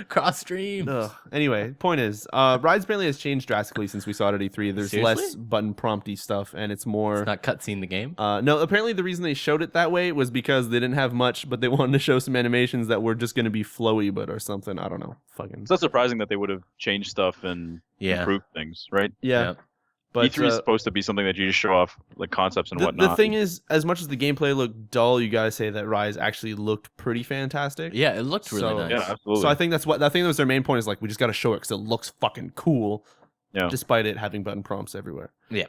Cross streams. Anyway, point is, Rise apparently has changed drastically since we saw it at E3. There's less button prompty stuff, and it's more. It's not cutscene the game. No, apparently the reason they showed it that way was because they didn't have much, but they wanted to show some animations that were just going to be flowy, but or something. I don't know. Fucking. It's not surprising that they would have changed stuff and improved things, right? Yeah. But E3 is supposed to be something that you just show off, like concepts and whatnot. The thing is, as much as the gameplay looked dull, you gotta say that Rise actually looked pretty fantastic. Yeah, it looked really nice. Yeah, absolutely. So I think that was their main point. Is like we just gotta show it because it looks fucking cool. Yeah. Despite it having button prompts everywhere. Yeah.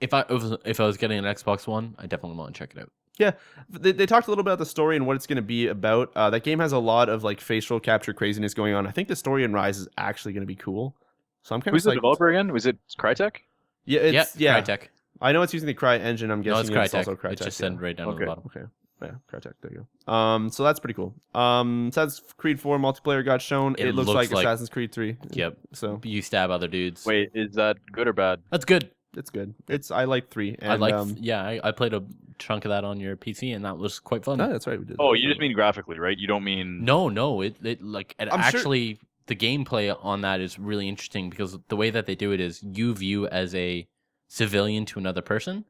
If I was getting an Xbox One, I definitely want to check it out. Yeah, they talked a little about the story and what it's going to be about. That game has a lot of like facial capture craziness going on. I think the story in Rise is actually going to be cool. So I'm kind of. Who's the developer again? Was it Crytek? Yeah, it's Crytek. I know it's using the Cry engine. I'm guessing it's also Crytek. Crytek. It's just sent right down to the bottom. Okay. Yeah, Crytek. There you go. So that's pretty cool. Assassin's Creed 4 multiplayer got shown. It looks like Assassin's Creed 3. Yep. So you stab other dudes. Wait, is that good or bad? That's good. It's good. I like 3. And, I played a chunk of that on your PC, and that was quite fun. Oh, that's right. We did. Oh, you just mean graphically, right? You don't mean No. It like I'm actually the gameplay on that is really interesting because the way that they do it is you view as a civilian to another person,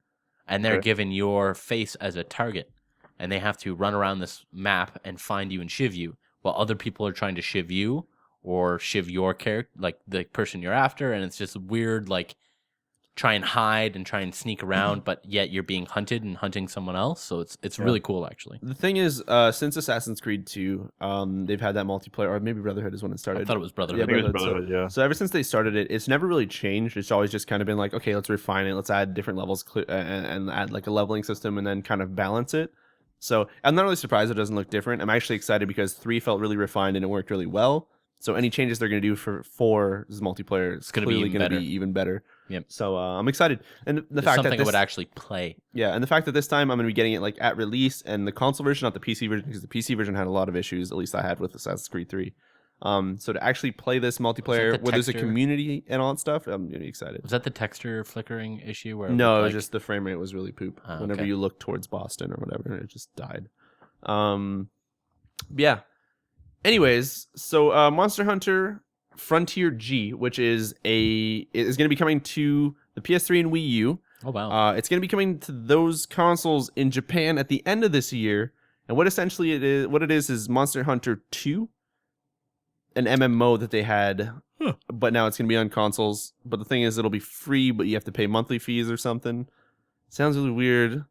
and they're given your face as a target, and they have to run around this map and find you and shiv you, while other people are trying to shiv you or shiv your character, like the person you're after, and it's just weird, like try and hide and try and sneak around, but yet you're being hunted and hunting someone else. So it's really cool, actually. The thing is, since Assassin's Creed 2, they've had that multiplayer, or maybe Brotherhood is when it started. I thought it was Brotherhood. I think it was Brotherhood, So ever since they started it, it's never really changed. It's always just kind of been like, okay, let's refine it. Let's add different levels and add like a leveling system and then kind of balance it. So I'm not really surprised it doesn't look different. I'm actually excited because 3 felt really refined and it worked really well. So any changes they're going to do for 4's multiplayer is clearly going to be even better. Yep. So I'm excited, and the It's fact something that I would actually play. Yeah, and the fact that this time I'm going to be getting it like at release, and the console version, not the PC version, because the PC version had a lot of issues. At least I had with Assassin's Creed 3. So to actually play this multiplayer where there's a community and all that stuff, I'm really excited. Was that the texture flickering issue? Where no, it was just the frame rate was really poop. Whenever okay. you look towards Boston or whatever, it just died. Yeah. Anyways, so Monster Hunter Frontier G, which is going to be coming to the PS3 and Wii U. Oh wow! It's going to be coming to those consoles in Japan at the end of this year. And what it is Monster Hunter 2, an MMO that they had, but now it's going to be on consoles. But the thing is, it'll be free, but you have to pay monthly fees or something. Sounds really weird.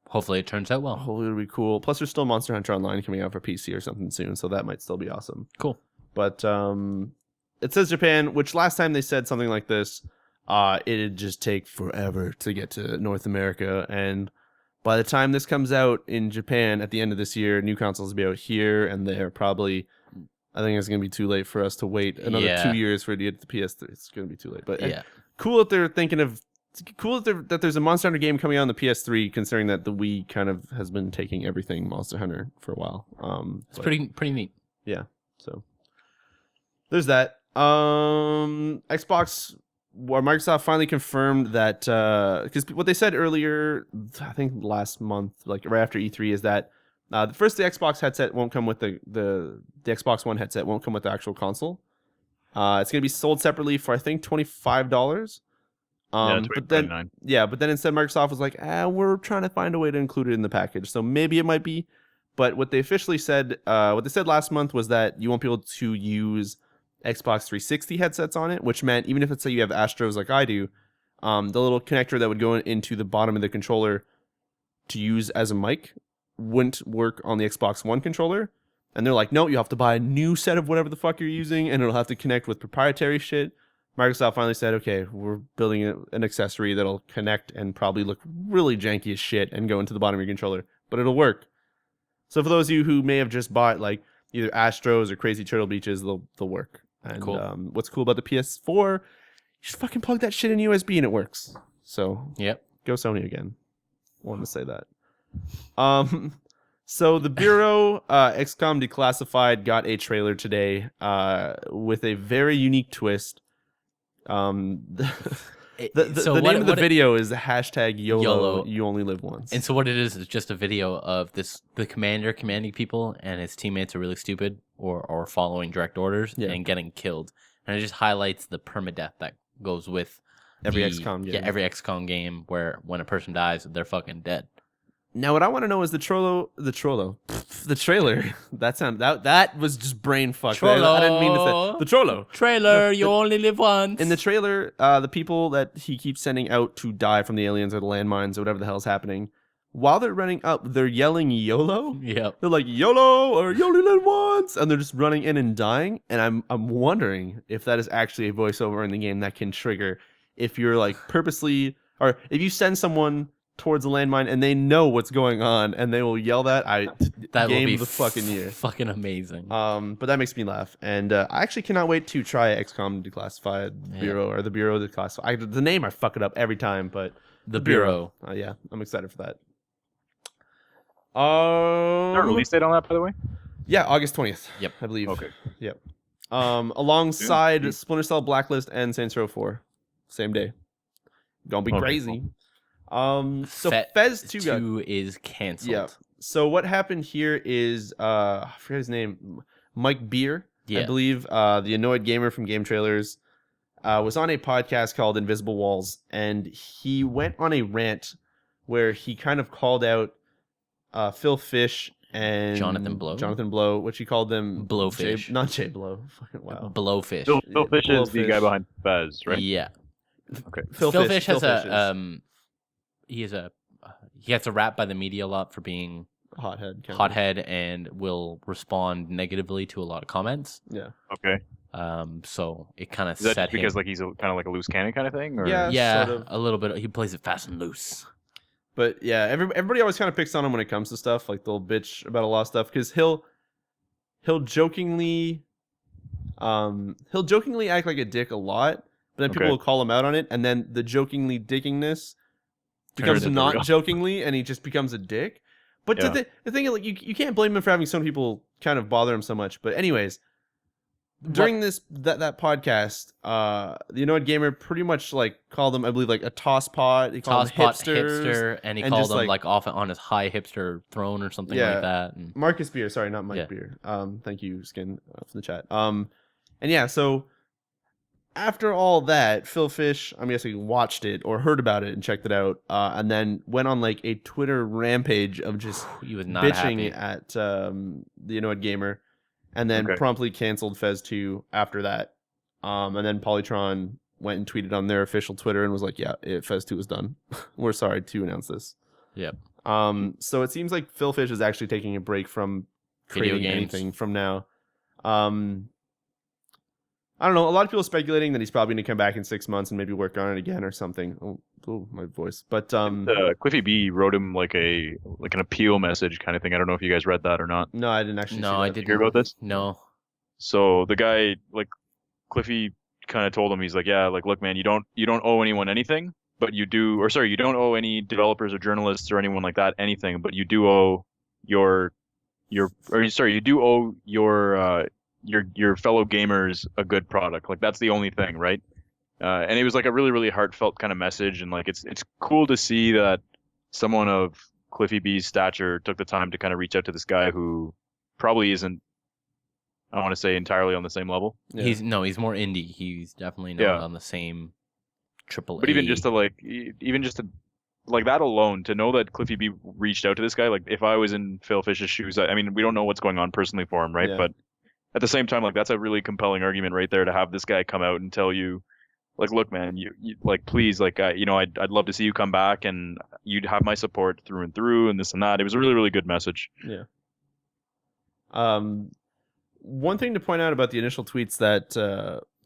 Hopefully it turns out well. Hopefully it'll be cool. Plus, there's still Monster Hunter Online coming out for PC or something soon, so that might still be awesome. Cool. But it says Japan, which last time they said something like this, it'd just take forever to get to North America. And by the time this comes out in Japan at the end of this year, new consoles will be out here and there. Probably, I think it's going to be too late for us to wait another 2 years for it to get to the PS3. It's going to be too late. But cool that they're thinking of. It's cool that there's a Monster Hunter game coming out on the PS3, considering that the Wii kind of has been taking everything Monster Hunter for a while. It's pretty neat. Yeah. So there's that. Xbox or Microsoft finally confirmed that because what they said earlier, I think last month, like right after E3, is that first the Xbox headset won't come with the Xbox One headset won't come with the actual console. It's gonna be sold separately for I think $25. But then instead Microsoft was like, we're trying to find a way to include it in the package. So maybe it might be. But what they officially said, what they said last month was that you won't be able to use Xbox 360 headsets on it, which meant even if let's say you have Astros like I do, the little connector that would go into the bottom of the controller to use as a mic wouldn't work on the Xbox One controller. And they're like, no, you have to buy a new set of whatever the fuck you're using, and it'll have to connect with proprietary shit. Microsoft finally said, okay, we're building an accessory that'll connect and probably look really janky as shit and go into the bottom of your controller, but it'll work. So for those of you who may have just bought like either Astros or Crazy Turtle Beaches, they'll work. And cool. What's cool about the PS4, you just fucking plug that shit in USB and it works. So go Sony again. Wanted to say that. So the Bureau, XCOM Declassified, got a trailer today with a very unique twist. The name of the video is hashtag YOLO, you only live once. And so what it is just a video of the commander commanding people and his teammates are really stupid or following direct orders and getting killed. And it just highlights the permadeath that goes with every XCOM game. Yeah, every XCOM game where when a person dies, they're fucking dead. Now, what I want to know is the trailer. That was just brain fuck. I didn't mean to say the Trollo. Trailer, you only live once. In the trailer, the people that he keeps sending out to die from the aliens or the landmines or whatever the hell's happening, while they're running up, they're yelling YOLO. Yep. They're like YOLO or you only live once, and they're just running in and dying. And I'm wondering if that is actually a voiceover in the game that can trigger if you're like purposely, or if you send someone towards a landmine and they know what's going on and they will yell that. That game will be of the fucking year. Fucking amazing. But that makes me laugh, and I actually cannot wait to try XCOM Declassified Bureau or the Bureau Declassified. The name I fuck it up every time, but the Bureau. Yeah, I'm excited for that. Is there a release date on that, by the way? Yeah, August 20th. Yep. I believe. Okay. Yep. Alongside Splinter Cell Blacklist and Saints Row 4, same day. Gonna be crazy. So Fez 2 is canceled. Yeah. So what happened here is I forget his name, Mike Beer, I believe, the annoyed gamer from Game Trailers, was on a podcast called Invisible Walls, and he went on a rant where he kind of called out Phil Fish and Jonathan Blow, which he called them Blowfish, not Jay Blow. Fucking wow. Blowfish. Phil Fish is the guy behind Fez, right? Yeah. Okay. Phil Fish has he gets a rap by the media a lot for being hothead and will respond negatively to a lot of comments. Yeah. Okay. So it kind of set him because like he's kind of like a loose cannon kind of thing, or yeah, sort of. A little bit. He plays it fast and loose. But yeah, everybody always kind of picks on him when it comes to stuff. Like they'll bitch about a lot of stuff because he'll jokingly act like a dick a lot, but then people will call him out on it, and then the jokingly dickingness becomes not jokingly, and he just becomes a dick. But the thing is, like, you can't blame him for having some people kind of bother him so much. But anyways, during that podcast, the Annoyed Gamer pretty much like called them, I believe, like a tosspot. He called them hipster, and he called them like off on his high hipster throne or something like that. And Marcus Beer, sorry, not Mike Beer. Thank you, Skin, from the chat. And yeah, so after all that, Phil Fish, I'm guessing, watched it or heard about it and checked it out, and then went on like a Twitter rampage of just he was not bitching happy at the Annoyed Gamer, and then promptly canceled Fez 2 after that. And then Polytron went and tweeted on their official Twitter and was like, "Yeah, Fez 2 is done. We're sorry to announce this." Yep. So it seems like Phil Fish is actually taking a break from creating anything from now. I don't know. A lot of people are speculating that he's probably going to come back in 6 months and maybe work on it again or something. Oh, my voice. But Cliffy B wrote him like an appeal message kind of thing. I don't know if you guys read that or not. No, I didn't actually. No, I didn't hear about this. No. So the guy, like, Cliffy kind of told him, he's like, yeah, like, look, man, you don't owe anyone anything, but you do, or sorry, you don't owe any developers or journalists or anyone like that anything, but you do owe your fellow gamers a good product. Like, that's the only thing, right? And it was like a really, really heartfelt kind of message, and like it's cool to see that someone of Cliffy B's stature took the time to kind of reach out to this guy who probably isn't, I want to say, entirely on the same level. Yeah. He's more indie. He's definitely not on the same AAA. But even just to like that alone, to know that Cliffy B reached out to this guy, like if I was in Phil Fish's shoes, I mean, we don't know what's going on personally for him, right? Yeah. But at the same time, like, that's a really compelling argument right there to have this guy come out and tell you, like, look, man, you like, please, like, I'd love to see you come back, and you'd have my support through and through, and this and that. It was a really, really good message. Yeah. One thing to point out about the initial tweets that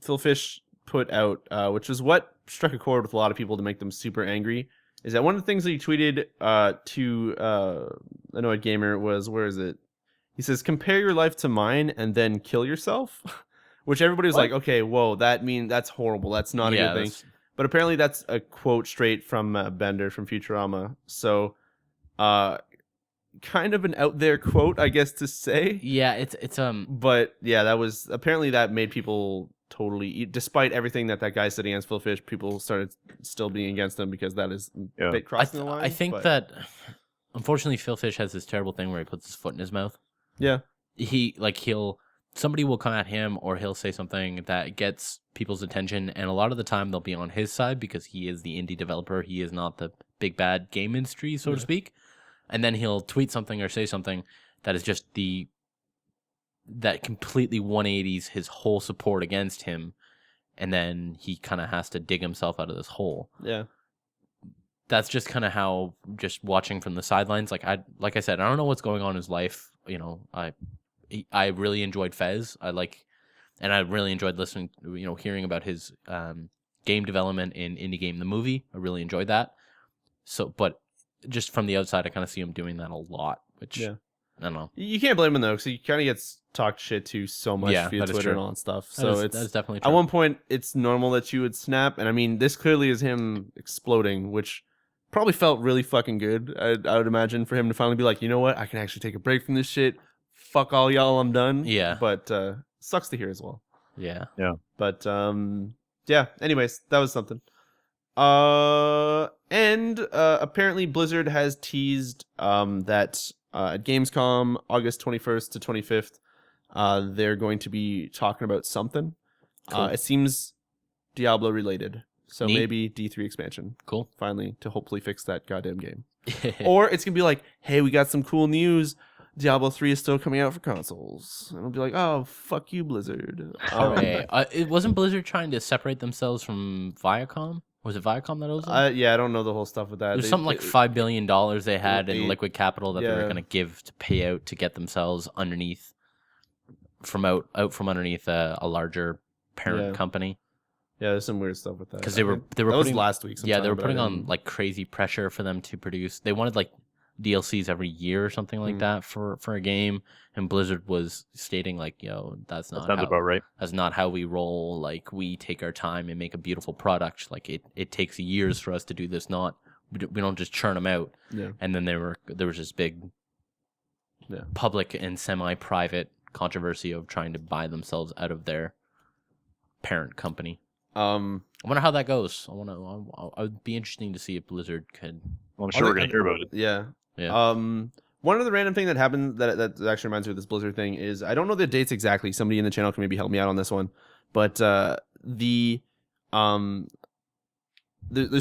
Phil Fish put out, which is what struck a chord with a lot of people to make them super angry, is that one of the things that he tweeted to Annoyed Gamer was, where is it? He says, "Compare your life to mine and then kill yourself," which everybody was like, "Okay, whoa, that's horrible. That's not a good thing." But apparently, that's a quote straight from Bender from Futurama. So, kind of an out there quote, I guess, to say. Yeah, it's But yeah, that made people totally, despite everything that guy said against Phil Fish, people started still being against him because that is a bit crossing the line. I think that unfortunately Phil Fish has this terrible thing where he puts his foot in his mouth. Yeah. Somebody will come at him, or he'll say something that gets people's attention, and a lot of the time they'll be on his side because he is the indie developer. He is not the big bad game industry, so to speak. And then he'll tweet something or say something that is just that completely 180s his whole support against him, and then he kind of has to dig himself out of this hole. Yeah. that's just kind of how, just watching from the sidelines, like I said, I don't know what's going on in his life. You know, I really enjoyed Fez. And I really enjoyed listening, hearing about his game development in Indie Game the Movie. I really enjoyed that. So, but just from the outside, I kind of see him doing that a lot, which I don't know. You can't blame him though, because he kind of gets talked shit to so much via Twitter and all that stuff. So that's definitely true. At one point, it's normal that you would snap, and I mean, this clearly is him exploding, which probably felt really fucking good. I would imagine for him to finally be like, you know what, I can actually take a break from this shit. Fuck all y'all, I'm done. Yeah. But sucks to hear as well. Yeah. But yeah. Anyways, that was something. And apparently Blizzard has teased that at Gamescom August 21st to 25th, they're going to be talking about something. Cool. It seems Diablo related. So Neat. maybe D3 expansion. Cool. Finally, to hopefully fix that goddamn game. Or it's going to be like, hey, we got some cool news. Diablo 3 is still coming out for consoles. And I'll be like, oh, fuck you, Blizzard. It wasn't Blizzard trying to separate themselves from Viacom? Was it Viacom that owns them? Yeah, I don't know the whole stuff with that. There's something like $5 billion they had in liquid capital that they were going to give to pay out to get themselves underneath, out from underneath a larger parent company. Yeah, there's some weird stuff with that. Because they were that putting, was last week. Yeah, they were putting on like crazy pressure for them to produce. They wanted like DLCs every year or something like that for a game, and Blizzard was stating like, yo, that sounds about right. That's not how we roll. Like, we take our time and make a beautiful product. Like, it takes years for us to do this. We don't just churn them out. Yeah. And then there was this big public and semi-private controversy of trying to buy themselves out of their parent company. I wonder how that goes. I would be interesting to see if Blizzard could. Well, I'm sure we're gonna hear about it. Yeah. Yeah. One other random thing that happened that actually reminds me of this Blizzard thing is, I don't know the dates exactly. Somebody in the channel can maybe help me out on this one. But there's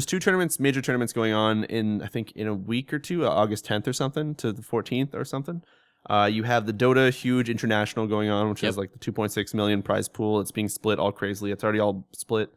two tournaments, major tournaments going on I think in a week or two, August 10th or something to the 14th or something. You have the Dota huge international going on, which is like the 2.6 million prize pool. It's being split all crazily. It's already all split.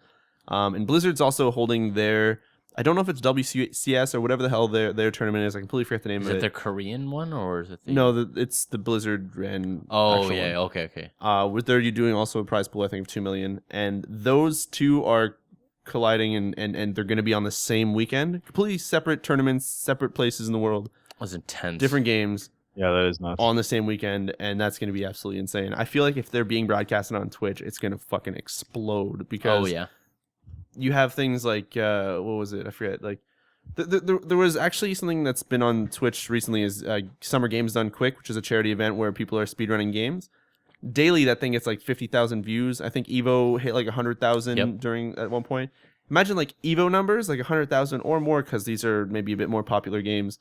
And Blizzard's also holding their, I don't know if it's WCS or whatever the hell their tournament is. I completely forget the name of it. Is it their Korean one, or is it the... No, it's the Blizzard ran. Oh, yeah, one. Okay. With there, you're doing also a prize pool, I think, of 2 million. And those two are colliding, and they're going to be on the same weekend. Completely separate tournaments, separate places in the world. That was intense. Different games. Yeah, that is nuts. On the same weekend, and that's going to be absolutely insane. I feel like if they're being broadcasted on Twitch, it's going to fucking explode, because you have things like, what was it? I forget. Like, there was actually something that's been on Twitch recently is Summer Games Done Quick, which is a charity event where people are speedrunning games. Daily, that thing gets like 50,000 views. I think Evo hit like 100,000 during at one point. Imagine like Evo numbers, like 100,000 or more, because these are maybe a bit more popular games.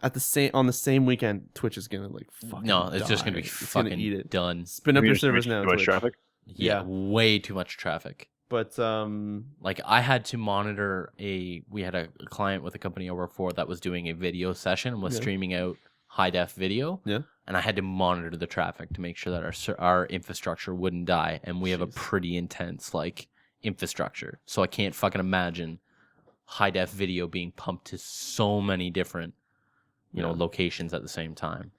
On the same weekend, Twitch is gonna like fucking just gonna be fucking eat it. done. Spin up your servers now. Too much traffic. Yeah, way too much traffic. But like, I had to monitor we had a client with a company I work for that was doing a video session and was streaming out high def video. Yeah. And I had to monitor the traffic to make sure that our infrastructure wouldn't die. And we have a pretty intense like infrastructure, so I can't fucking imagine high def video being pumped to so many different locations at the same time.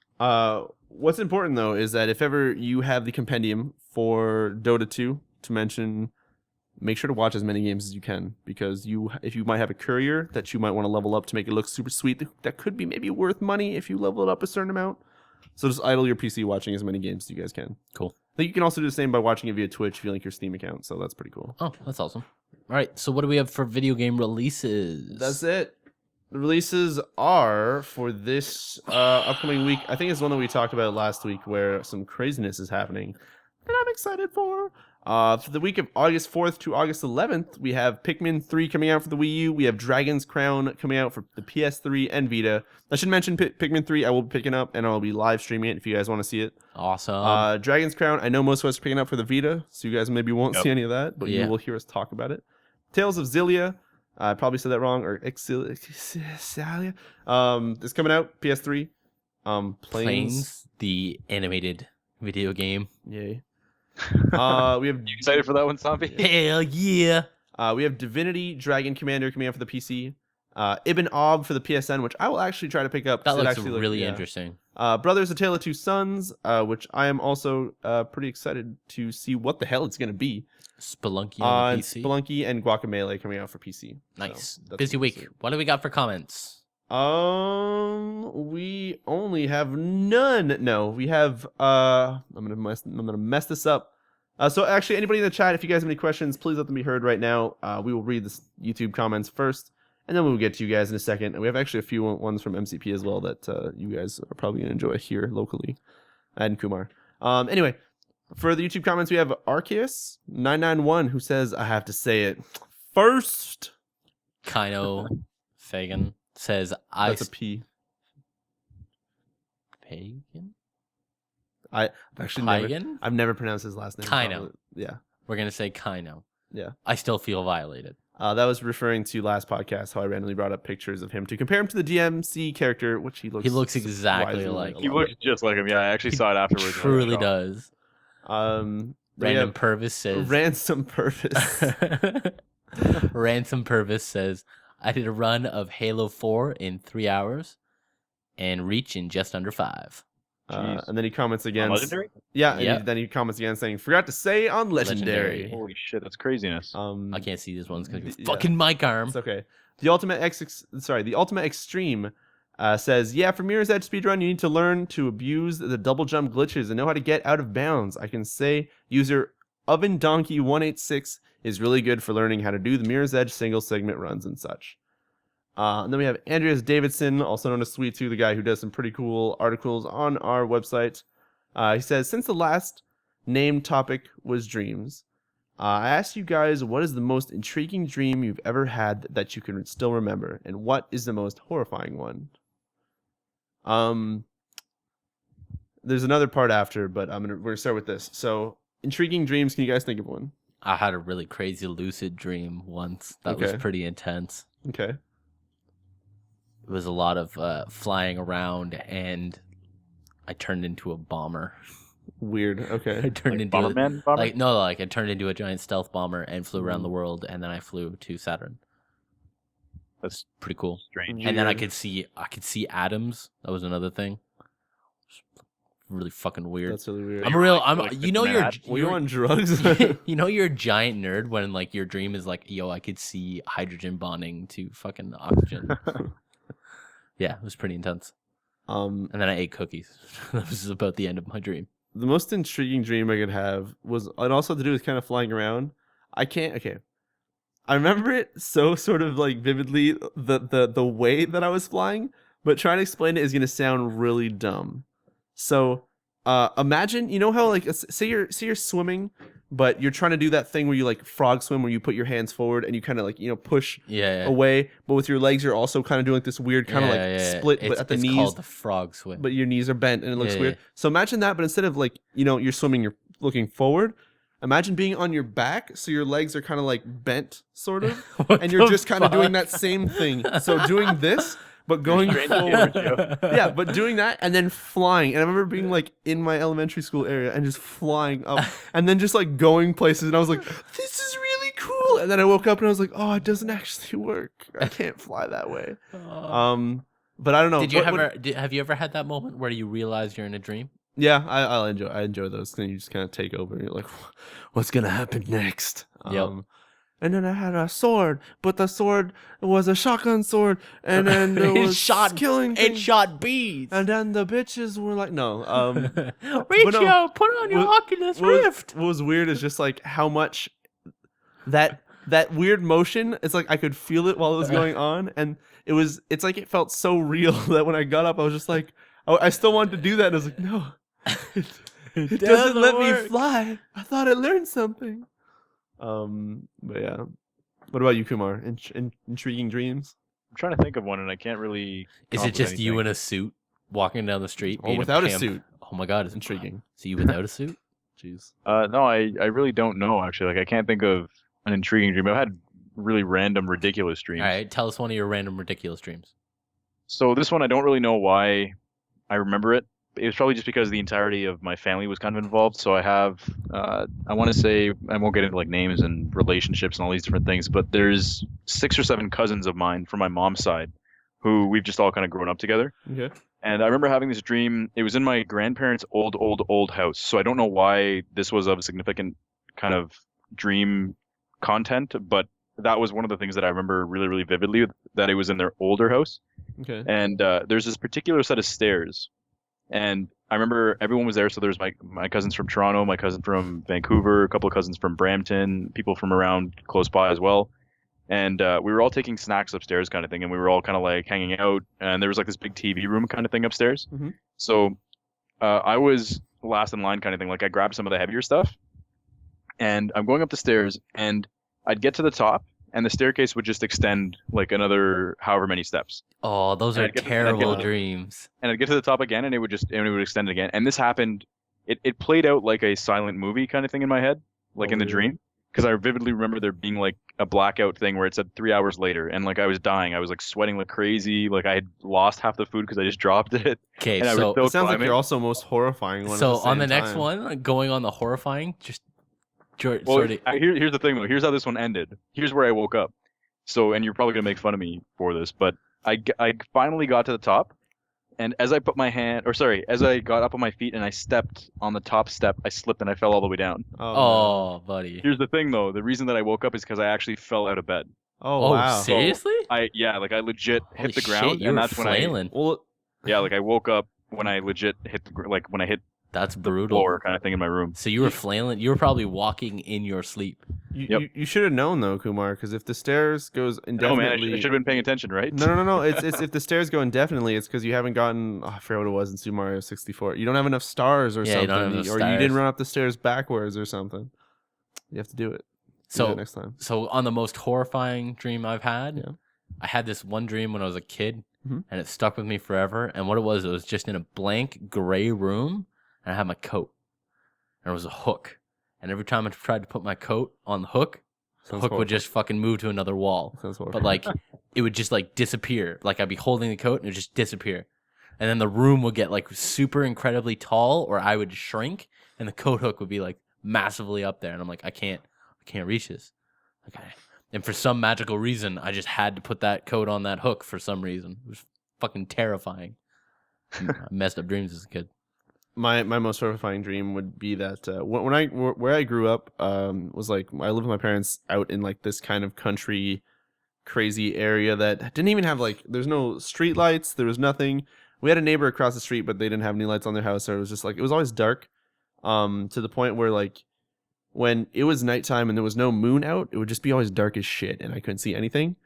What's important though is that if ever you have the compendium for Dota 2 to mention, make sure to watch as many games as you can, because if you might have a courier that you might want to level up to make it look super sweet, that could be maybe worth money if you level it up a certain amount. So just idle your PC watching as many games as you guys can. Cool. I think you can also do the same by watching it via Twitch if you link your Steam account, so that's pretty cool. Oh, that's awesome. All right, so what do we have for video game releases? That's it. The releases are for this upcoming week. I think it's one that we talked about last week where some craziness is happening that I'm excited for. For the week of August 4th to August 11th, we have Pikmin 3 coming out for the Wii U. We have Dragon's Crown coming out for the PS3 and Vita. I should mention Pikmin 3. I will be picking up, and I'll be live streaming it if you guys want to see it. Awesome. Dragon's Crown, I know most of us are picking up for the Vita, so you guys maybe won't see any of that, but you will hear us talk about it. Tales of Xillia. I probably said that wrong, or Xillia. It's coming out, PS3. Planes, the animated video game. Yay. We have. You excited for that one, Sompy? Hell yeah! We have Divinity Dragon Commander coming out for the PC. Ibn Ob for the PSN, which I will actually try to pick up. That 'cause it looks actually really interesting. Brothers: A Tale of Two Sons, which I am also pretty excited to see what the hell it's going to be. Spelunky on the PC. Spelunky and Guacamelee coming out for PC. Nice. So Busy week. What do we got for comments? We only have none. No, we have. I'm gonna mess this up. So actually, anybody in the chat, if you guys have any questions, please let them be heard right now. We will read the YouTube comments first, and then we'll get to you guys in a second. And we have actually a few ones from MCP as well that you guys are probably gonna enjoy here locally, and Kumar. Anyway, for the YouTube comments, we have Arceus991 who says, "I have to say it first." Kino Fagan says, That's a P. Pagan? I've actually Pagan? I've never pronounced his last name. Kino. Yeah. We're going to say Kino. Yeah. I still feel violated. That was referring to last podcast how I randomly brought up pictures of him to compare him to the DMC character, which he looks exactly surprisingly like. He looks just like him. Yeah, I actually saw it afterwards. Truly does. Random Purvis says. Ransom Purvis. Ransom Purvis says, I did a run of Halo 4 in 3 hours and Reach in just under 5. And then he comments again. Legendary? Yeah, and then he comments again saying, "Forgot to say on legendary." Holy shit, that's craziness. I can't see these ones because yeah. fucking mic arm. It's okay. The Ultimate Extreme says, "Yeah, for Mirror's Edge speedrun, you need to learn to abuse the double jump glitches and know how to get out of bounds. I can say user Oven Donkey 186 is really good for learning how to do the Mirror's Edge single segment runs and such." And then we have Andreas Davidson, also known as Sweet 2, the guy who does some pretty cool articles on our website. He says, since the last named topic was dreams, I asked you guys what is the most intriguing dream you've ever had that you can still remember, and what is the most horrifying one? There's another part after, but we're gonna start with this. So, intriguing dreams. Can you guys think of one? I had a really crazy lucid dream once that was pretty intense. Okay. It was a lot of flying around, and I turned into a bomber. Weird. Okay. I turned into Bomberman? I turned into a giant stealth bomber and flew around the world, and then I flew to Saturn. That's pretty cool. Strange. And then I could see atoms. That was another thing. Really fucking weird. That's really weird. Were you on drugs? You know you're a giant nerd when like your dream is like, yo, I could see hydrogen bonding to fucking oxygen. Yeah, it was pretty intense. And then I ate cookies. That was about the end of my dream. The most intriguing dream I could have was, it also had to do with kind of flying around. I remember it so sort of like vividly, the way that I was flying, but trying to explain it is going to sound really dumb. So imagine, you know how like, say you're swimming, but you're trying to do that thing where you like frog swim, where you put your hands forward and you kind of like, push away, but with your legs you're also kind of doing like this weird kind of split, but at the knees. It's called the frog swim. But your knees are bent and it looks weird. So imagine that, but instead of like, you're swimming, you're looking forward. Imagine being on your back, so your legs are kind of like bent, sort of, and you're just kind of doing that same thing. So doing this, but going forward. Yeah, but doing that and then flying. And I remember being like in my elementary school area and just flying up and then just like going places. And I was like, this is really cool. And then I woke up and I was like, oh, it doesn't actually work. I can't fly that way. But I don't know. Have you ever had that moment where you realize you're in a dream? Yeah, I enjoy those. Then you just kind of take over. And you're like, what's gonna happen next? And then I had a sword, but the sword was a shotgun sword, and then it was killing things. It shot bees. And then the bitches were like, no. Riccio, put on your Oculus Rift. What was weird is just like how much that weird motion. It's like I could feel it while it was going on, and it's like it felt so real that when I got up, I was just like, I still wanted to do that, and I was like, no, it doesn't let me fly. I thought I learned something. But yeah. What about you, Kumar? Intriguing dreams? I'm trying to think of one, and I can't really. Is it just you in a suit walking down the street? Or without a suit? Oh my god, it's intriguing. So you without a suit? Jeez. No, I really don't know, actually. Like, I can't think of an intriguing dream. I've had really random, ridiculous dreams. All right, tell us one of your random, ridiculous dreams. So this one, I don't really know why I remember it. it was probably just because the entirety of my family was kind of involved. So I have, I want to say, I won't get into like names and relationships and all these different things, but there's 6 or 7 cousins of mine from my mom's side who we've just all kind of grown up together. Okay. And I remember having this dream. It was in my grandparents' old house. So I don't know why this was of significant kind of dream content, but that was one of the things that I remember really, really vividly, that it was in their older house. Okay. And there's this particular set of stairs. And I remember everyone was there. So there's my cousins from Toronto, my cousin from Vancouver, a couple of cousins from Brampton, people from around close by as well. And we were all taking snacks upstairs kind of thing. And we were all kind of like hanging out. And there was like this big TV room kind of thing upstairs. Mm-hmm. So I was last in line kind of thing. Like I grabbed some of the heavier stuff. And I'm going up the stairs. And I'd get to the top. And the staircase would just extend like another however many steps. Oh, those are terrible dreams. And I'd get to the top again, and it would extend again. And this happened. It played out like a silent movie kind of thing in my head, like in the dream, because I vividly remember there being like a blackout thing where it said 3 hours later, and like I was dying. I was like sweating like crazy. Like I had lost half the food because I just dropped it. Okay, so it sounds like you're also most horrifying one. So on the next one, going on the horrifying, just. Well, here's the thing though. Here's how this one ended. Here's where I woke up. So, and you're probably gonna make fun of me for this, but I finally got to the top, and as I got up on my feet and I stepped on the top step, I slipped and I fell all the way down. Oh, buddy. Here's the thing though. The reason that I woke up is because I actually fell out of bed. Oh wow. Seriously? So I legit Holy hit the ground, shit, and that's flailing. when I woke up when I legit hit when I hit. That's brutal. Floor kind of thing in my room. So you were flailing. You were probably walking in your sleep. You should have known though, Kumar, because if the stairs goes indefinitely, I should have been paying attention, right? No. It's if the stairs go indefinitely, it's because you haven't gotten. I forget what it was in Super Mario 64. You don't have enough stars or something, you don't have enough or stars. you didn't run up the stairs backwards or something. You have to do it. Do it next time. So on the most horrifying dream I've had, I had this one dream when I was a kid, and it stuck with me forever. And what it was just in a blank gray room. And I had my coat, and there was a hook. And every time I tried to put my coat on the hook, the hook would just fucking move to another wall. But like, it would just like disappear. Like I'd be holding the coat and it would just disappear. And then the room would get like super incredibly tall, or I would shrink, and the coat hook would be like massively up there. And I'm like, I can't reach this. Okay. And for some magical reason, I just had to put that coat on that hook for some reason. It was fucking terrifying. I messed up dreams as a kid. My most horrifying dream would be that where I grew up was like I lived with my parents out in like this kind of country crazy area that didn't even have like there's no street lights, there was nothing. We had a neighbor across the street, but they didn't have any lights on their house, so it was just like it was always dark to the point where like when it was nighttime and there was no moon out, it would just be always dark as shit and I couldn't see anything.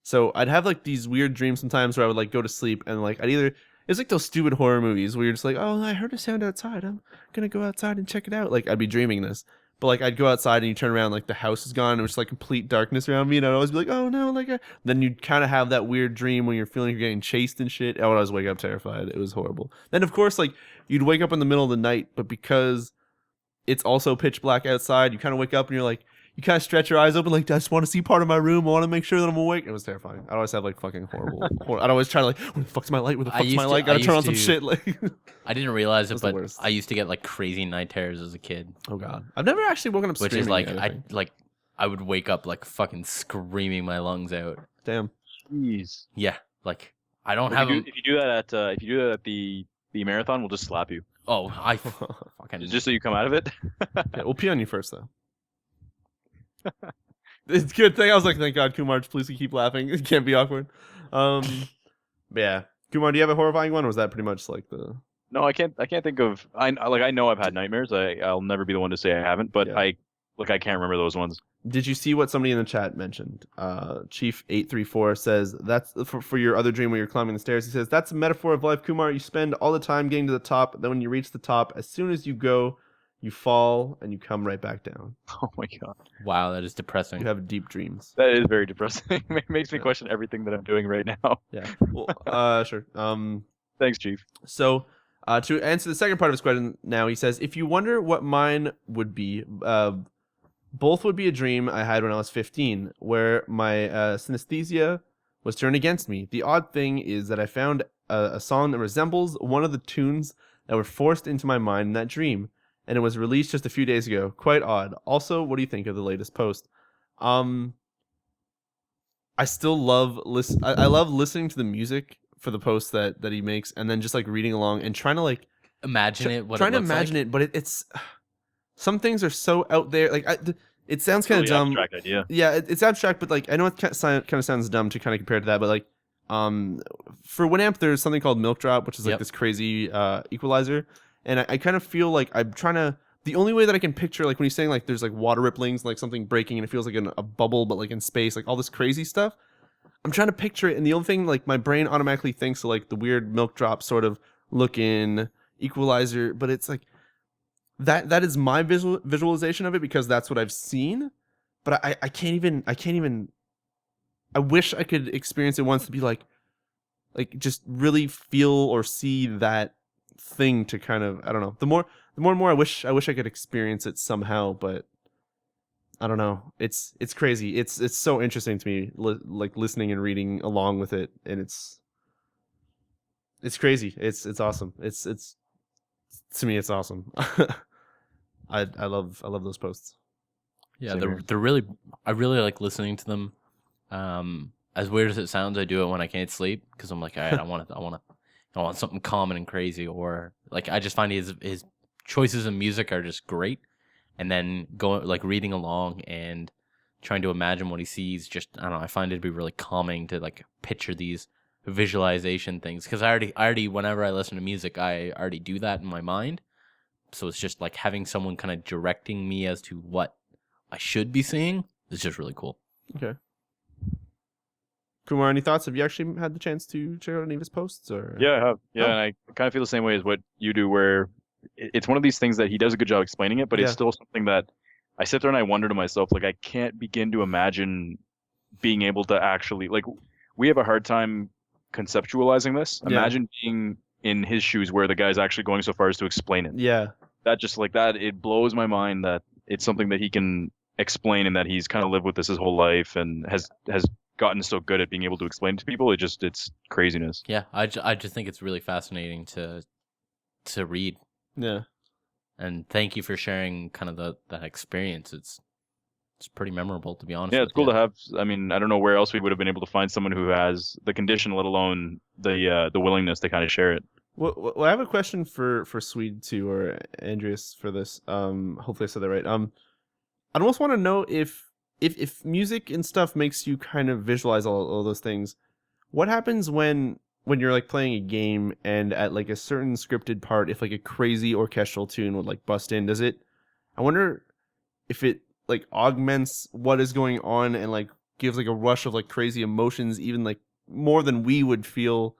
So I'd have like these weird dreams sometimes where I would like go to sleep and like I'd either it's like those stupid horror movies where you're just like, oh, I heard a sound outside. I'm going to go outside and check it out. Like, I'd be dreaming this. But, like, I'd go outside and you turn around, like, the house is gone. And it was, like, complete darkness around me. And I'd always be like, oh, no. Like, then you'd kind of have that weird dream when you're feeling you're getting chased and shit. I would always wake up terrified. It was horrible. Then, of course, like, you'd wake up in the middle of the night. But because it's also pitch black outside, you kind of wake up and you're like, you kind of stretch your eyes open, like, I just want to see part of my room. I want to make sure that I'm awake. It was terrifying. I'd always have, like, fucking horrible. I'd always try to, like, where the fuck's my light? Where the fuck's my light? Gotta turn on some shit. Like, I didn't realize it, but I used to get, like, crazy night terrors as a kid. Oh, God. I've never actually woken up screaming. Which is, like, I would wake up, like, fucking screaming my lungs out. Damn. Jeez. Yeah. Like, I don't have... If you do that at the marathon, we'll just slap you. Oh, I fucking... Just so you come out of it? Yeah, we'll pee on you first, though. It's a good thing. I was like, thank God, Kumar, please keep laughing. It can't be awkward. But yeah. Kumar, do you have a horrifying one, or was that pretty much like the... No, I can't think of... I know I've had nightmares. I'll never be the one to say I haven't, but I can't remember those ones. Did you see what somebody in the chat mentioned? Chief834 says, that's for your other dream where you're climbing the stairs. He says, that's a metaphor of life, Kumar. You spend all the time getting to the top. Then when you reach the top, as soon as you go... You fall and you come right back down. Oh my God. Wow, that is depressing. You have deep dreams. That is very depressing. It makes me question everything that I'm doing right now. Yeah. Well, sure. Thanks, Chief. So, to answer the second part of his question now, he says, if you wonder what mine would be, both would be a dream I had when I was 15, where my synesthesia was turned against me. The odd thing is that I found a song that resembles one of the tunes that were forced into my mind in that dream, and it was released just a few days ago. Quite odd. Also, what do you think of the latest post? I still love I love listening to the music for the posts that he makes, and then just like reading along and trying to like imagine it. Trying to imagine it, but it's some things are so out there. Like it sounds kind of really dumb. abstract idea. Yeah, it's abstract, but like I know it kind of sounds dumb to kind of compare to that, but like for Winamp there's something called Milk Drop, which is like this crazy equalizer, and I kind of feel like I'm trying to. The only way that I can picture, like when he's saying like there's like water ripplings, like something breaking, and it feels like a bubble, but like in space, like all this crazy stuff. I'm trying to picture it, and the only thing like my brain automatically thinks of like the weird Milk Drop sort of looking equalizer, but it's like that is my visualization of it because that's what I've seen. But I can't even. I wish I could experience it once to be like just really feel or see that thing to kind of, I don't know. The more and more I wish I could experience it somehow, but I don't know. It's crazy. It's so interesting to me, like listening and reading along with it, and it's crazy. It's awesome. It's to me it's awesome. I love those posts. Yeah, they're really, I really like listening to them. As weird as it sounds, I do it when I can't sleep because I'm like, all right, I want something common and crazy, or like I just find his choices in music are just great, and then going like reading along and trying to imagine what he sees. Just I don't know, I find it to be really calming to like picture these visualization things because I already whenever I listen to music, I already do that in my mind. So it's just like having someone kind of directing me as to what I should be seeing is just really cool. Okay. Kumar, any thoughts? Have you actually had the chance to check out any of his posts? Or Yeah, I have. Yeah, and I kind of feel the same way as what you do, where it's one of these things that he does a good job explaining it, but it's still something that I sit there and I wonder to myself, like, I can't begin to imagine being able to actually, like, we have a hard time conceptualizing this. Imagine being in his shoes where the guy's actually going so far as to explain it. Yeah. That just, like, that, it blows my mind that it's something that he can explain and that he's kind of lived with this his whole life and has gotten so good at being able to explain to people. It's craziness. Yeah, I just think it's really fascinating to read. Yeah. And thank you for sharing kind of that experience. It's pretty memorable, to be honest. Yeah, it's cool to have. I mean, I don't know where else we would have been able to find someone who has the condition, let alone the willingness to kind of share it. Well, I have a question for Swede too, or Andreas for this. Hopefully I said that right. I'd almost want to know if music and stuff makes you kind of visualize all those things. What happens when you're like playing a game and at like a certain scripted part, if like a crazy orchestral tune would like bust in, I wonder if it like augments what is going on and like gives like a rush of like crazy emotions, even like more than we would feel.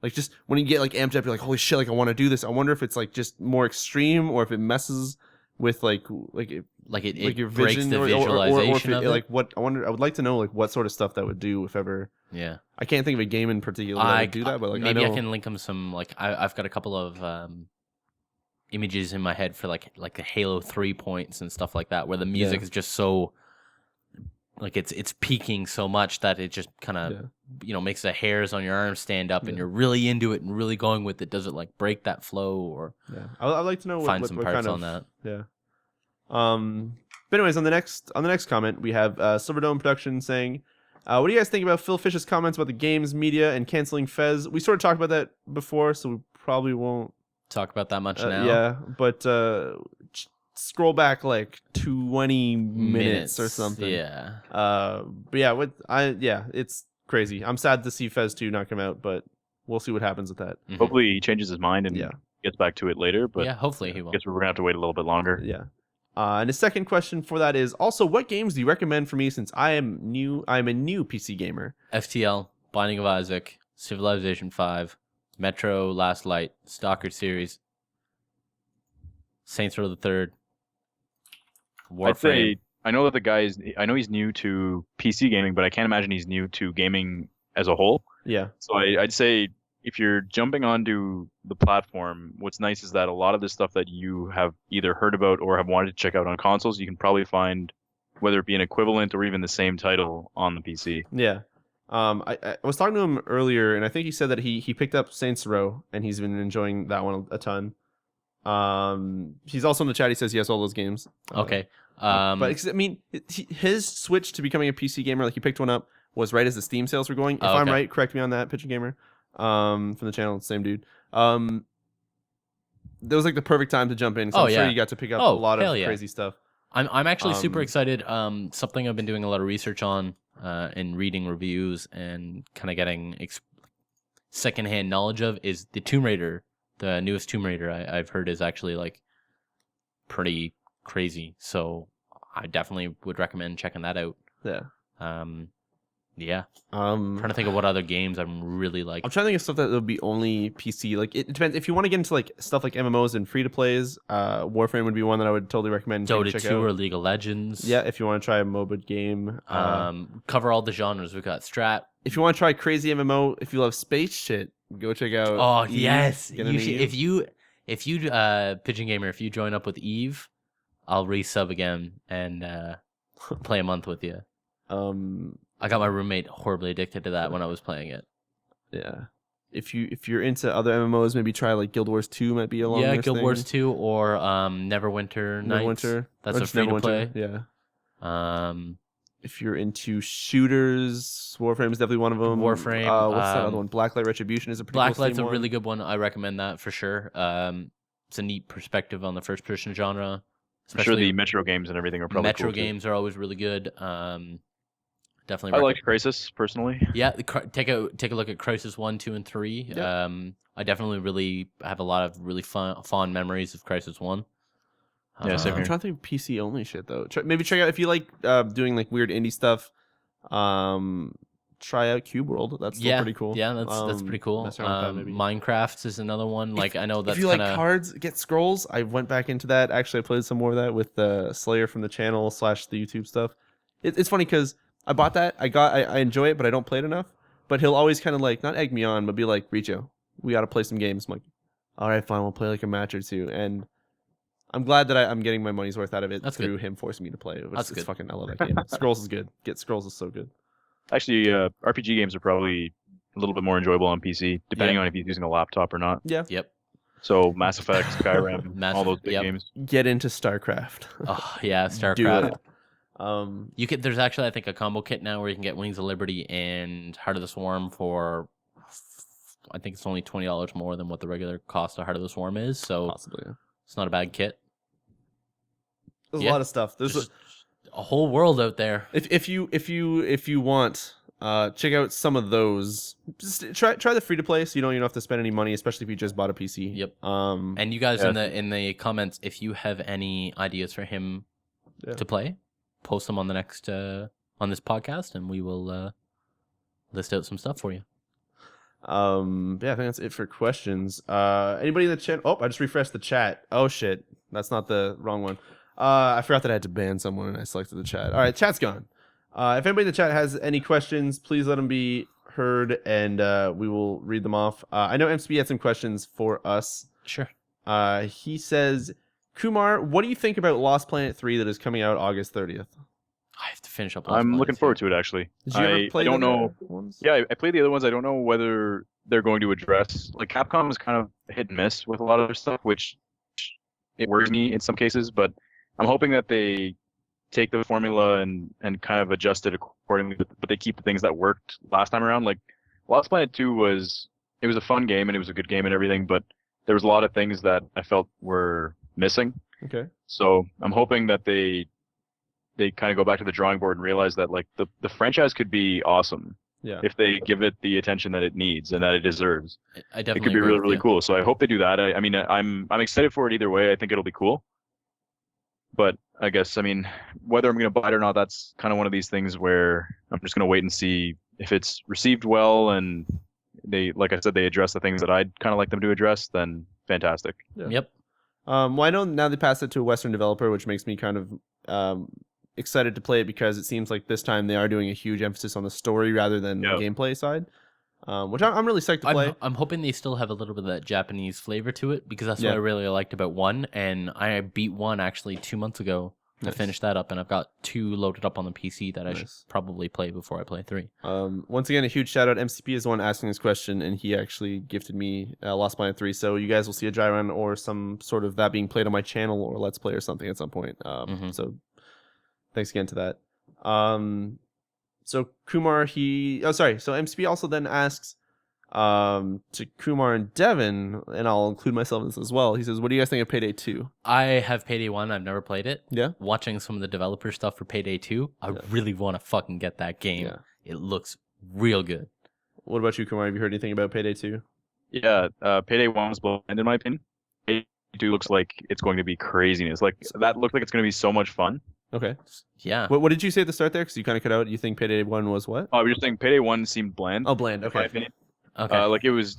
Like just when you get like amped up, you're like, holy shit, like I want to do this. I wonder if it's like just more extreme or if it messes with like your breaks vision the or visualization if of it. Like what I would like to know like what sort of stuff that would do if ever. Yeah. I can't think of a game in particular that would do that, but like maybe I can link them some like I've got a couple of images in my head for like the Halo 3 points and stuff like that, where the music is just so like it's peaking so much that it just kind of makes the hairs on your arms stand up and you're really into it and really going with it. Does it like break that flow or I'd like to know find some what parts kind of, on that. Yeah. But anyways, on the next comment we have Silverdome Production saying, what do you guys think about Phil Fish's comments about the games media and canceling Fez? We sort of talked about that before, so we probably won't talk about that much now. Yeah, but scroll back like 20 minutes or something. Yeah. But yeah, it's crazy. I'm sad to see Fez 2 not come out, but we'll see what happens with that. Mm-hmm. Hopefully he changes his mind and gets back to it later. But yeah, hopefully he will. I guess we're gonna have to wait a little bit longer. Yeah. And the second question for that is also, what games do you recommend for me since I'm a new PC gamer? FTL, Binding of Isaac, Civilization 5, Metro Last Light, Stalker series, Saints Row the Third, Warframe. I'd say I know that the guy I know he's new to PC gaming, but I can't imagine he's new to gaming as a whole. Yeah. So I'd say if you're jumping onto the platform, what's nice is that a lot of the stuff that you have either heard about or have wanted to check out on consoles, you can probably find, whether it be an equivalent or even the same title on the PC. Yeah. I was talking to him earlier, and I think he said that he picked up Saints Row, and he's been enjoying that one a ton. He's also in the chat. He says he has all those games. Okay. But I mean, his switch to becoming a PC gamer, like he picked one up, was right as the Steam sales were going. If I'm right, correct me on that, Pigeon Gamer, from the channel, same dude. That was like the perfect time to jump in. So I'm sure you got to pick up a lot of crazy stuff. I'm actually super excited. Something I've been doing a lot of research on, and reading reviews and kind of getting secondhand knowledge of is the Tomb Raider. The newest Tomb Raider I've heard is actually like pretty crazy. So I definitely would recommend checking that out. Yeah. Yeah. I'm trying to think of what other games I'm really like. I'm trying to think of stuff that would be only PC. Like it depends. If you want to get into like stuff like MMOs and free to plays, Warframe would be one that I would totally recommend. Dota 2 or League of Legends. Yeah, if you want to try a MOBA game. Cover all the genres. We've got Strat. If you want to try crazy MMO, if you love space shit, go check out. Oh Eve. yes, you should, if you Pigeon Gamer, if you join up with Eve, I'll resub again and play a month with you. I got my roommate horribly addicted to that when I was playing it. Yeah. If you're into other MMOs, maybe try like Guild Wars 2 might be a long Guild Wars 2 or Neverwinter Nights. Neverwinter. That's a free to play. Yeah. If you're into shooters, Warframe is definitely one of them. Warframe. What's that other one? Blacklight Retribution is a pretty cool Blacklight's a really good one. I recommend that for sure. It's a neat perspective on the first person genre. I'm sure the Metro games and everything are probably Metro cool games too. are always really good. Definitely. I liked Crysis personally. Yeah, take a look at Crysis 1, 2, and 3. Yep. I definitely really have a lot of really fond memories of Crysis 1. Yeah, same I'm here. trying to think of PC only shit though. Maybe check out if you like doing like weird indie stuff. Try out Cube World. That's still pretty cool. Yeah, that's pretty cool. Mess around with that, maybe. Minecraft is another one. Like I know that's if you kinda... like cards, get scrolls. I went back into that. Actually, I played some more of that with Slayer from the channel / the YouTube stuff. It's funny because I bought that. I enjoy it, but I don't play it enough. But he'll always kind of like not egg me on, but be like, Riccio, we got to play some games. I'm like, all right, fine, we'll play like a match or two. And I'm glad that I'm getting my money's worth out of it through him forcing me to play. It's good. fucking, I love that game. Scrolls is good. Scrolls is so good. Actually, RPG games are probably a little bit more enjoyable on PC, depending on if you're using a laptop or not. Yeah. Yep. So Mass Effect, Skyrim, all those big games. Get into StarCraft. Oh yeah, StarCraft. Do it. You could. There's actually I think a combo kit now where you can get Wings of Liberty and Heart of the Swarm for. I think it's only $20 more than what the regular cost of Heart of the Swarm is. So possibly, yeah. It's not a bad kit. There's a lot of stuff. There's a whole world out there. If you want, check out some of those. Just try the free to play, so you don't have to spend any money, especially if you just bought a PC. Yep. And you guys in the comments, if you have any ideas for him to play, post them on the next on this podcast, and we will list out some stuff for you. I think that's it for questions. Anybody in the chat? Oh, I just refreshed the chat. Oh shit, that's not the wrong one. I forgot that I had to ban someone, and I selected the chat. All right, chat's gone. If anybody in the chat has any questions, please let them be heard, and we will read them off. I know MCB had some questions for us. Sure. He says, Kumar, what do you think about Lost Planet 3 that is coming out August 30th? I have to finish up. I'm looking forward to it, actually. Did you ever play I don't know. Ones? Yeah, I played the other ones. I don't know whether they're going to address... Like, Capcom is kind of hit and miss with a lot of their stuff, which it worries me in some cases, but I'm hoping that they take the formula and kind of adjust it accordingly, but they keep the things that worked last time around. Like, Lost Planet 2 was a fun game, and it was a good game and everything, but there was a lot of things that I felt were missing. Okay. So I'm hoping that they kind of go back to the drawing board and realize that like the franchise could be awesome if they give it the attention that it needs and that it deserves. I definitely it could be really, really cool. So I hope they do that. I mean, I'm excited for it either way. I think it'll be cool. But I guess, I mean, whether I'm going to buy it or not, that's kind of one of these things where I'm just going to wait and see if it's received well and they, like I said, they address the things that I'd kind of like them to address, then fantastic. Yeah. Yep. Well, I know now they passed it to a Western developer, which makes me kind of excited to play it because it seems like this time they are doing a huge emphasis on the story rather than the gameplay side, which I'm really psyched to play. I'm hoping they still have a little bit of that Japanese flavor to it because that's what I really liked about 1, and I beat 1 actually 2 months ago I finished that up, and I've got 2 loaded up on the PC that I should Nice. probably play before I play 3. Once again, a huge shout out. MCP is the one asking this question, and he actually gifted me Lost Planet 3. So you guys will see a dry run or some sort of that being played on my channel or Let's Play or something at some point. So thanks again to that. So Kumar, So MCP also then asks to Kumar and Devin, and I'll include myself in this as well. He says, what do you guys think of Payday 2? I have Payday 1. I've never played it. Yeah. Watching some of the developer stuff for Payday 2, I really want to fucking get that game. Yeah. It looks real good. What about you, Kumar? Have you heard anything about Payday 2? Yeah, Payday 1 was blind in my opinion. Payday 2 looks like it's going to be craziness. Like that looked like it's going to be so much fun. Okay. Yeah. What did you say at the start there? Because you kind of cut out. You think Payday 1 was what? Oh, we were just saying Payday 1 seemed bland. Oh, bland. in my Okay. opinion. Okay. Like it was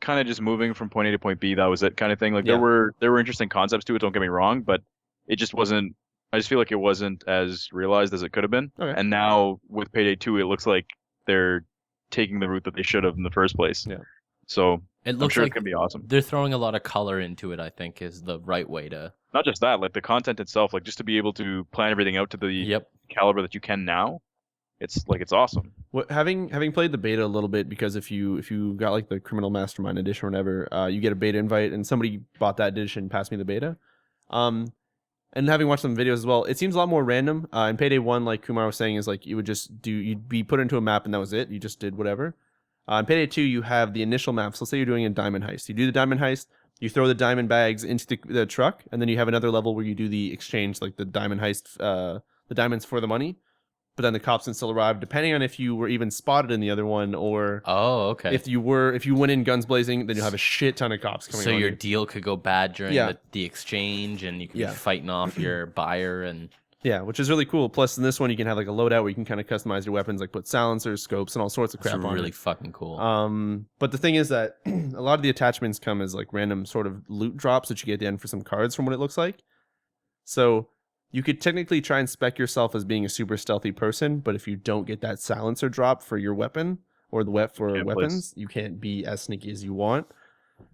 kind of just moving from point A to point B. That was it, kind of thing. Like there were interesting concepts to it. Don't get me wrong, but it just wasn't. I just feel like it wasn't as realized as it could have been. Okay. And now with Payday 2, it looks like they're taking the route that they should have in the first place. Yeah. So It I'm looks sure like it's gonna be awesome. they're throwing a lot of color into it, I think, is the right way to... Not just that, like the content itself, like just to be able to plan everything out to the caliber that you can now, it's awesome. Having played the beta a little bit, because if you got like the Criminal Mastermind edition or whatever, you get a beta invite, and somebody bought that edition and passed me the beta. And having watched some videos as well, it seems a lot more random. In Payday 1, like Kumar was saying, is like you'd be put into a map and that was it. You just did whatever. In Payday 2, you have the initial map. So let's say you're doing a diamond heist. You do the diamond heist, you throw the diamond bags into the truck, and then you have another level where you do the exchange, like the diamond heist, the diamonds for the money. But then the cops can still arrive, depending on if you were even spotted in the other one, or if you went in guns blazing, then you'll have a shit ton of cops coming. So on your you. deal could go bad during the exchange, and you could be fighting off your buyer and. Yeah, which is really cool. Plus, in this one, you can have like a loadout where you can kind of customize your weapons, like put silencers, scopes, and all sorts of crap on it. Really fucking cool. But the thing is that a lot of the attachments come as like random sort of loot drops that you get at the end for some cards, from what it looks like. So you could technically try and spec yourself as being a super stealthy person, but if you don't get that silencer drop for your weapon or the weapons, you can't be as sneaky as you want.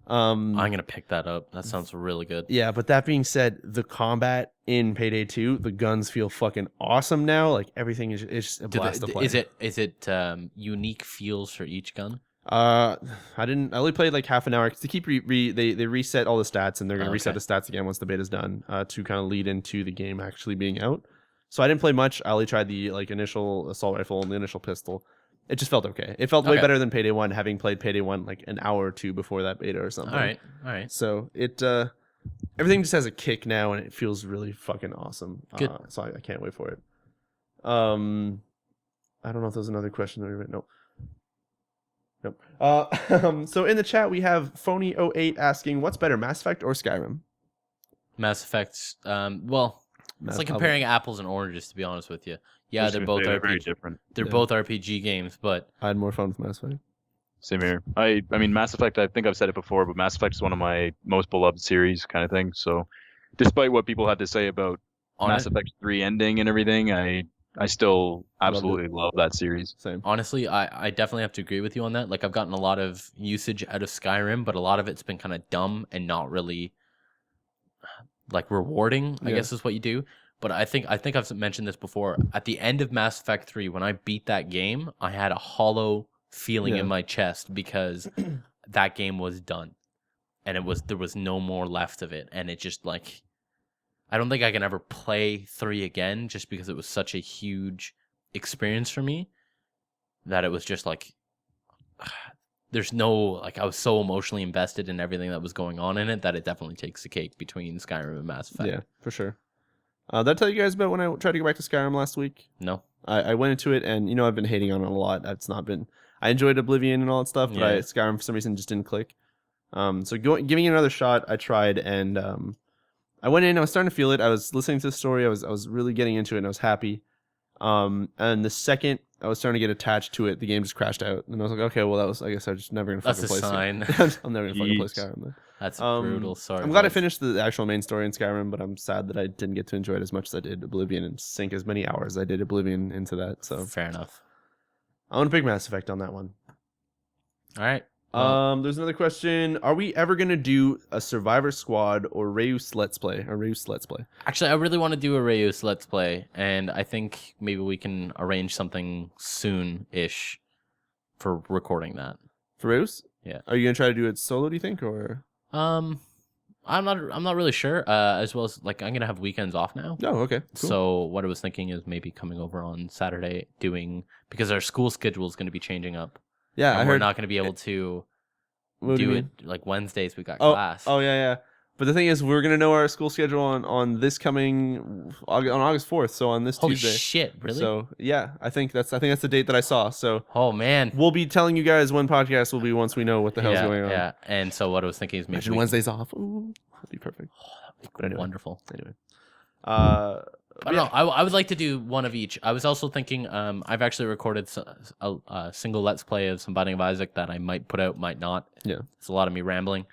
I'm gonna pick that up. That sounds really good. Yeah, but that being said, the combat in Payday 2, the guns feel fucking awesome now. Like everything is just a blast to play. Is it unique feels for each gun? I only played like half an hour because they keep they reset all the stats, and they're gonna reset the stats again once the beta's done, to kind of lead into the game actually being out. So I didn't play much. I only tried the like initial assault rifle and the initial pistol. It just felt okay. It felt way better than Payday 1, having played Payday 1 like an hour or two before that beta or something. All right. So it everything just has a kick now, and it feels really fucking awesome. Good. So I can't wait for it. I don't know if there's another question there. Nope. So in the chat we have Phony08 asking, what's better, Mass Effect or Skyrim? Mass Effect. It's like comparing apples and oranges, to be honest with you. Yeah, they're both very different. They're both RPG games, but I had more fun with Mass Effect. Same here. I mean, Mass Effect, I think I've said it before, but Mass Effect is one of my most beloved series, kind of thing. So, despite what people had to say about Mass Effect 3 ending and everything, I still absolutely love that series. Same. Honestly, I definitely have to agree with you on that. Like, I've gotten a lot of usage out of Skyrim, but a lot of it's been kind of dumb and not really like rewarding, I guess is what you do. But I think I've mentioned this before. At the end of Mass Effect 3, when I beat that game, I had a hollow feeling in my chest because that game was done. And there was no more left of it. And it just like, I don't think I can ever play 3 again, just because it was such a huge experience for me that it was just like, there's no, like, I was so emotionally invested in everything that was going on in it that it definitely takes the cake between Skyrim and Mass Effect. Yeah, for sure. Did I tell you guys about when I tried to go back to Skyrim last week? No. I went into it, and I've been hating on it a lot. I enjoyed Oblivion and all that stuff, but Skyrim for some reason just didn't click. So giving it another shot, I tried, and I went in. I was starting to feel it. I was listening to the story. I was really getting into it, and I was happy. And the second I was starting to get attached to it, the game just crashed out, and I was like, okay, well, I guess I'm just never gonna fucking play. That's a sign. I'm never gonna fucking play Skyrim then. That's brutal. Sorry. I'm glad I finished the actual main story in Skyrim, but I'm sad that I didn't get to enjoy it as much as I did Oblivion and sink as many hours as I did Oblivion into that. So fair enough. I want to pick Mass Effect on that one. All right. There's another question. Are we ever gonna do a Survivor Squad or Reus Let's Play? Actually, I really want to do a Reus Let's Play, and I think maybe we can arrange something soon-ish for recording that. For Reus? Yeah. Are you gonna try to do it solo? Do you think, or? I'm not really sure. As well as like I'm gonna have weekends off now. Oh, okay. Cool. So what I was thinking is maybe coming over on Saturday because our school schedule is gonna be changing up. Yeah, and I we're heard. not gonna be able to What do you do mean? it like Wednesdays. We got Oh, class. oh yeah. But the thing is, we're gonna know our school schedule on this coming on August 4th. So on this Holy Tuesday. shit! Really? So yeah, I think that's the date that I saw. So Oh man. we'll be telling you guys when podcast will be once we know what the hell's going on. Yeah. And so what I was thinking is maybe Imagine Wednesdays off. Ooh, that'd be perfect. But anyway. Wonderful. Anyway. I don't know. I would like to do one of each. I was also thinking I've actually recorded a single Let's Play of some Binding of Isaac that I might put out, might not. Yeah. It's a lot of me rambling.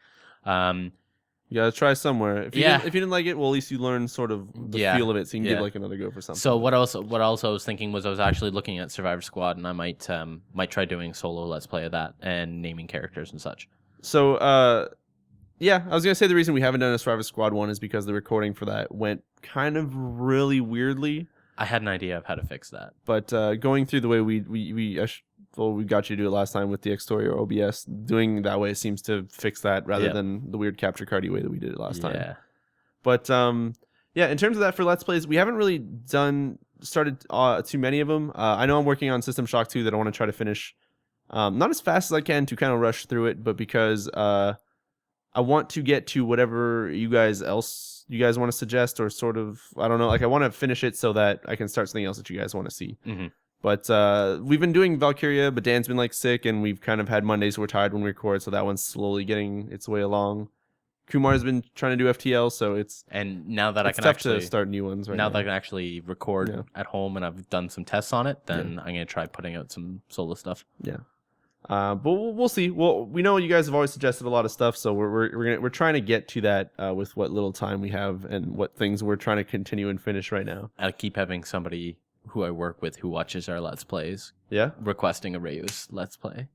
You gotta try somewhere. If you didn't like it, well, at least you learn sort of the feel of it, so you can give like another go for something. So what else I was thinking was I was actually looking at Survivor Squad, and I might try doing solo Let's Play of that and naming characters and such. So yeah, I was gonna say the reason we haven't done a Survivor Squad one is because the recording for that went kind of really weirdly. I had an idea of how to fix that, but going through the way we got you to do it last time with the Xtory or OBS, doing that way seems to fix that rather than the weird capture cardy way that we did it last time. But yeah, in terms of that for Let's Plays, we haven't really started too many of them. I know I'm working on System Shock 2 that I want to try to finish, not as fast as I can to kind of rush through it, but because I want to get to whatever you guys want to suggest, or sort of, I don't know, like I want to finish it so that I can start something else that you guys want to see. Mm-hmm. But we've been doing Valkyria, but Dan's been like sick, and we've kind of had Mondays we're tired when we record, so that one's slowly getting its way along. Kumar's been trying to do FTL, so and now that I can tough actually to start new ones right now. Now that I can actually record at home and I've done some tests on it, then I'm gonna try putting out some solo stuff. Yeah. But we'll see. Well, we know you guys have always suggested a lot of stuff, so we're trying to get to that with what little time we have and what things we're trying to continue and finish right now. I keep having somebody who I work with who watches our Let's Plays requesting a Reus Let's Play,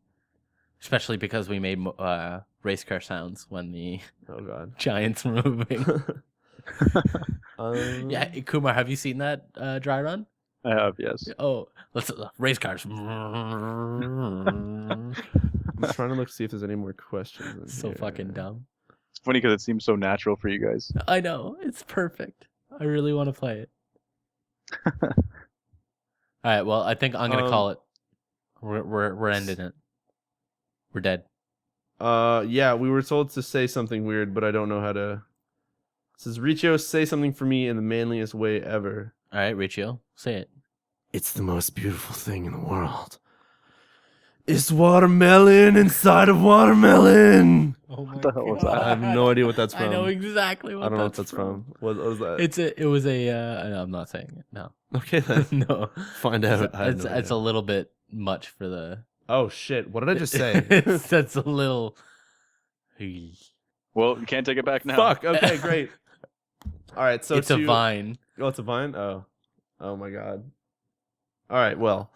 especially because we made race car sounds when the giants were moving. Yeah, Kumar, have you seen that dry run? I have, yes. Oh, let's race cars. I'm trying to look to see if there's any more questions. So fucking dumb. It's funny because it seems so natural for you guys. I know, it's perfect. I really want to play it. All right, well, I think I'm gonna call it. We're ending it. We're dead. Yeah, we were told to say something weird, but I don't know how to. It says Riccio, say something for me in the manliest way ever. All right, Riccio, say it. It's the most beautiful thing in the world. It's watermelon inside of watermelon. Oh my What the hell was that? I have no idea what that's from. I know exactly what I don't know what that's from. What was that? It was a. I'm not saying it. No. Okay then. No. Find out. It's a little bit much for the. Oh shit! What did I just say? That's a little. Well, you can't take it back now. Fuck. Okay, great. All right, so it's a vine. Oh, it's a vine. Oh my god. All right, well.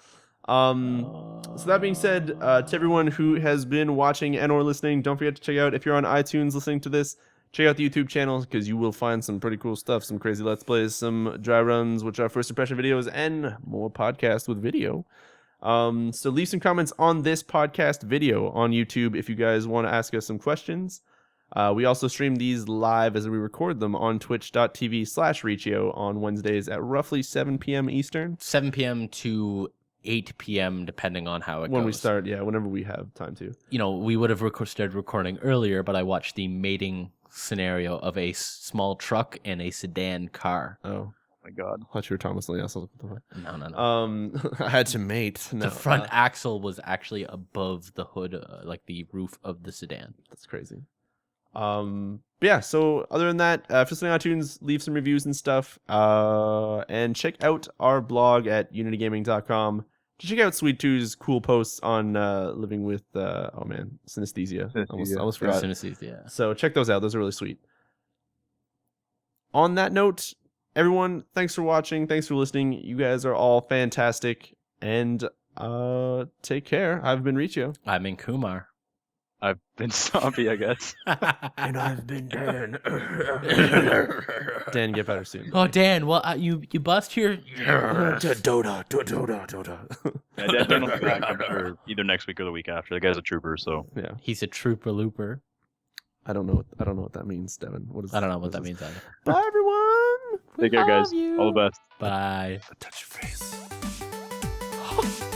So that being said, to everyone who has been watching and or listening, don't forget to check out, if you're on iTunes listening to this, check out the YouTube channel, because you will find some pretty cool stuff, some crazy Let's Plays, some dry runs, which are first impression videos, and more podcasts with video. So leave some comments on this podcast video on YouTube if you guys want to ask us some questions. We also stream these live as we record them on twitch.tv/Riccio on Wednesdays at roughly 7 p.m. Eastern. 7 p.m. to 8 p.m. depending on how it goes. When we start, whenever we have time to. You know, we would have started recording earlier, but I watched the mating scenario of a small truck and a sedan car. Oh my god! I thought you were Thomas Lee. No. I had to mate. No, the front axle was actually above the hood, like the roof of the sedan. That's crazy. Yeah, so other than that, if you're listening on iTunes, leave some reviews and stuff. And check out our blog at unitygaming.com to check out Sweet 2's cool posts on living with synesthesia. Almost forgot. Synesthesia. So check those out. Those are really sweet. On that note, everyone, thanks for watching. Thanks for listening. You guys are all fantastic. And take care. I've been Riccio. I'm in Kumar. I've been Somppi, I guess. And I've been Dan. Dan, get better soon. Oh, Dan, well, you bust here. Dota. Yeah, Dan will be back, I'm sure, either next week or the week after. The guy's a trooper, so. Yeah, He's a trooper looper. I don't know what that means, Devin. I don't know what that means either. Bye, everyone. Take care, guys. love you. All the best. Bye. Touch your face.